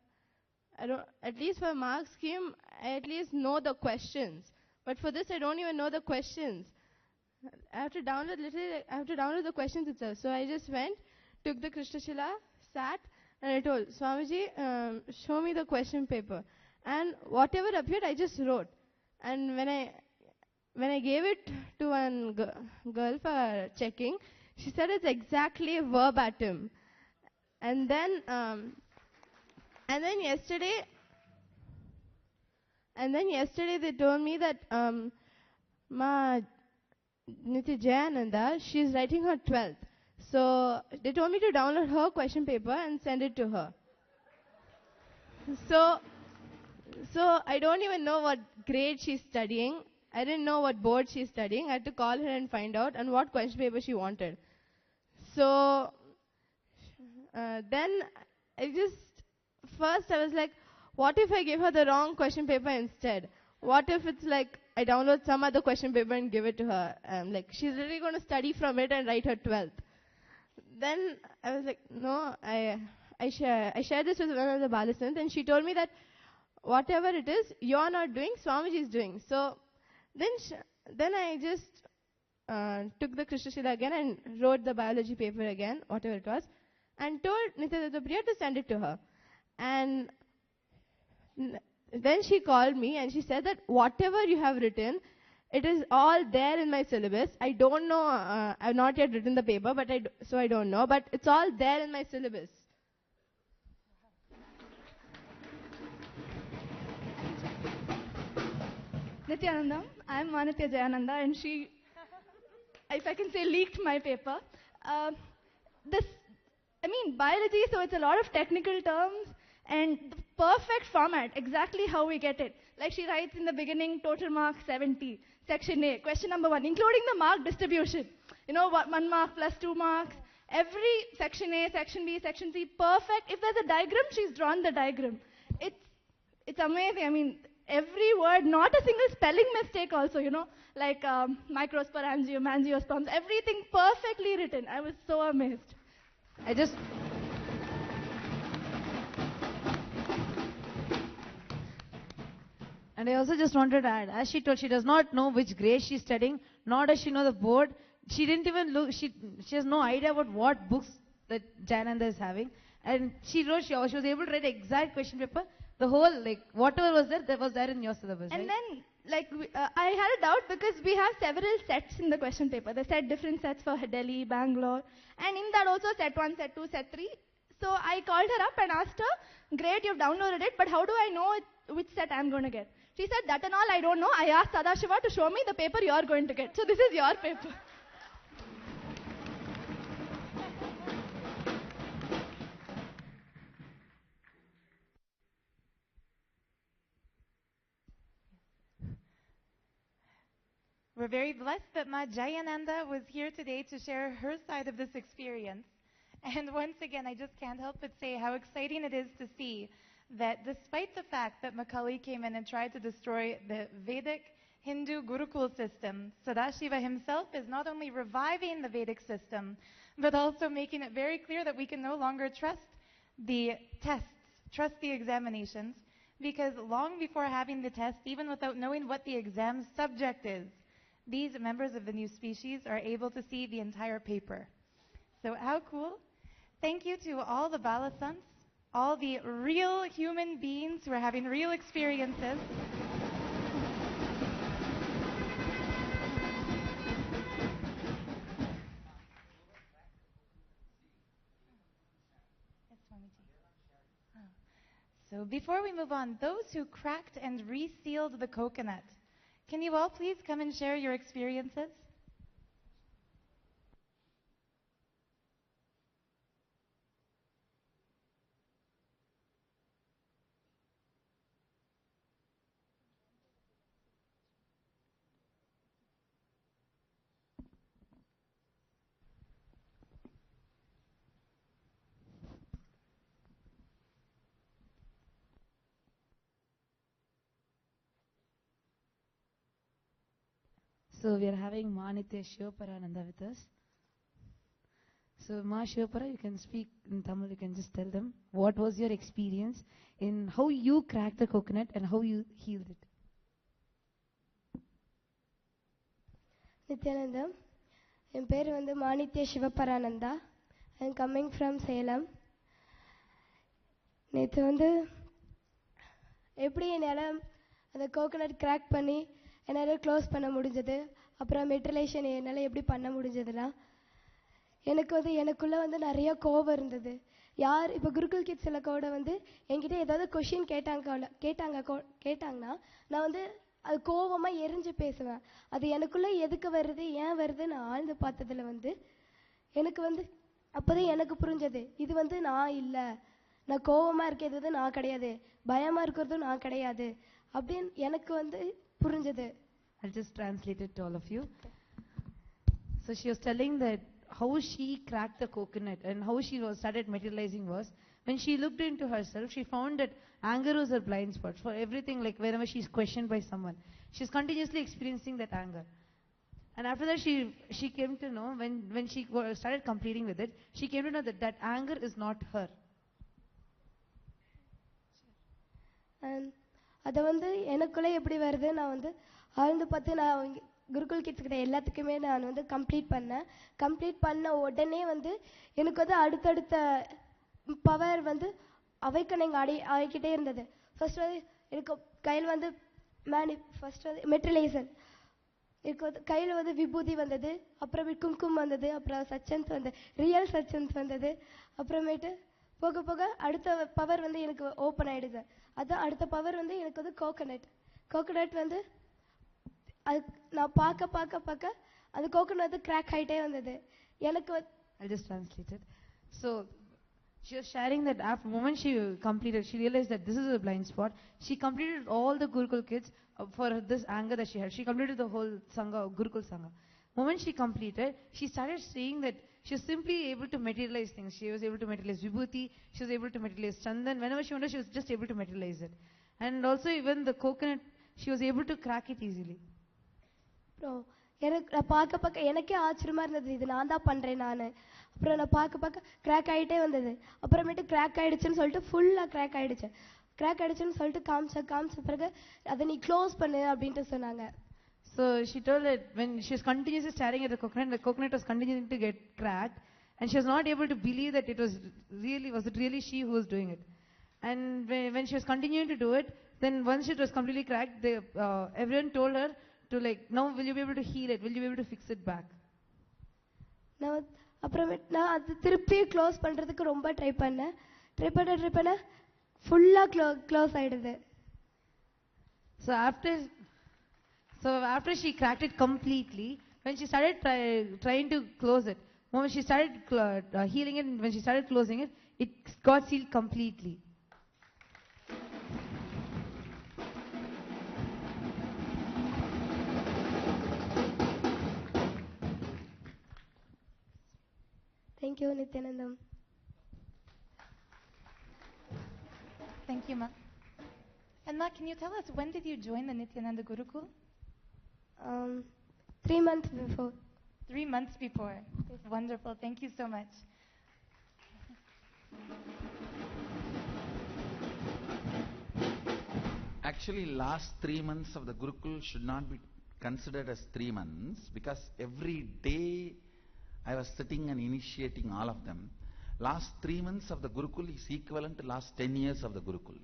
I don't. At least for mark scheme, I at least know the questions. But for this, I don't even know the questions. I have to download the questions itself. So I just went, took the Krishnashila, sat, and I told Swamiji, show me the question paper. And whatever appeared, I just wrote. And when I gave it to one girl for checking, she said it's exactly verbatim. And then yesterday they told me that Ma Nithyananda, she's writing her 12th. So they told me to download her question paper and send it to her. So I don't even know what grade she's studying. I didn't know what board she's studying. I had to call her and find out and what question paper she wanted. So then I was like, what if I give her the wrong question paper instead? What if it's like I download some other question paper and give it to her? Like she's really going to study from it and write her 12th. Then I was like, no, I shared this with one of the Balasans, and she told me that whatever it is, you're not doing, Swamiji is doing. So then I just took the Krishnashila again and wrote the biology paper again, whatever it was, and told Nithyananda to send it to her. And then she called me and she said that whatever you have written, it is all there in my syllabus. I don't know, I've not yet written the paper, so I don't know, but it's all there in my syllabus. Nithyanandam, I'm Manitya Jayananda, and she, if I can say, leaked my paper. Biology, so it's a lot of technical terms, and the perfect format, exactly how we get it. Like she writes in the beginning, total mark 70, section A, question number 1, including the mark distribution. 1 mark plus 2 marks, every section A, section B, section C, perfect. If there's a diagram, she's drawn the diagram. It's amazing. Every word, not a single spelling mistake also, like microsporangium, angiosperms, everything perfectly written. I was so amazed. And I also just wanted to add, as she told, she does not know which grade she's studying, nor does she know the board. She didn't even look, she has no idea about what books that Jayananda is having. And she was able to write exact question paper. The whole, whatever was there, that was there in your syllabus, And right? then, I had a doubt because we have several sets in the question paper. They set different sets for Delhi, Bangalore, and in that also set 1, set 2, set 3. So I called her up and asked her, great, you've downloaded it, but how do I know which set I'm going to get? She said, that and all I don't know. I asked Sadashiva to show me the paper you're going to get. So this is your paper. We're very blessed that Ma Jayananda was here today to share her side of this experience. And once again, I just can't help but say how exciting it is to see that despite the fact that Macaulay came in and tried to destroy the Vedic Hindu Gurukul system, Sadashiva himself is not only reviving the Vedic system, but also making it very clear that we can no longer trust the tests, trust the examinations, because long before having the test, even without knowing what the exam subject is, these members of the new species are able to see the entire paper. So how cool. Thank you to all the Balasants, all the real human beings who are having real experiences. So before we move on, those who cracked and resealed the coconut, can you all please come and share your experiences? So we are having Manitya Shivaparananda with us. So Ma Shivapara, you can speak in Tamil, you can just tell them what was your experience in how you cracked the coconut and how you healed it. Nithyananda, என் பேர் வந்து மாணித்ய சிவபரானந்தா. I am coming from Salem. நேற்று வந்து எப்படி என்னால் அந்த coconut crack பண்ணி என்னால் close பண்ண முடிஞ்சது, அப்புறம் மெட்ரிலேஷன் என்னால் எப்படி பண்ண முடிஞ்சதுன்னா, எனக்கு வந்து எனக்குள்ளே வந்து நிறைய கோபம் இருந்தது. யார் இப்போ குருகுல் கிட்ஸில் கூட வந்து என்கிட்ட ஏதாவது கொஷின் கேட்டாங்கன்னா நான் வந்து அது கோபமாக எரிஞ்சு பேசுவேன். அது எனக்குள்ளே எதுக்கு வருது, ஏன் வருது நான் ஆழ்ந்து பார்த்ததில் வந்து எனக்கு வந்து அப்போதான் எனக்கு புரிஞ்சது, இது வந்து நான் இல்லை, நான் கோபமாக இருக்கிறது வந்து நான் கிடையாது, பயமாக இருக்கிறதும் நான் கிடையாது அப்படின்னு எனக்கு வந்து புரிஞ்சது. I'll just translate it to all of you. So she was telling that how she cracked the coconut and how she started materializing was when she looked into herself, she found that anger was her blind spot for everything. Like whenever she's questioned by someone, she's continuously experiencing that anger. And after that, she came to know when she started completing with it, she came to know that anger is not her. அதை வந்து எனக்குள்ளே எப்படி வருது, நான் வந்து ஆழ்ந்து பார்த்து நான் குருகுல் கிட்ஸ் கிட்ட எல்லாத்துக்குமே நான் வந்து கம்ப்ளீட் பண்ண உடனே வந்து எனக்கு வந்து அடுத்தடுத்த பவர் வந்து அவைக்கனிங் ஆகிக்கிட்டே இருந்தது. ஃபர்ஸ்ட் வந்து எனக்கு கையில் வந்து ஃபர்ஸ்ட் வந்து மெட்ரிலேஷன், எனக்கு வந்து கையில் வந்து விபூதி வந்தது, அப்புறமே கும்கும் வந்தது, அப்புறம் சச்சன்ஸ் வந்து ரியல் சச்சன்ஸ் வந்தது, அப்புறமேட்டு போக போக அடுத்த பவர் வந்து எனக்கு ஓப்பன் ஆகிடுது. அதான் அடுத்த பவர் வந்து எனக்கு வந்து கோகோனட் வந்து அது நான் பார்க்க அந்த கோகோனட் வந்து கிராக் ஆகிட்டே வந்தது எனக்கு. I'll just translate it. So she was sharing that after the moment she completed, she realized that this is a blind spot. She completed all the Gurukul kids for this anger that she had. She completed the whole Sangha, Gurukul Sangha. Moment she completed, she started seeing that she was simply able to materialize things. She was able to materialize Vibhuti, she was able to materialize Chandan. Whenever she wanted, she was just able to materialize it. And also even the coconut, she was able to crack it easily. எனக்கு நான் பார்க்க எனக்கே ஆச்சரியமாக இருந்தது, இது நான் தான் பண்ணுறேன் நான். அப்புறம் நான் பார்க்க கிராக் ஆகிட்டே வந்தது. அப்புறமேட்டு கிராக் ஆகிடுச்சுன்னு சொல்லிட்டு ஃபுல்லாக கிராக் ஆகிடுச்சுன்னு சொல்லிட்டு காமிச்ச பிறகு அதை நீ க்ளோஸ் பண்ணு அப்படின்ட்டு சொன்னாங்க. So she told that when she was continuously staring at the coconut was continuing to get cracked, and she was not able to believe that was it really she who was doing it. And when she was continuing to do it, then once it was completely cracked, everyone told her to now will you be able to heal it? Will you be able to fix it back? நான் அது திருப்பி close பண்ணுறதுக்கு ரொம்ப try பண்ண ஃபுல்லாக close ஆகிடுது. So after she cracked it completely, when she started trying to close it, when she started healing it, when she started closing it, it got sealed completely. Thank you, Nithyanandam. Thank you, Ma. And Ma, can you tell us when did you join the Nithyananda Gurukul? 3 months before. 3 months before. Wonderful. Thank you so much. Actually, last 3 months of the Gurukul should not be considered as 3 months, because every day I was sitting and initiating all of them. Last 3 months of the Gurukul is equivalent to last 10 years of the Gurukul.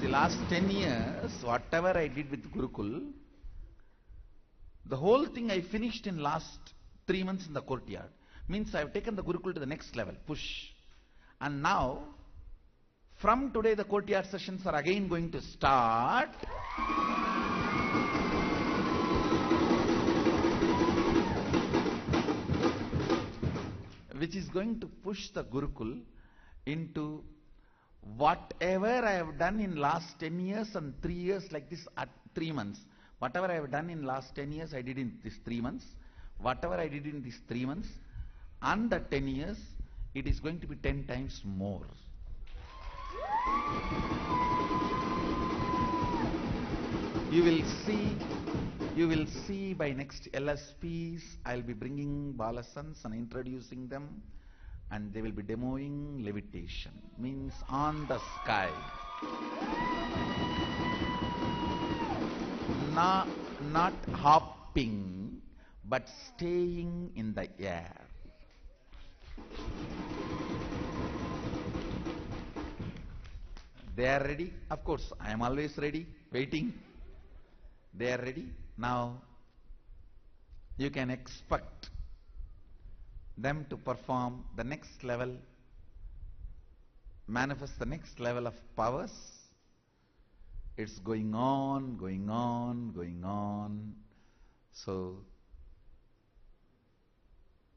See, last 10 years, whatever I did with Gurukul, the whole thing I finished in last 3 months in the courtyard. Means I have taken the Gurukul to the next level, push. And now, from today the courtyard sessions are again going to start. Which is going to push the Gurukul into whatever I have done in last 10 years and 3 years like this at 3 months. Whatever I have done in last 10 years, I did in these 3 months. Whatever I did in these 3 months, and the 10 years, it is going to be 10 times more. You will see You will see by next LSPs, I'll be bringing balasans and introducing them, and they will be demoing levitation, means on the sky. Not hopping, but staying in the air. They are ready? Of course, I am always ready, waiting. They are ready? Now, you can expect them to perform the next level, manifest the next level of powers. It's going on, going on, going on. So,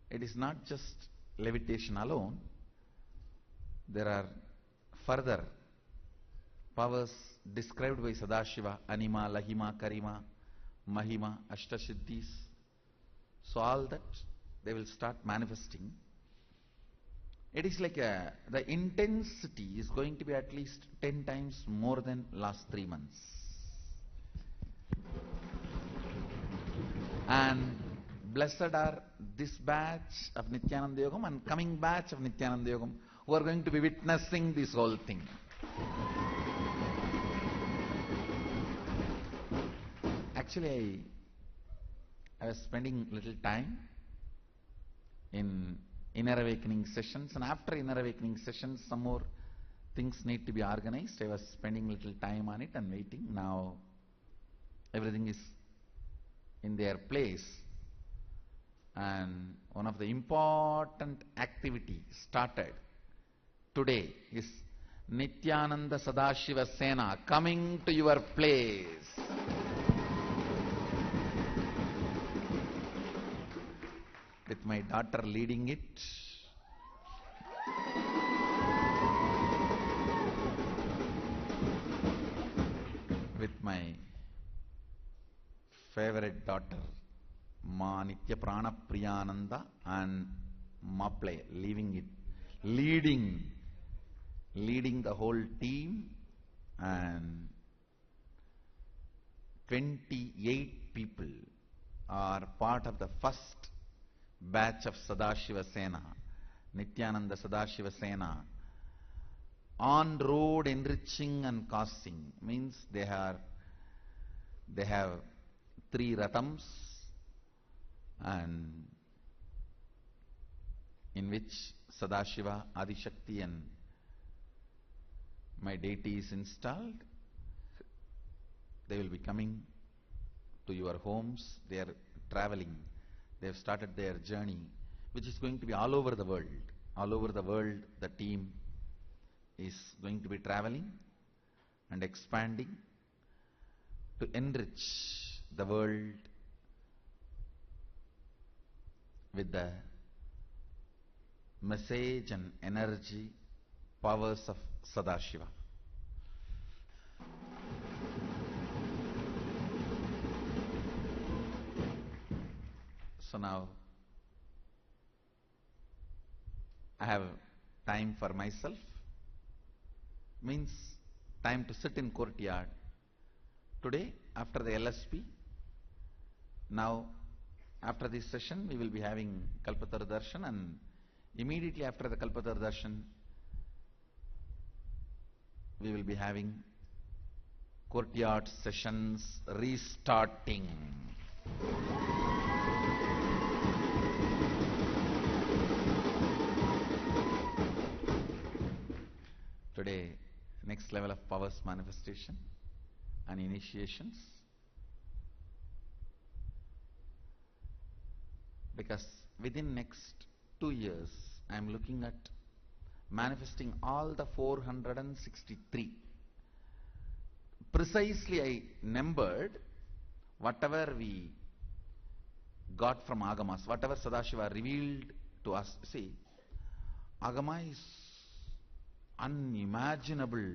it is not just levitation alone. There are further powers described by Sadashiva, Anima, Lahima, Karima, Mahima, Ashtasiddhis. So all that they will start manifesting. It is like the intensity is going to be at least 10 times more than last 3 months. And blessed are this batch of Nithyananda Yogam and coming batch of Nithyananda Yogam who are going to be witnessing this whole thing. Actually, I was spending little time in inner awakening sessions, and after inner awakening sessions, some more things need to be organized. I was spending little time on it and waiting. Now, everything is in their place. And one of the important activity started today is Nithyananda Sadashiva Sena coming to your place. With my daughter leading it. With my favorite daughter, Ma Nitya Prana Priyananda and Maple leading the whole team, and 28 people are part of the first batch of Sadashiva Sena, Nithyananda Sadashiva Sena, on road enriching and causing, means they have 3 ratams, and in which Sadashiva, Adishakti and my deity is installed. They will be coming to your homes. They are traveling. They have started their journey, which is going to be all over the world. All over the world, the team is going to be traveling and expanding to enrich the world with the message and energy powers of Sadashiva. So now I have time for myself, means time to sit in courtyard. Today, after the LSP, now after this session we will be having Kalpatar Darshan, and immediately after the Kalpatar Darshan we will be having courtyard sessions restarting. Today, next level of powers manifestation and initiations. Because within next 2 years, I am looking at manifesting all the 463. Precisely I numbered whatever we got from Agamas, whatever Sadashiva revealed to us. See, Agama is unimaginable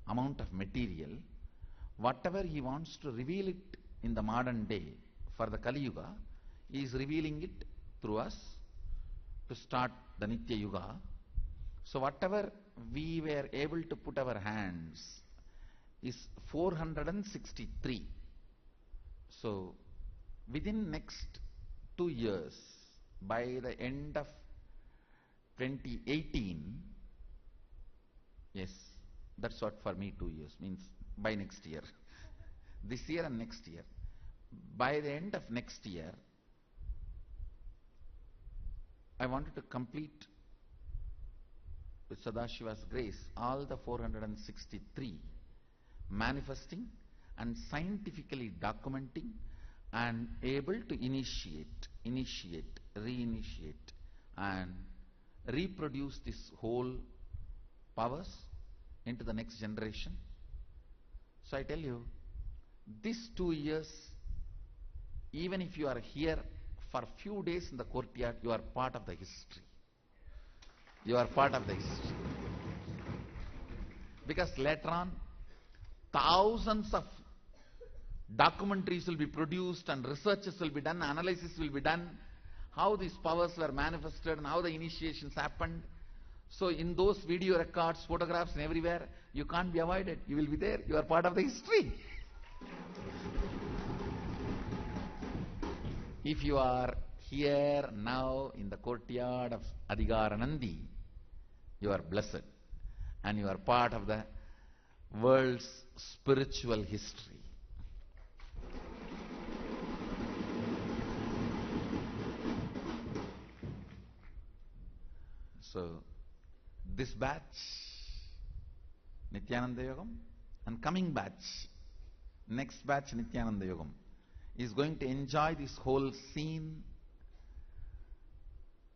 amount of material. Whatever he wants to reveal it in the modern day for the Kali Yuga, he is revealing it through us to start the Nitya Yuga. So whatever we were able to put our hands is 463. So, within next 2 years, by the end of 2018, yes, that's what for me 2 years means, by next year, this year and next year. By the end of next year, I wanted to complete with Sadashiva's grace all the 463, manifesting and scientifically documenting and able to initiate, reinitiate and reproduce this whole powers into the next generation. So I tell you, these 2 years, even if you are here for few days in the courtyard, you are part of the history. You are part of the history. Because later on, thousands of documentaries will be produced and researches will be done, analysis will be done, how these powers were manifested and how the initiations happened. So in those video records, photographs and everywhere, you can't be avoided. You will be there. You are part of the history. If you are here now in the courtyard of Adigaranandi, you are blessed and you are part of the world's spiritual history. So, this batch, Nithyananda Yogam, and coming batch, next batch Nithyananda Yogam, is going to enjoy this whole scene,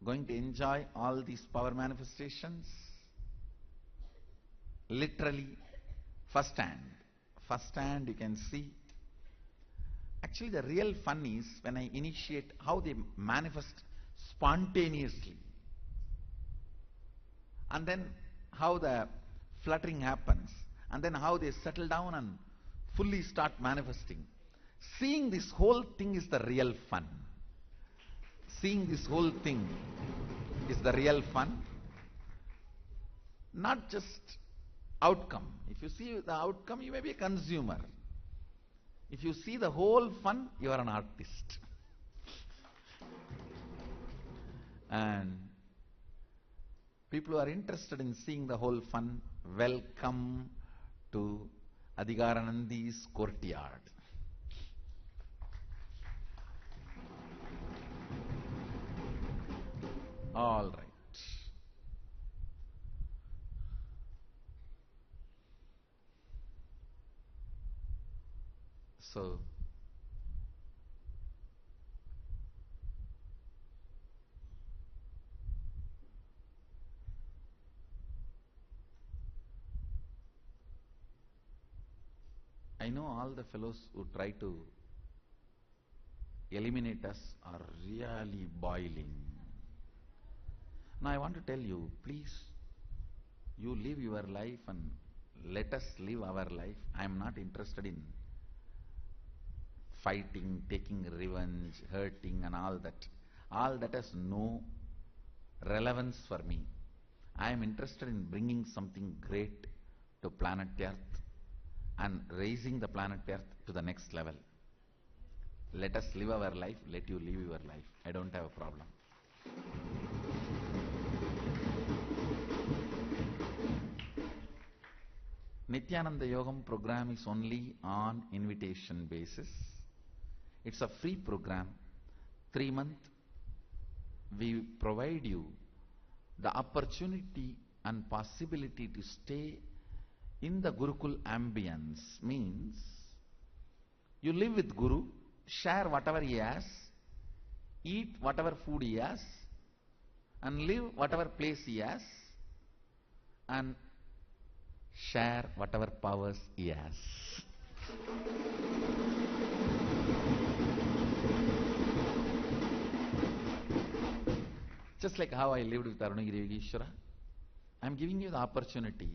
going to enjoy all these power manifestations, literally first hand. First hand you can see. Actually the real fun is when I initiate how they manifest spontaneously. And then how the fluttering happens. And then how they settle down and fully start manifesting. Seeing this whole thing is the real fun. Seeing this whole thing is the real fun. Not just outcome. If you see the outcome, you may be a consumer. If you see the whole fun, you are an artist. And people who are interested in seeing the whole fun, welcome to Adigaranandi's courtyard. All right. So, I know all the fellows who try to eliminate us are really boiling. Now I want to tell you, please, you live your life and let us live our life. I am not interested in fighting, taking revenge, hurting and all that. All that has no relevance for me. I am interested in bringing something great to planet Earth and raising the planet Earth to the next level. Let us live our life, let you live your life. I don't have a problem. Nithyananda Yogam program is only on invitation basis. It's a free program. 3 months we provide you the opportunity and possibility to stay in the Gurukul ambience. Means you live with Guru, share whatever he has, eat whatever food he has, and live whatever place he has, and share whatever powers he has. Just like how I lived with Arunagiri Yogeshwara, I am giving you the opportunity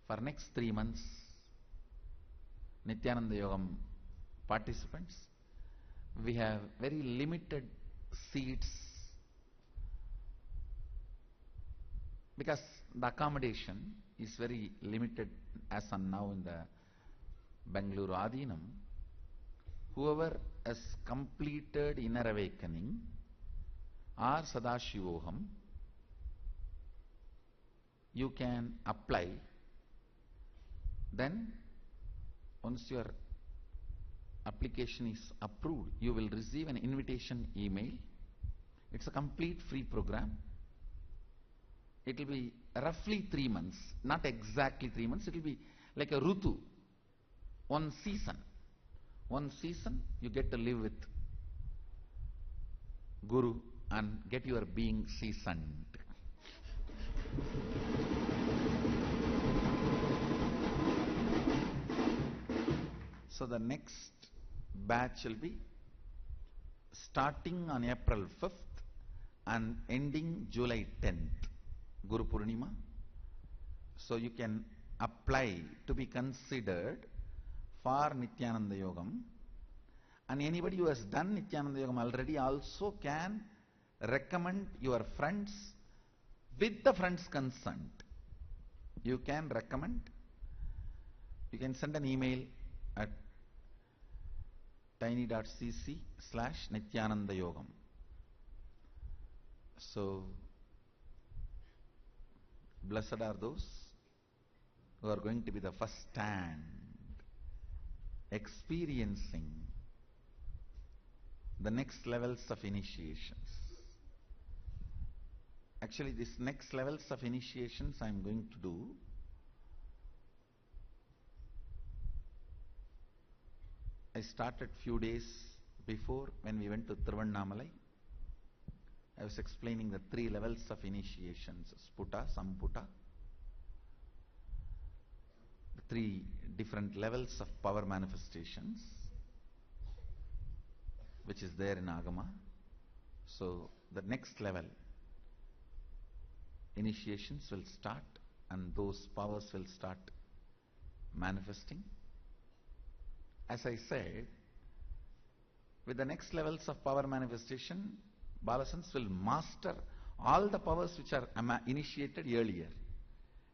for next 3 months, Nithyananda Yogam participants. We have very limited seats because the accommodation is very limited as on now in the Bengaluru Adinam. whoever has completed inner awakening or Sadashivoham, you can apply. Then once your application is approved, you will receive an invitation email. It's a complete free program. It will be roughly 3 months, not exactly 3 months. It will be like a rutu, one season. One season you get to live with Guru and get your being seasoned. So the next batch will be starting on April 5th and ending July 10th, Guru Purnima. So you can apply to be considered for Nithyananda Yogam. And anybody who has done Nithyananda Yogam already also can recommend your friends with the friends' consent. You can recommend. You can send an email at tiny.cc/Nithyananda Yogam. So, blessed are those who are going to be the first stand, experiencing the next levels of initiations. Actually, these next levels of initiations I am going to do I started few days before when we went to Tiruvannamalai. I was explaining the 3 levels of initiations, Sputa, Samputa, the 3 different levels of power manifestations, which is there in Agama. So the next level, initiations will start and those powers will start manifesting. As I said, with the next levels of power manifestation, Balasans will master all the powers which are initiated earlier.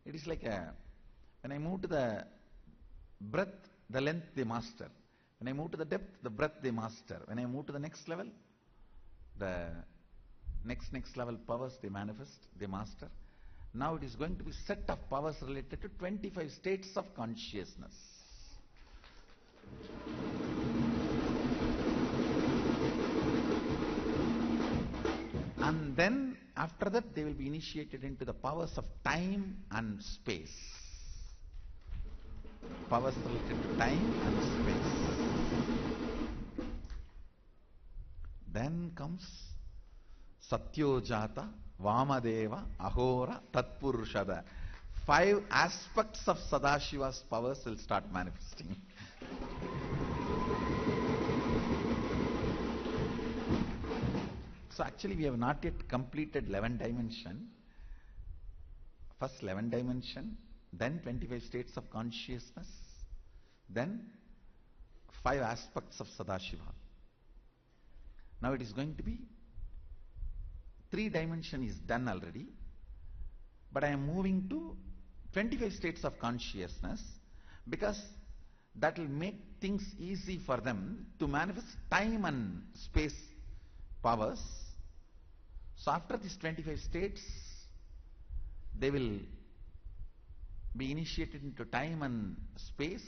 It is like when I move to the breadth, the length they master. When I move to the depth, the breadth they master. When I move to the next level, the next level powers they manifest, they master. Now it is going to be set of powers related to 25 states of consciousness. And then after that they will be initiated into the powers of time and space. Powers related to time and space. Then comes Satyojata, Vamadeva, Ahora, Tatpurushada. 5 aspects of Sadashiva's powers will start manifesting. So actually we have not yet completed 11 dimension. First 11 dimension, then 25 states of consciousness, then 5 aspects of Sadashiva. Now it is going to be 3 dimension is done already, but I am moving to 25 states of consciousness because that will make things easy for them to manifest time and space powers. So after these 25 states, they will be initiated into time and space.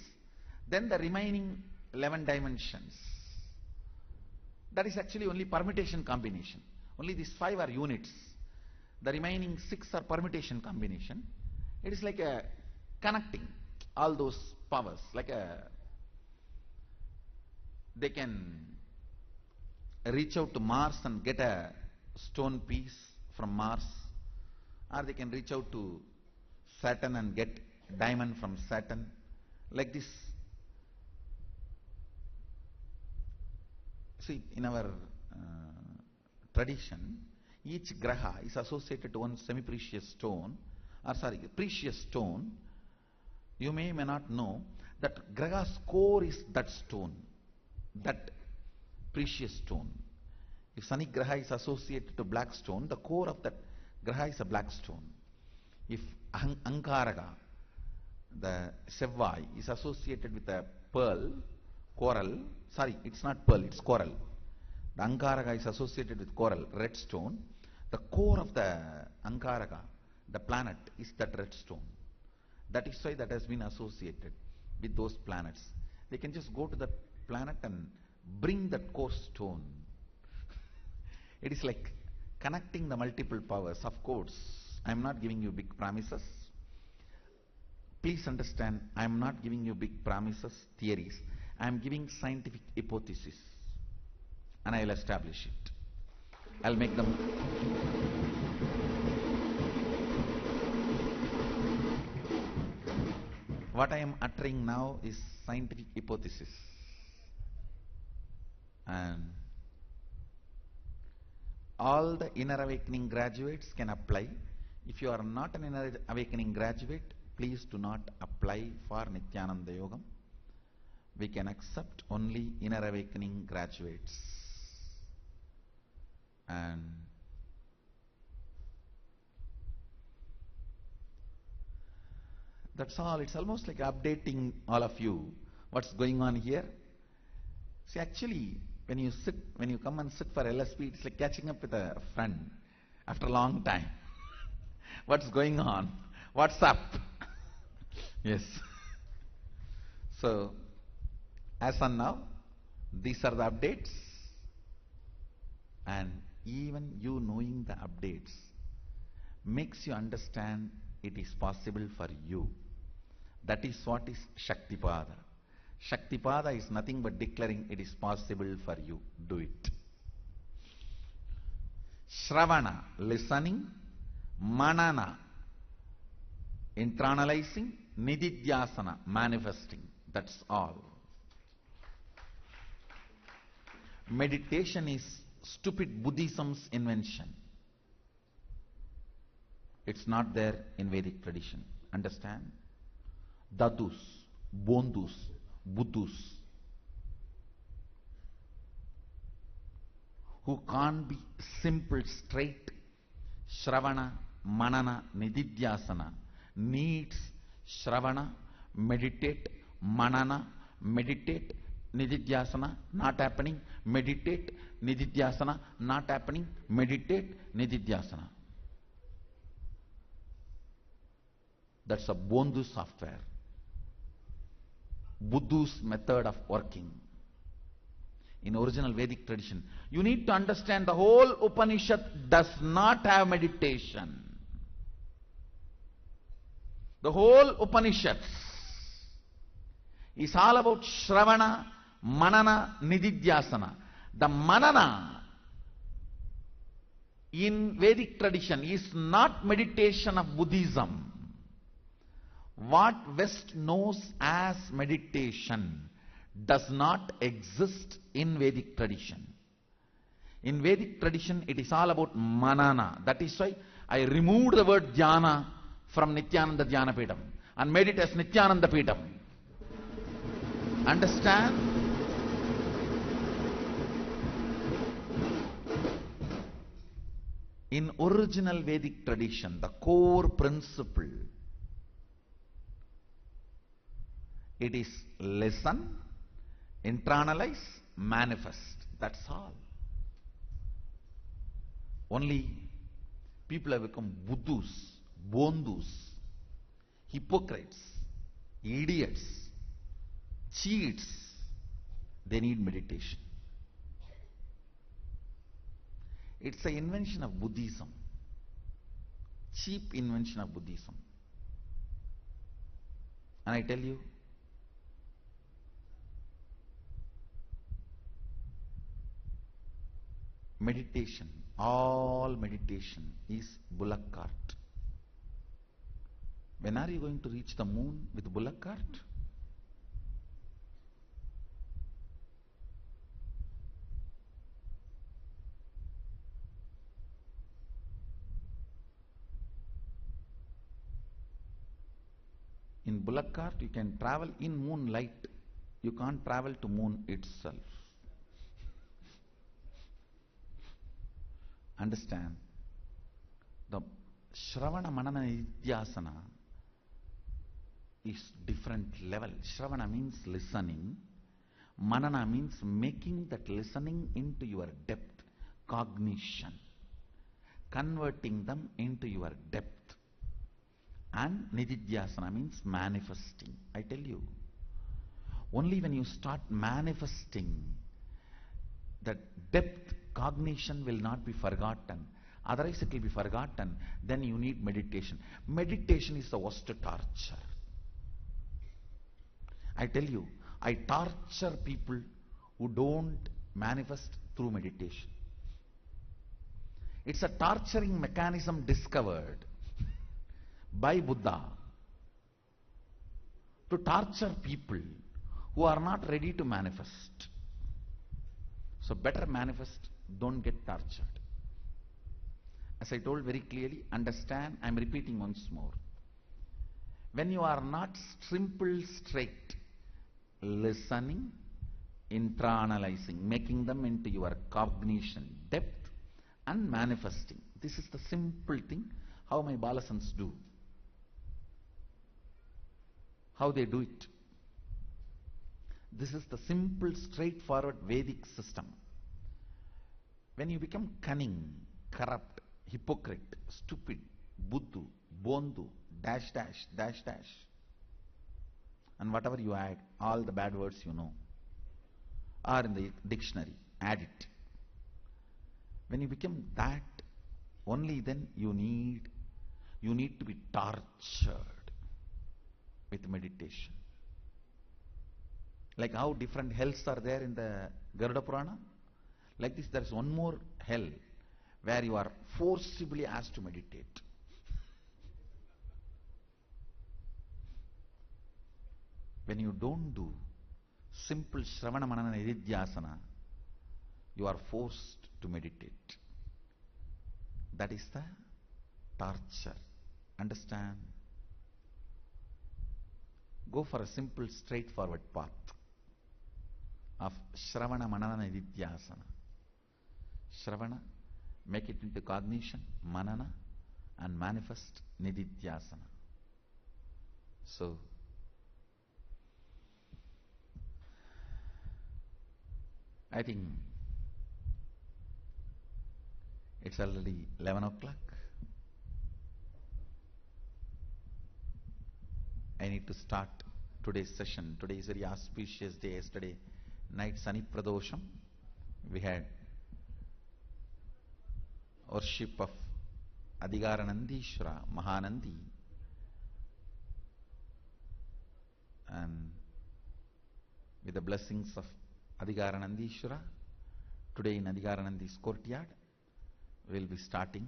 Then the remaining 11 dimensions. That is actually only permutation combination. Only these 5 are units. The remaining 6 are permutation combination. It is like a connecting all those powers. Like they can reach out to Mars and get a stone piece from Mars, or they can reach out to Saturn and get diamond from Saturn, like this. See, in our tradition, each graha is associated to one semi-precious stone, precious stone. You may not know that graha's core is that stone, that precious stone. If Sani Graha is associated to black stone, the core of that Graha is a black stone. If Ankaraga, the Sevvai, is associated with a pearl, coral. Sorry, it's not pearl, it's coral. The Angaraka is associated with coral, red stone. The core of the Angaraka, the planet, is that red stone. That is why that has been associated with those planets. They can just go to that planet and bring that core stone. It is like connecting the multiple powers. Of course, I am not giving you big promises. Please understand, I am not giving you big promises, theories. I am giving scientific hypothesis, and I will establish it. I'll make them. What I am uttering now is scientific hypothesis. And all the inner awakening graduates can apply. If you are not an inner awakening graduate, please do not apply for Nithyananda Yogam. We can accept only inner awakening graduates. And that's all. It's almost like updating all of you what's going on here. See, actually, when you come and sit for LSP, it's like catching up with a friend after a long time. What's going on? What's up? Yes. So, as on now, these are the updates. And even you knowing the updates makes you understand it is possible for you. That is what is Shaktipada. Shaktipada is nothing but declaring it is possible for you. Do it. Shravana, listening. Manana, internalizing. Nididhyasana, manifesting. That's all. Meditation is stupid Buddhism's invention. It's not there in Vedic tradition. Understand? Dadus, Bondus, Buddhus, who can't be simple, straight, Shravana, Manana, Nididhyasana, needs Shravana, meditate, Manana, meditate, Nididhyasana, not happening, meditate, Nididhyasana, not happening, meditate, Nididhyasana. That's a Bondu software. Buddhu's method of working. In original Vedic tradition, you need to understand the whole Upanishad does not have meditation. The whole Upanishad is all about Shravana, Manana, Nididhyasana. The Manana in Vedic tradition is not meditation of Buddhism. What West knows as meditation does not exist in Vedic tradition. In Vedic tradition, it is all about manana. That is why I removed the word dhyana from Nithyananda Dhyana Peetham and made it as Nithyananda Peetham. Understand? In original Vedic tradition, the core principle, it is listen, internalize, manifest. That's all. Only people have become Buddhus, Bondus, hypocrites, idiots, cheats. They need meditation. It's an invention of Buddhism. Cheap invention of Buddhism. And I tell you, meditation, all meditation is bullock cart. When are you going to reach the moon with bullock cart? In bullock cart you can travel in moonlight. You can't travel to moon itself. Understand? The Shravana, Manana, Nididhyasana is different level. Shravana means listening. Manana means making that listening into your depth, cognition, converting them into your depth. And Nididhyasana means manifesting. I tell you, only when you start manifesting, that depth, cognition will not be forgotten. Otherwise it will be forgotten. Then you need meditation. Meditation is the worst torture. I tell you, I torture people who don't manifest through meditation. It's a torturing mechanism discovered by Buddha to torture people who are not ready to manifest. So better manifest, don't get tortured. As I told very clearly, understand, I am repeating once more. When you are not simple, straight, listening, internalizing, making them into your cognition, depth, and manifesting. This is the simple thing, how my balasans do. How they do it. This is the simple, straightforward Vedic system. When you become cunning, corrupt, hypocrite, stupid, buddhu, bondu, dash, dash, dash, dash, and whatever you add, all the bad words you know are in the dictionary, add it. When you become that, only then you need to be tortured with meditation. Like how different hells are there in the Garuda Purana, like this there is one more hell where you are forcibly asked to meditate. When you don't do simple Shravana Manana Nididhyasana, you are forced to meditate. That is the torture. Understand? Go for a simple, straightforward path of Shravana Manana Nididhyasana. Shravana, make it into cognition, Manana, and manifest Nididhyasana. So, I think it's already 11 o'clock. I need to start today's session. Today is a very auspicious day. Yesterday night, Sani Pradosham, we had worship of Adhigaranandishwara, Mahanandi, and with the blessings of Adhigaranandishwara, today in Adhigaranandi's courtyard, we will be starting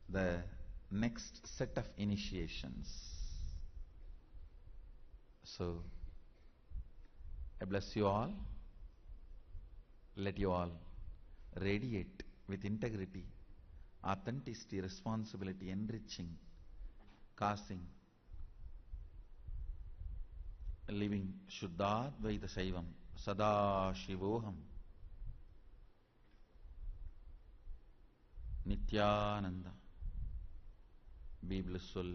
the next set of initiations. So, I bless you all. Let you all radiate with integrity, authenticity, responsibility, enriching, causing, living Shuddhadvaita Saivam, Sadashivoham, Nithyananda, be blissful.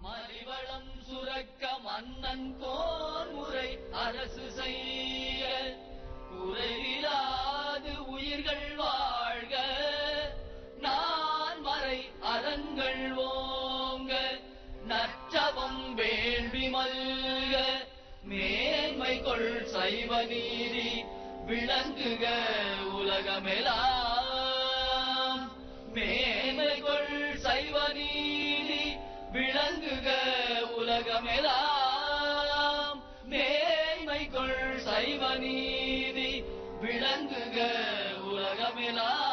மலிவளம் சுரக்க மன்னன் கோன்முறை அரசு செய்ய குறையிலாது உயிர்கள் வாழ்க நான் மறை அறங்கள் ஓங்க நற்றவம் வேள்வி மல்க மேன்மை கொள் சைவ நீதி விளங்குக உலகமெல்லாம் மேன்மை கொள் சைவ நீதி விளங்குக உலகமெல்லாம் மேன்மை கொள் சைவ நீதி விளங்குக உலகமெல்லாம்.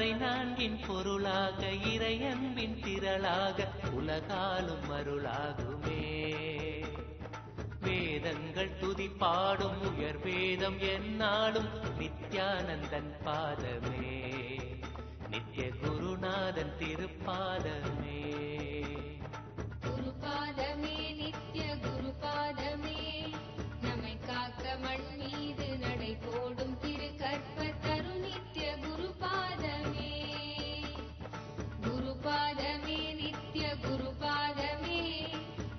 மறை நான்கின் பொருளாக இறையன்பின் திரளாக உலகாலும் அருளாகுமே. வேதங்கள் துதிப்பாடும் உயர் வேதம் என்னாலும் நித்யானந்தன் பாதமே, நித்ய குருநாதன் திருப்பாதமே. குருபாதமே நித்ய குருபாதமே, நம்மை காக்க மண் மீது நடை போடும் திரு கற்பத்தரு நித்ய குருபாதமே. குருபாதமே நித்ய குருபாதமே,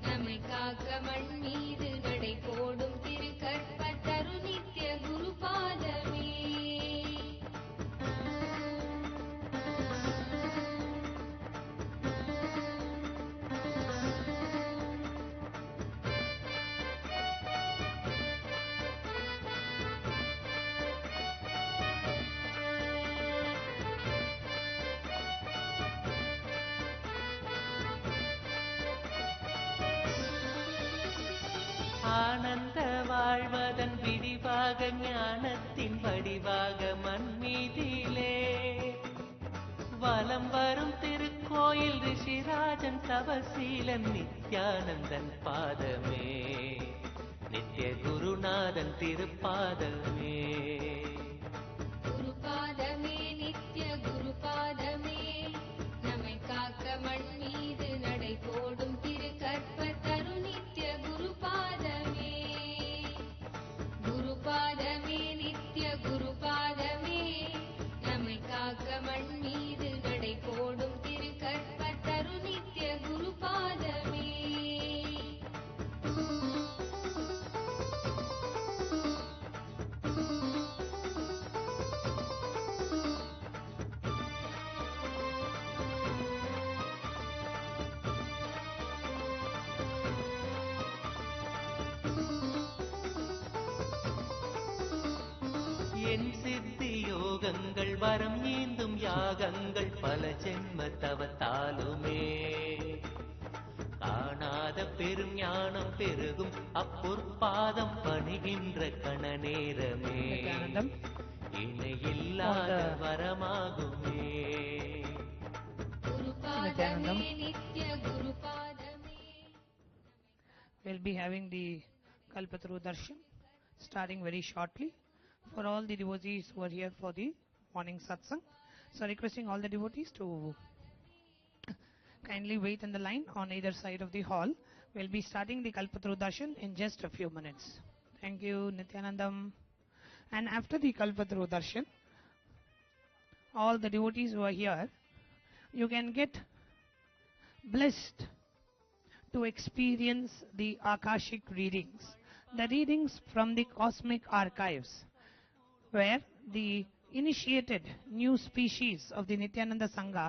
நம்மை காக்க மண் மீது நடை போடும் திரு கற்பத்தரு நித்ய குருபாதமே. ஆனந்த வாழ்வதன் விடிவாக ஞானத்தின் வடிவாக மண்மீதிலே வலம் வரும் திருக்கோயில் ரிஷிராஜன் தவசீலன் நித்யானந்தன் பாதமே, நித்ய குருநாதன் திருப்பாதமே. குருபாதமே நித்ய குருபாதமே, நம்மை காக்க மண் மீது நடை போடும் திரு கற்பத்தரு நித்ய குருபாதமே. குருபாதமே நித்ய குருபாதமே, நம்மை காக்க மண் மீது நடை போடும் திரு கற்பத்தரு நித்ய குருபாதமே. என் சித்தி யோகங்கள் வரம் ஏந்தும் யாகங்கள் பல ஜென்ம தவத்தாலுமே காணாத பெரும் ஞானம் பெருகும் அப்பொற்பாதம் பணிகின்ற கண நேரமே, இணையில்லாத வரமாகுமே. குருபாதமே நித்ய குருபாதமே. We'll be having the Kalpataru Darshan starting very shortly for all the devotees who are here for the morning satsang. So requesting all the devotees to kindly wait in the line on either side of the hall. We'll be starting the Kalpataru Darshan in just a few minutes. Thank you, Nithyanandam. And after the Kalpataru Darshan, all the devotees who are here, you can get blessed to experience the Akashic readings, the readings from the cosmic archives, where the initiated new species of the Nithyananda Sangha,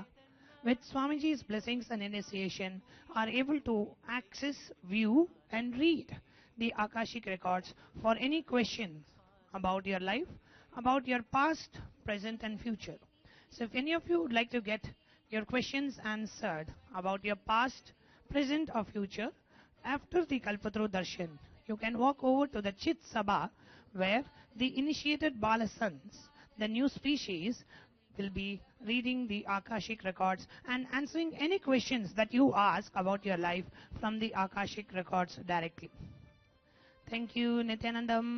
with Swamiji's blessings and initiation, are able to access, view and read the Akashic records for any questions about your life, about your past, present and future. So if any of you would like to get your questions answered about your past, present or future, after the Kalpataru Darshan, you can walk over to the Chit Sabha, where the initiated Balasans, the new species, will be reading the Akashic records and answering any questions that you ask about your life from the Akashic records directly. Thank you, Nithyanandam.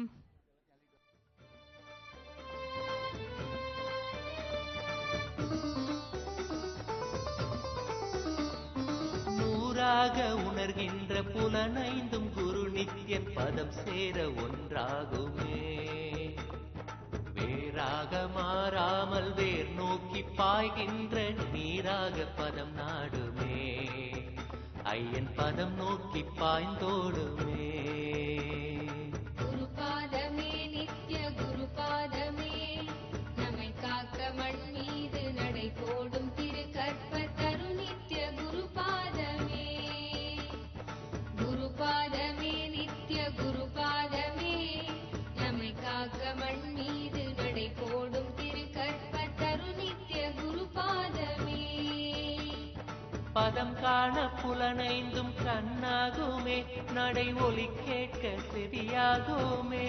நூறாக உணர்கின்ற புலனைந்தும் குரு நித்யன் பதம் சேர ஒன்றாகுமே. வேறாக மாறாமல் வேர் நோக்கி பாய்கின்ற நீராக பதம் நாடுமே. ஐயன் பதம் நோக்கி பாய்ந்தோடுமே. குருபாதமே நித்ய குருபாதமே, நம்மை காக்க மண் மீது நடை போடும் திரு கற்பத்தரு நித்ய குருபாதமே. குருபாதமே நித்ய குருபாதமே, நம்மை காக்க மண் மீது நடை போடும் திரு கற்பத்தரு நித்ய குருபாதமே. பதம் காண புலனைந்தும் கண்ணாகுமே. நடை ஒலி கேட்க செவியாகுமே.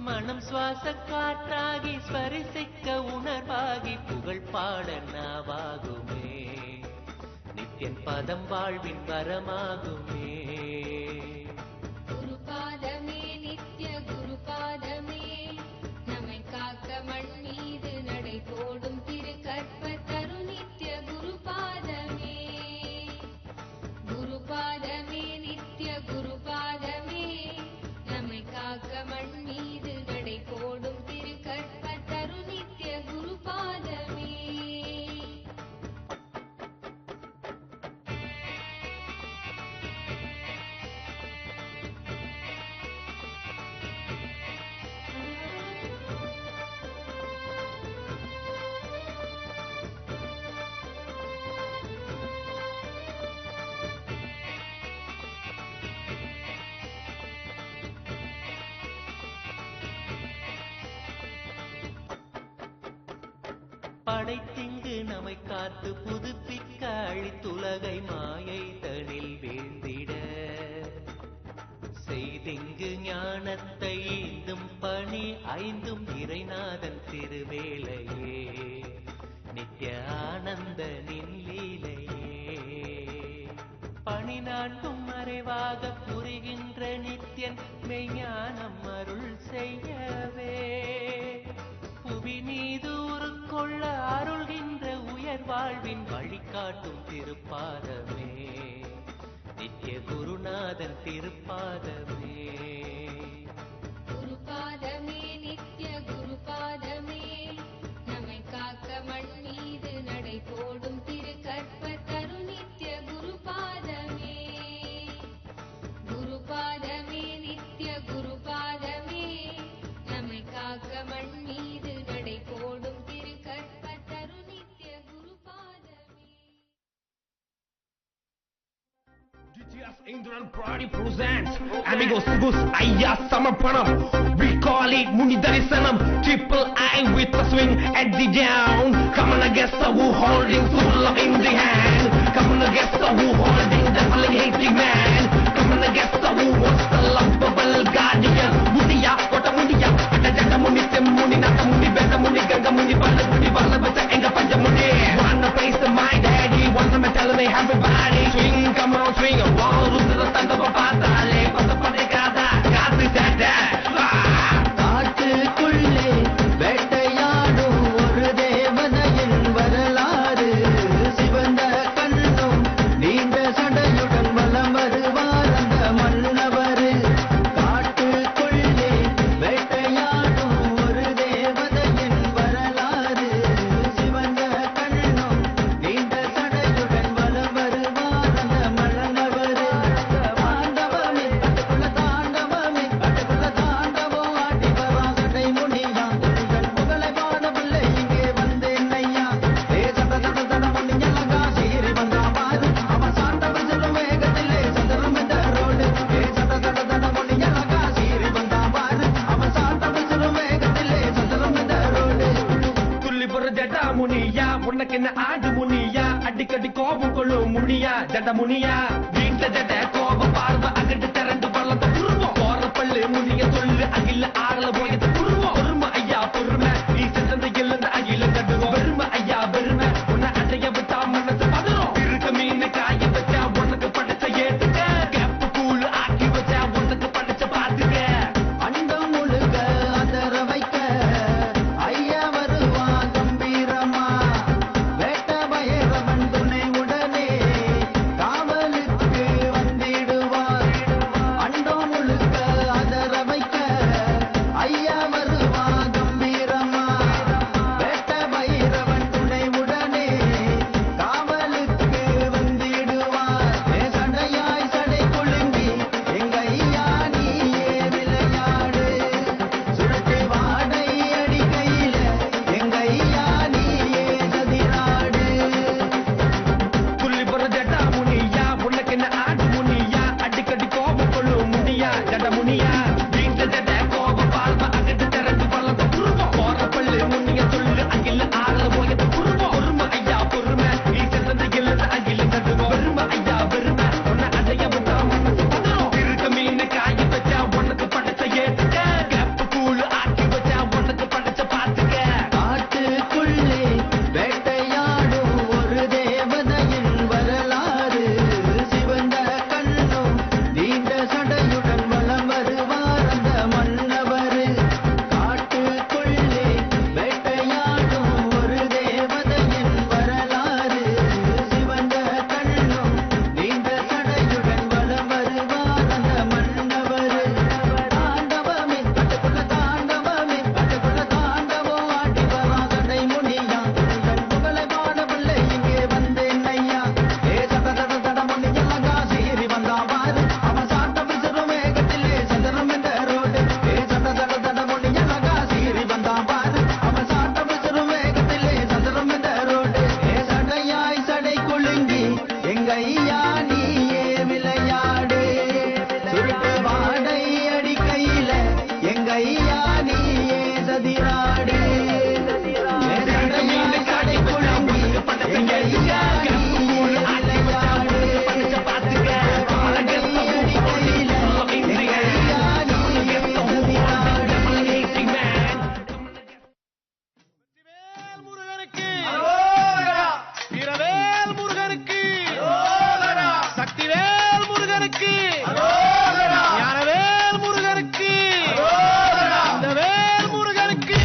மனம் சுவாச காற்றாகி ஸ்பரிசிக்க உணர்வாகி புகழ் பாட நாவாகுமே. நித்யன் பதம் வாழ்வின் வரமாகுமே. குருபாதமே நித்ய குருபாதமே நம்மை காக்க மண் மீது நடை போடும் திரு கற்ப தரு நித்ய குருபாதமே. குருபாதமே நித்ய குருபாதமே நம்மை காக்க மண் மீது நடை போடும் திரு கற்ப தரு நித்ய குருபாதமே. படைத்திங்கு நம்மை காத்து புதுப்பிக்க அழித்துலகை மாயை தனில் வீழ்ந்திட செய்திங்கு ஞானத்தை ஈந்தும் பணி ஐந்தும் இறைநாதன் திருவேலையே. நித்ய ஆனந்த நின்லீலையே. பணி நான்கும் மறைவாக புரிகின்ற நித்யன் மெய்ஞானம் அருள் செய்யவே. புவி மீது உருக்கொள்ள அருள்கின்ற உயர் வாழ்வின் வழிகாட்டும் திருப்பாதமே. நித்ய குருநாதன் திருப்பாதமே. குருபாதமே நித்ய குருபாதமே நம்மை காக்க மண் மீது நடை போடும் திரு கற்ப தரு நித்ய குருபாதமே. குருபாதமே நித்ய குருபாதமே நம்மை காக்க மண் மீது நடை போடும் திரு கற்ப தரு நித்ய குருபாதமே. GTF Indran Pradi presents Amigos Gus Ayya Samarpanam. We call it Muni Darisanam. Triple I with a swing at the down. Come on, guess who holding full in the hand. Come on, guess who holding the howling hating man. Come on, guess who wants the lovable guardian. Mudiya, what a mudiya. At a jada muni, sem muni, nata muni, beta muni, ganga muni, bala bata, enga panja muni. Wanna place my daddy, wanna me tell me everybody. Swing, come on, swing. காட்டுக்குள்ளே வேட்டையாடும் ஒரு தேவதையின் வரலாறு. சிவந்த கண்ணும் நீண்ட சடையுடன் வலம் வருவார் அந்த மன்னவர். காட்டுக்குள்ளே வேட்டையாடும் ஒரு தேவதையின் வரலாறு. சிவந்த கண்ணும் நீண்ட சடையுடன் வலம் வருவார் அந்த மன்னவர். தாண்டவமே கட்டுக்குள்ள தாண்டவமே கட்டுக்குள்ள தாண்டவம் ஆட்டி வரா சட்டை முனியா. உங்கள் புகழை பாடவில்லை இங்கே வந்தேன் ஐயா. சட சட சட முனியலகா சீறி வந்தா பாரு. அவன் சாண்டவன் செல்லும் வேகத்திலே சதுரம் இந்த ரோடு. சட சட சட முனியலகா சீறி வந்தா பாரு. அவன் சாண்டவன் செல்லும் வேகத்திலே சதுரம் இந்த ரோடு. துள்ளி போற ஜடா முனியா, உனக்கு என்ன ஆடு முனியா. அடிக்கடி கோபம் கொள்ளும் முனியா, ஜட முனியா. வீட்டுல ஜட கோபம் பார்வை அகட்டு திறந்து வளர்ந்த புருவம். போற பல்லு முனிய சொல்லு அகில ஆடல போயது புருவம். பொறுமை ஐயா பொறுமை, நீ சிறந்த இழந்த அகில கட்டுவோம். பெருமை ஐயா பெருமை, உன்னை அடைய விட்டா மனசு பதறும். இருக்க மீன் காய வச்சா உனக்கு படைச்ச ஏத்துக்க. கேப்பு கூழ் ஆக்கி வச்சா உனக்கு படைச்ச பாத்துக்க. அண்டம் முழுக்க அதர வைக்க ஐயா வருவான் கம்பீரமா. வேட்ட பைரவன் துணை உடனே காவலுக்கு வந்திடுவார். அண்டம் முழுக்க அதர வைக்க ஐயா வருவான் சதிராடு மீண்டு காட்டி குழம்பு எங்க ஐயா ஞானவேல் முருகனுக்கு இந்த வேல் முருகனுக்கு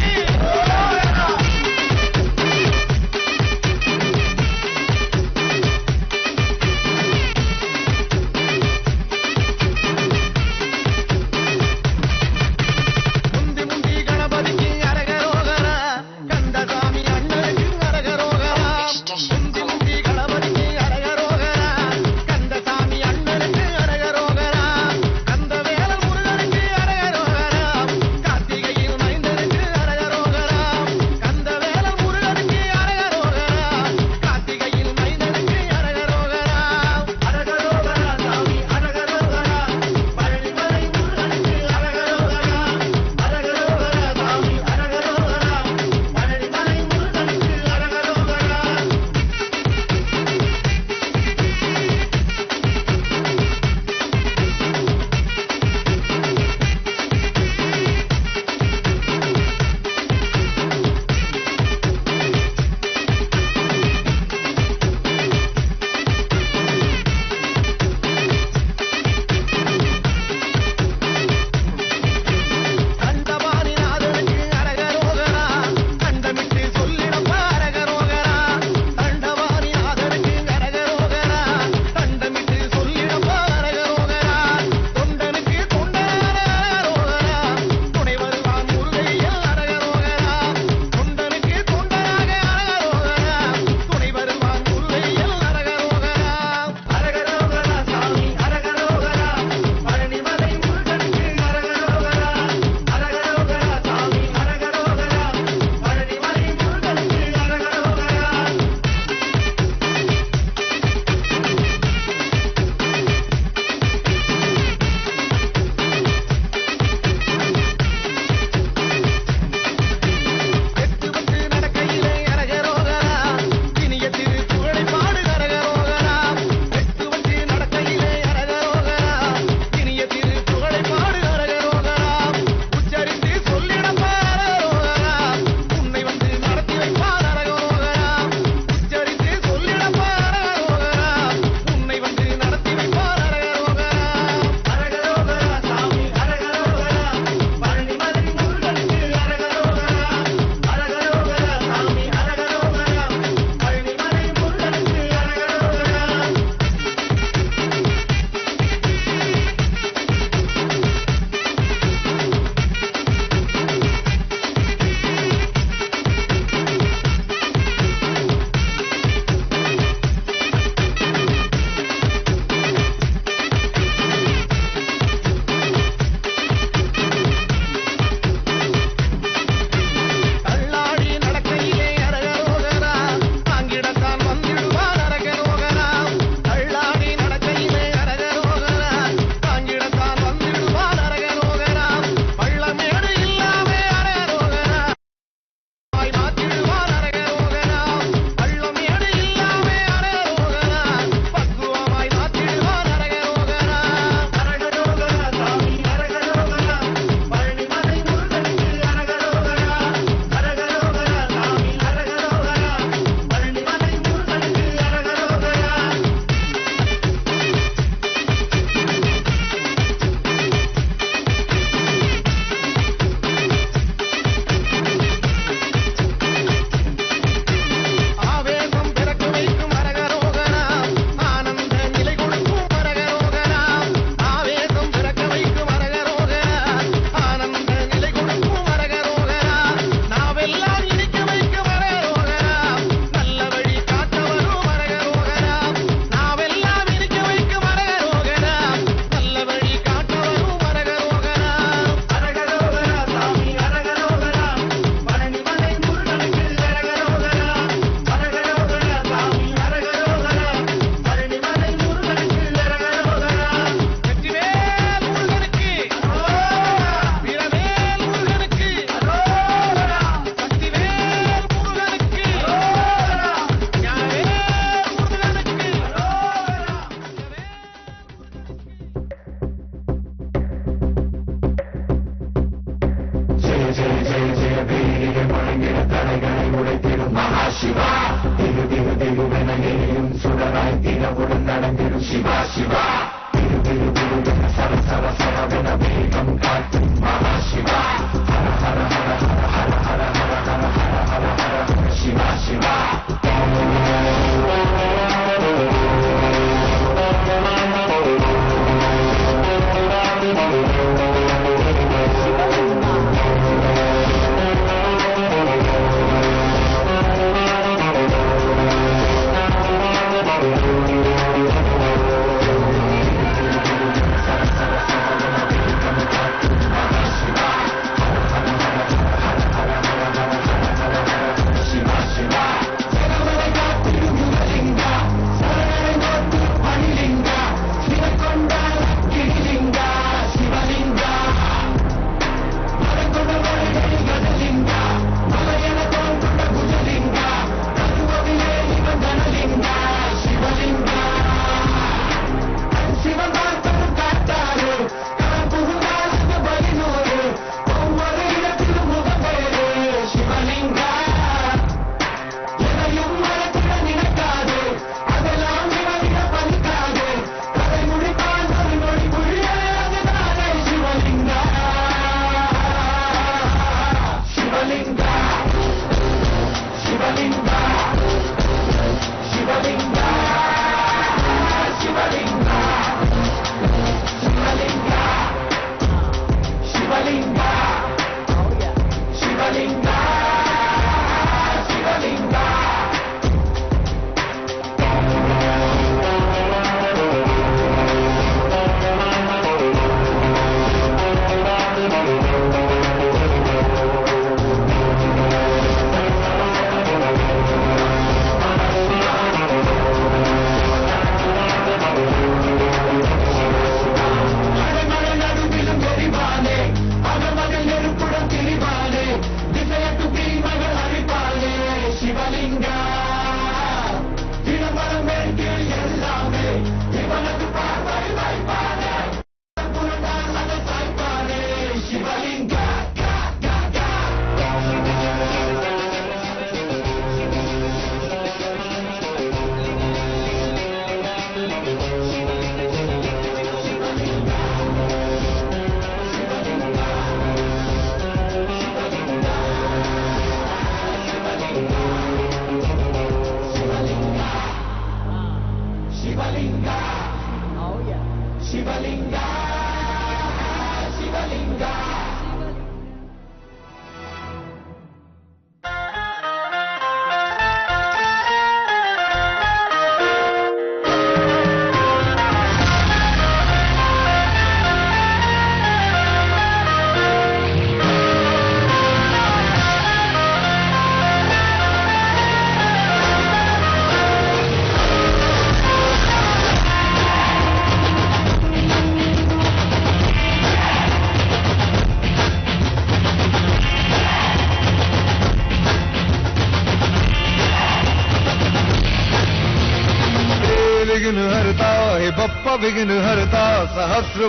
बप्पा विघ्न हरता सहस्र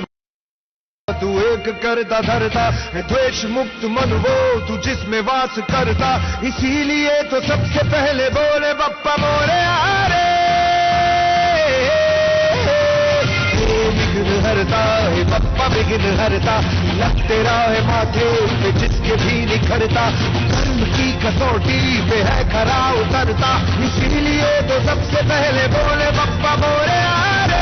तू एक करता धरता द्वेष मुक्त मन वो तू जिसमें वास करता इसीलिए तो सबसे पहले बोले बप्पा मोरे आरे विघ्न हरता है बप्पा विघ्न हरता लग तेरा है माथे पे जिसके भी निखरता कर्म की कसौटी पे है खरा उतरता इसीलिए तो सबसे पहले बोले बप्पा मोरे आरे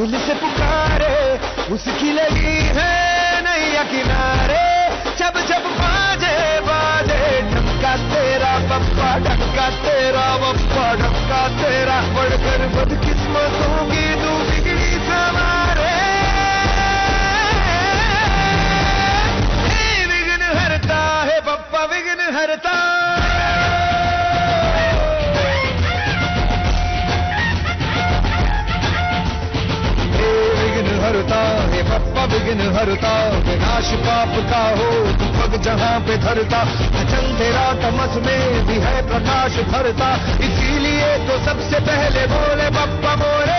दिल से पुकारे उसकी लगी है विघ्न हरता, विनाश पाप का हो पग जहाँ पे धरता, भजन तेरा तमस में भी है प्रकाश भरता, इसीलिए तो सबसे पहले बोले बप्पा मोरे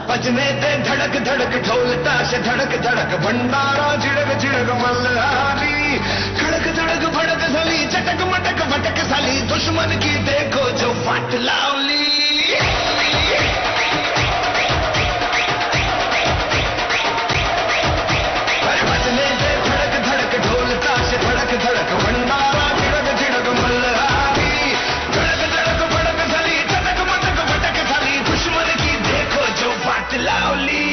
बजने दे धड़क धड़क ढोल ताश धड़क धड़क भंडारा झिड़क झिड़क मल्हारी, खड़क धड़क भड़क सली चटक मटक भटक सली, दुश्मन की देखो जो फट लावली। बजने दे धड़क धड़क ढोल ताश धड़क धड़क भंडारा झिड़क झिड़क मल्हारी, खड़क धड़क भड़क सली चटक मटक भटक सली, दुश्मन की देखो जो फट लावली।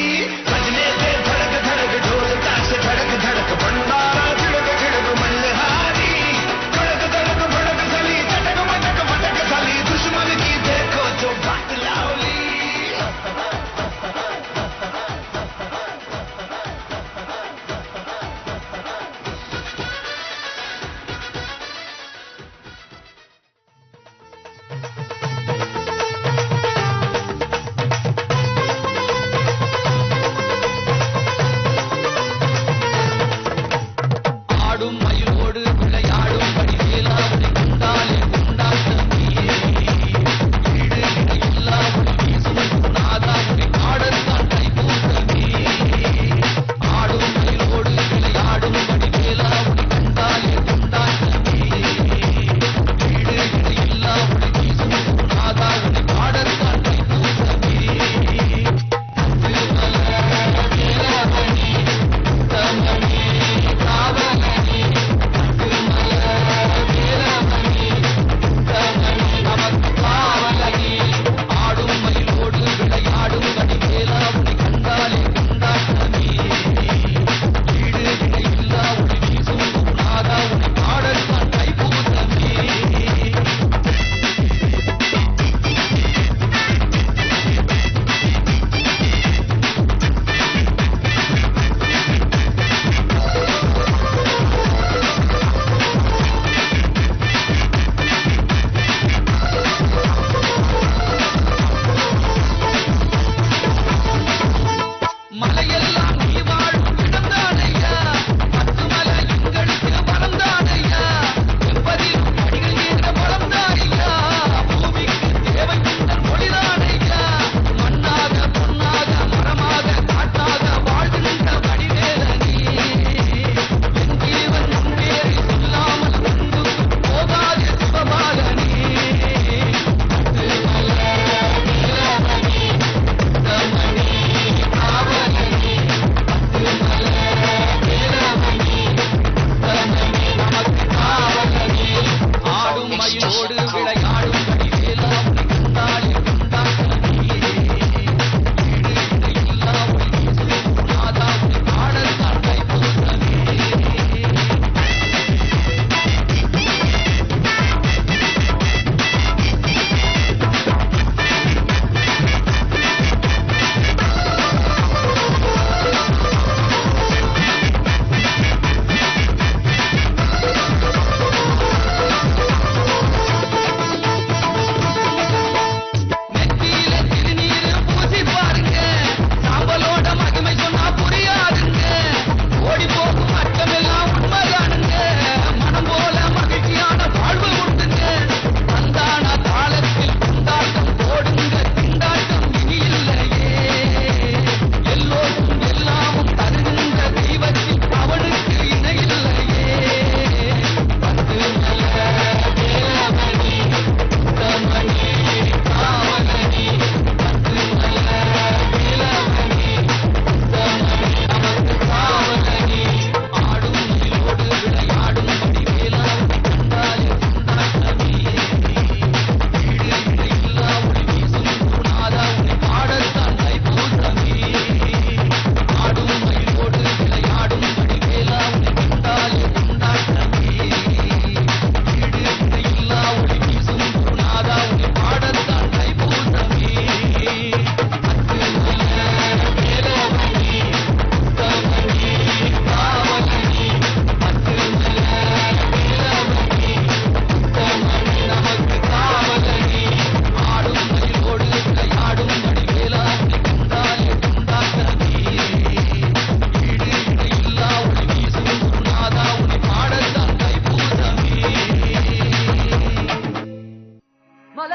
बजने दे धड़क धड़क ढोल ताश धड़क धड़क भंडारा झिड़क झिड़क मल्हारी, खड़क धड़क भड़क सली चटक मटक भटक सली, दुश्मन की देखो जो फट लावली। ஆடும் மயிலோடு விளையாடும் படிவேலா உனை கொண்டாலே கொண்டாட்டமே, ஈடு இணையில்லா ஒளி வீசும் குணாதா உனை பாடத்தான் கைகூட்டமே. ஆடும் மயிலோடு விளையாடும் படிவேலா உனை கண்டாலே கொண்டாட்டமே, ஈடு இணையில்லா ஒளி வீசும்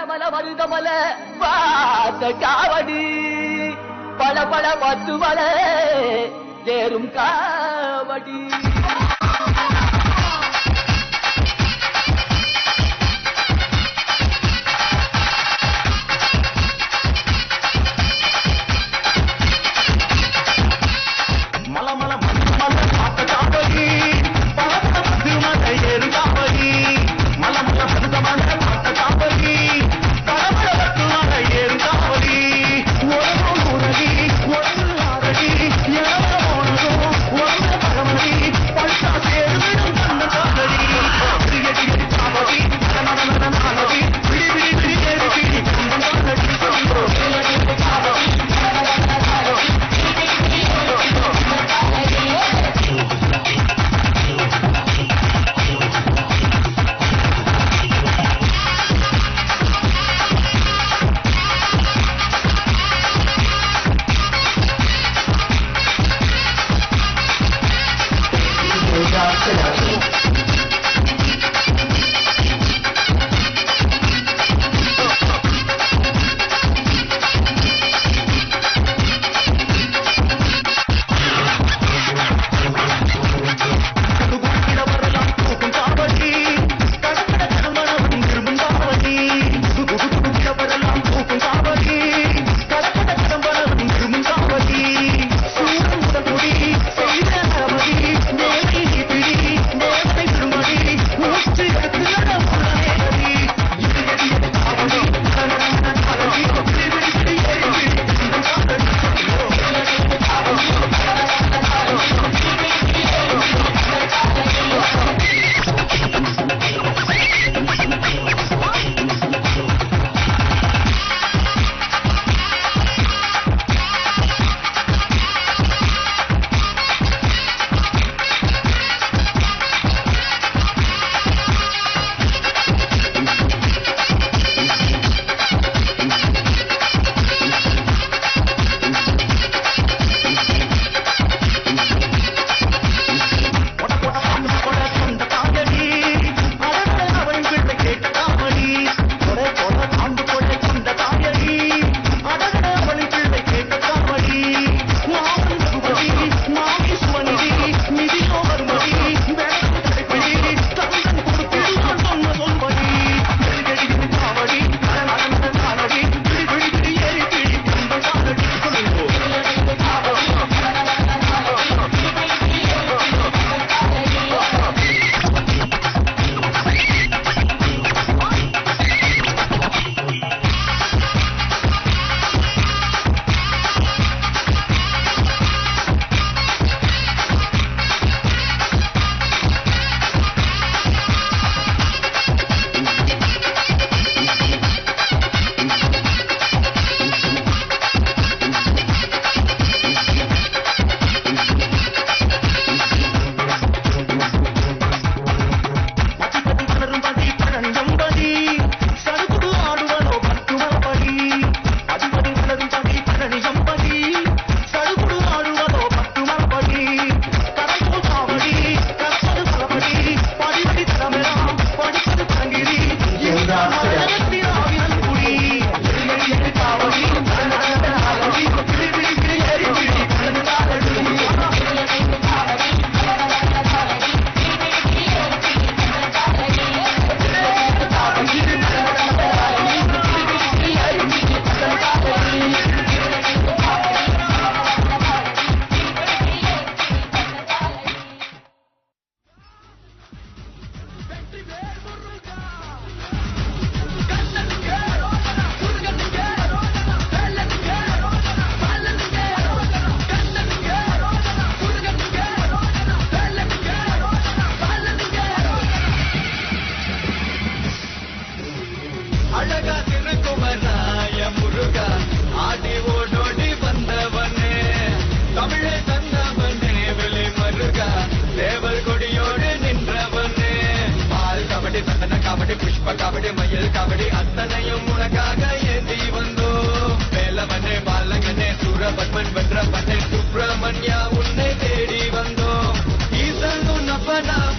மருதமல மருதமல பார்த்த காவடி பல பல பத்து மல ஏறும் காவடி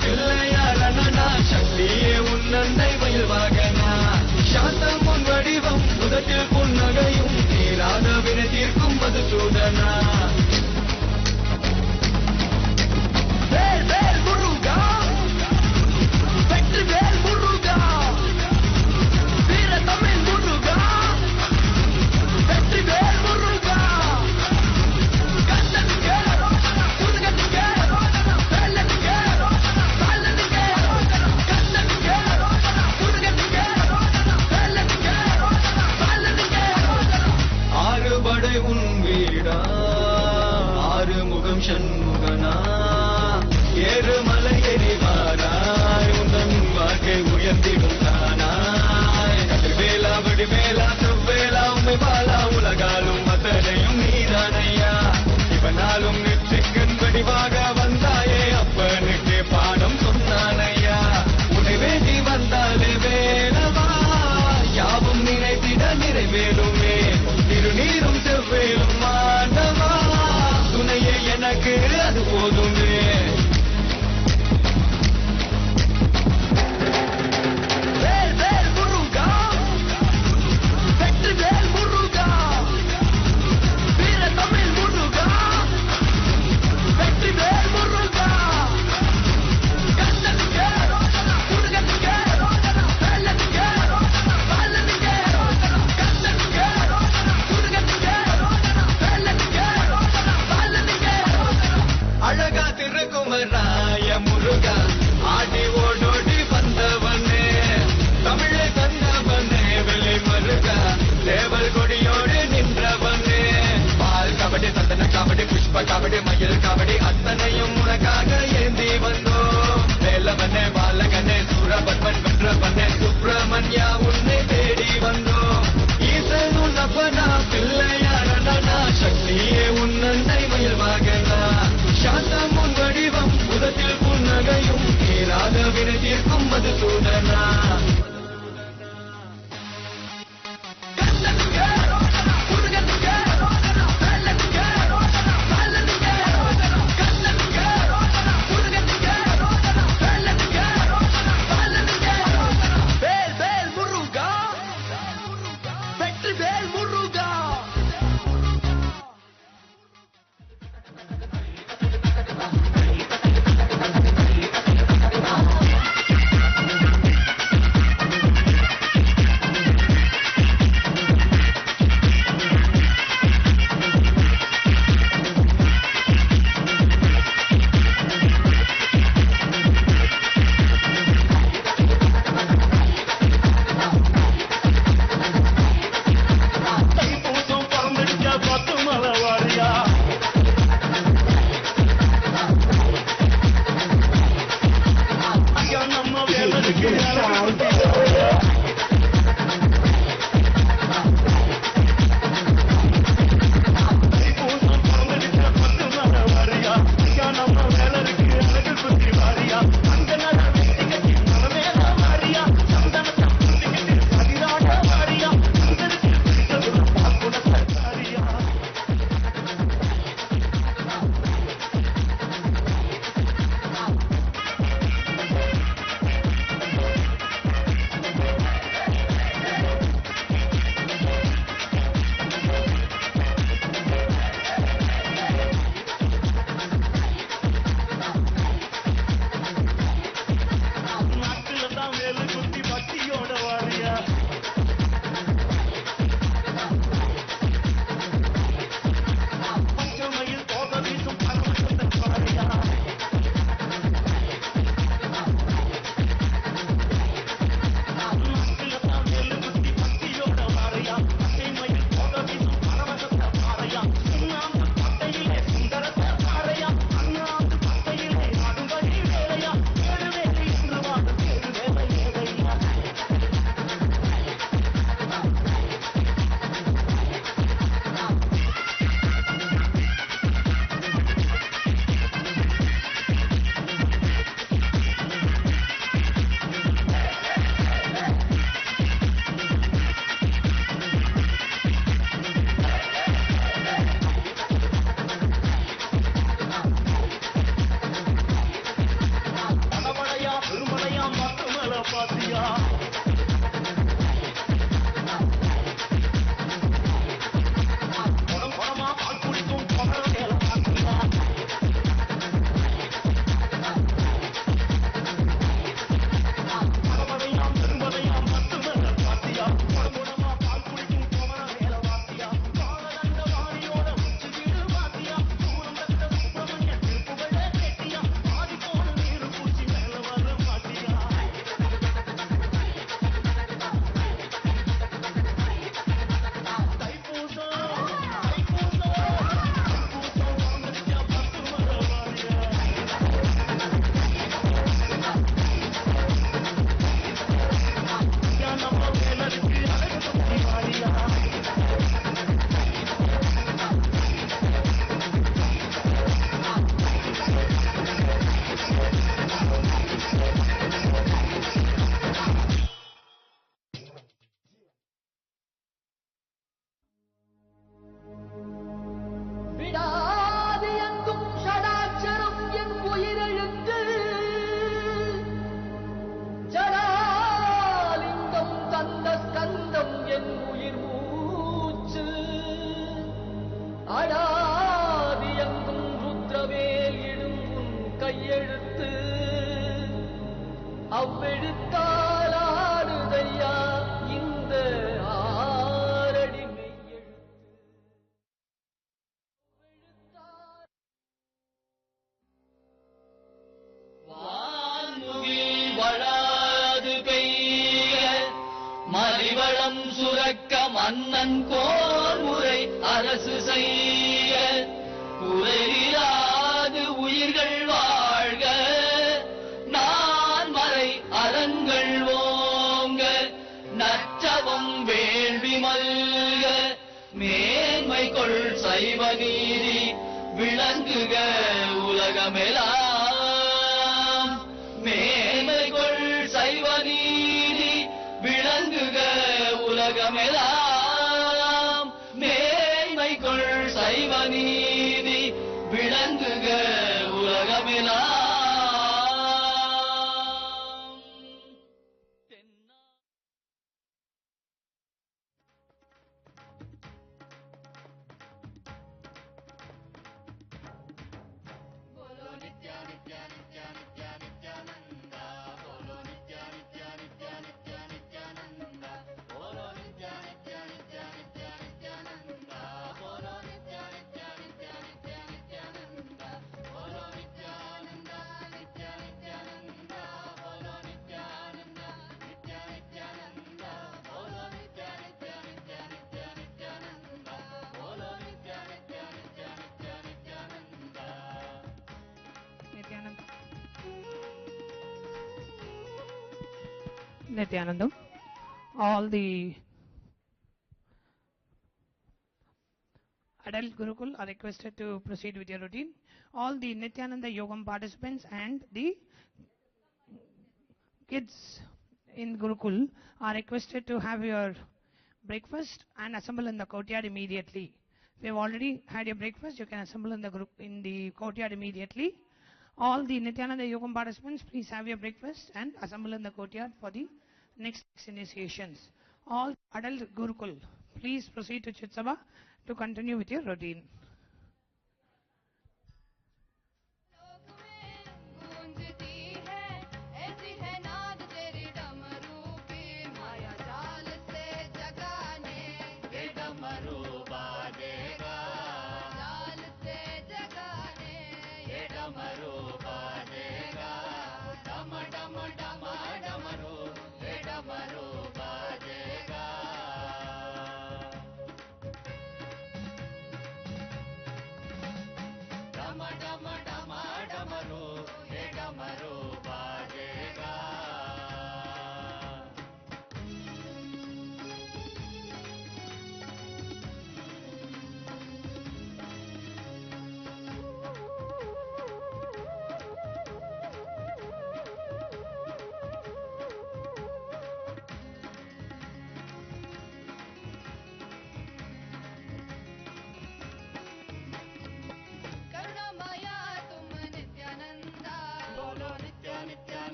பிள்ளையாளனா சக்தியே உன்னந்தை வயல் வாகனா சாந்தம் உன் சூரபனே சுப்பிரமணியா உன்னை தேடி வந்தோம் ஈசன் உன்னப்பனா பிள்ளையாரனா சக்தியே உன்னண்டை மயில் வாகனா சாந்தம் உன் வடிவம் முதத்தில் புன்னகையும் தீராத வினை தீர்க்கும் மதுசூதனா அவ்வெழுத்தாலாடுதையா இந்த ஆரடி மெய்யெழுத்து. வான்முகில் வளாது பெய்ய மலிவளம் சுரக்க மன்னன் கோன்முறை அரசு செய்ய குறையிலாது உயிர்கள் வாழ்க நான் மறை அறங்கள் மேன்மைக்குள் சைவ நீதி விளங்குக உலகமெல்லாம். மேன்மைக்குள் சைவ நீதி விளங்குக உலகமெல்லாம். மேன்மைக்குள் சைவ நீதி விளங்குக உலகமெல்லாம். Nithyanandam. All the adult Gurukul are requested to proceed with your routine. All the Nithyananda Yogam participants and the kids in Gurukul are requested to have your breakfast and assemble in the courtyard immediately. If you have already had your breakfast, you can assemble in the courtyard immediately. All the Nithyananda Yogam participants, please have your breakfast and assemble in the courtyard for the next initiations. All adult Gurukul, please proceed to Chitsabha to continue with your routine.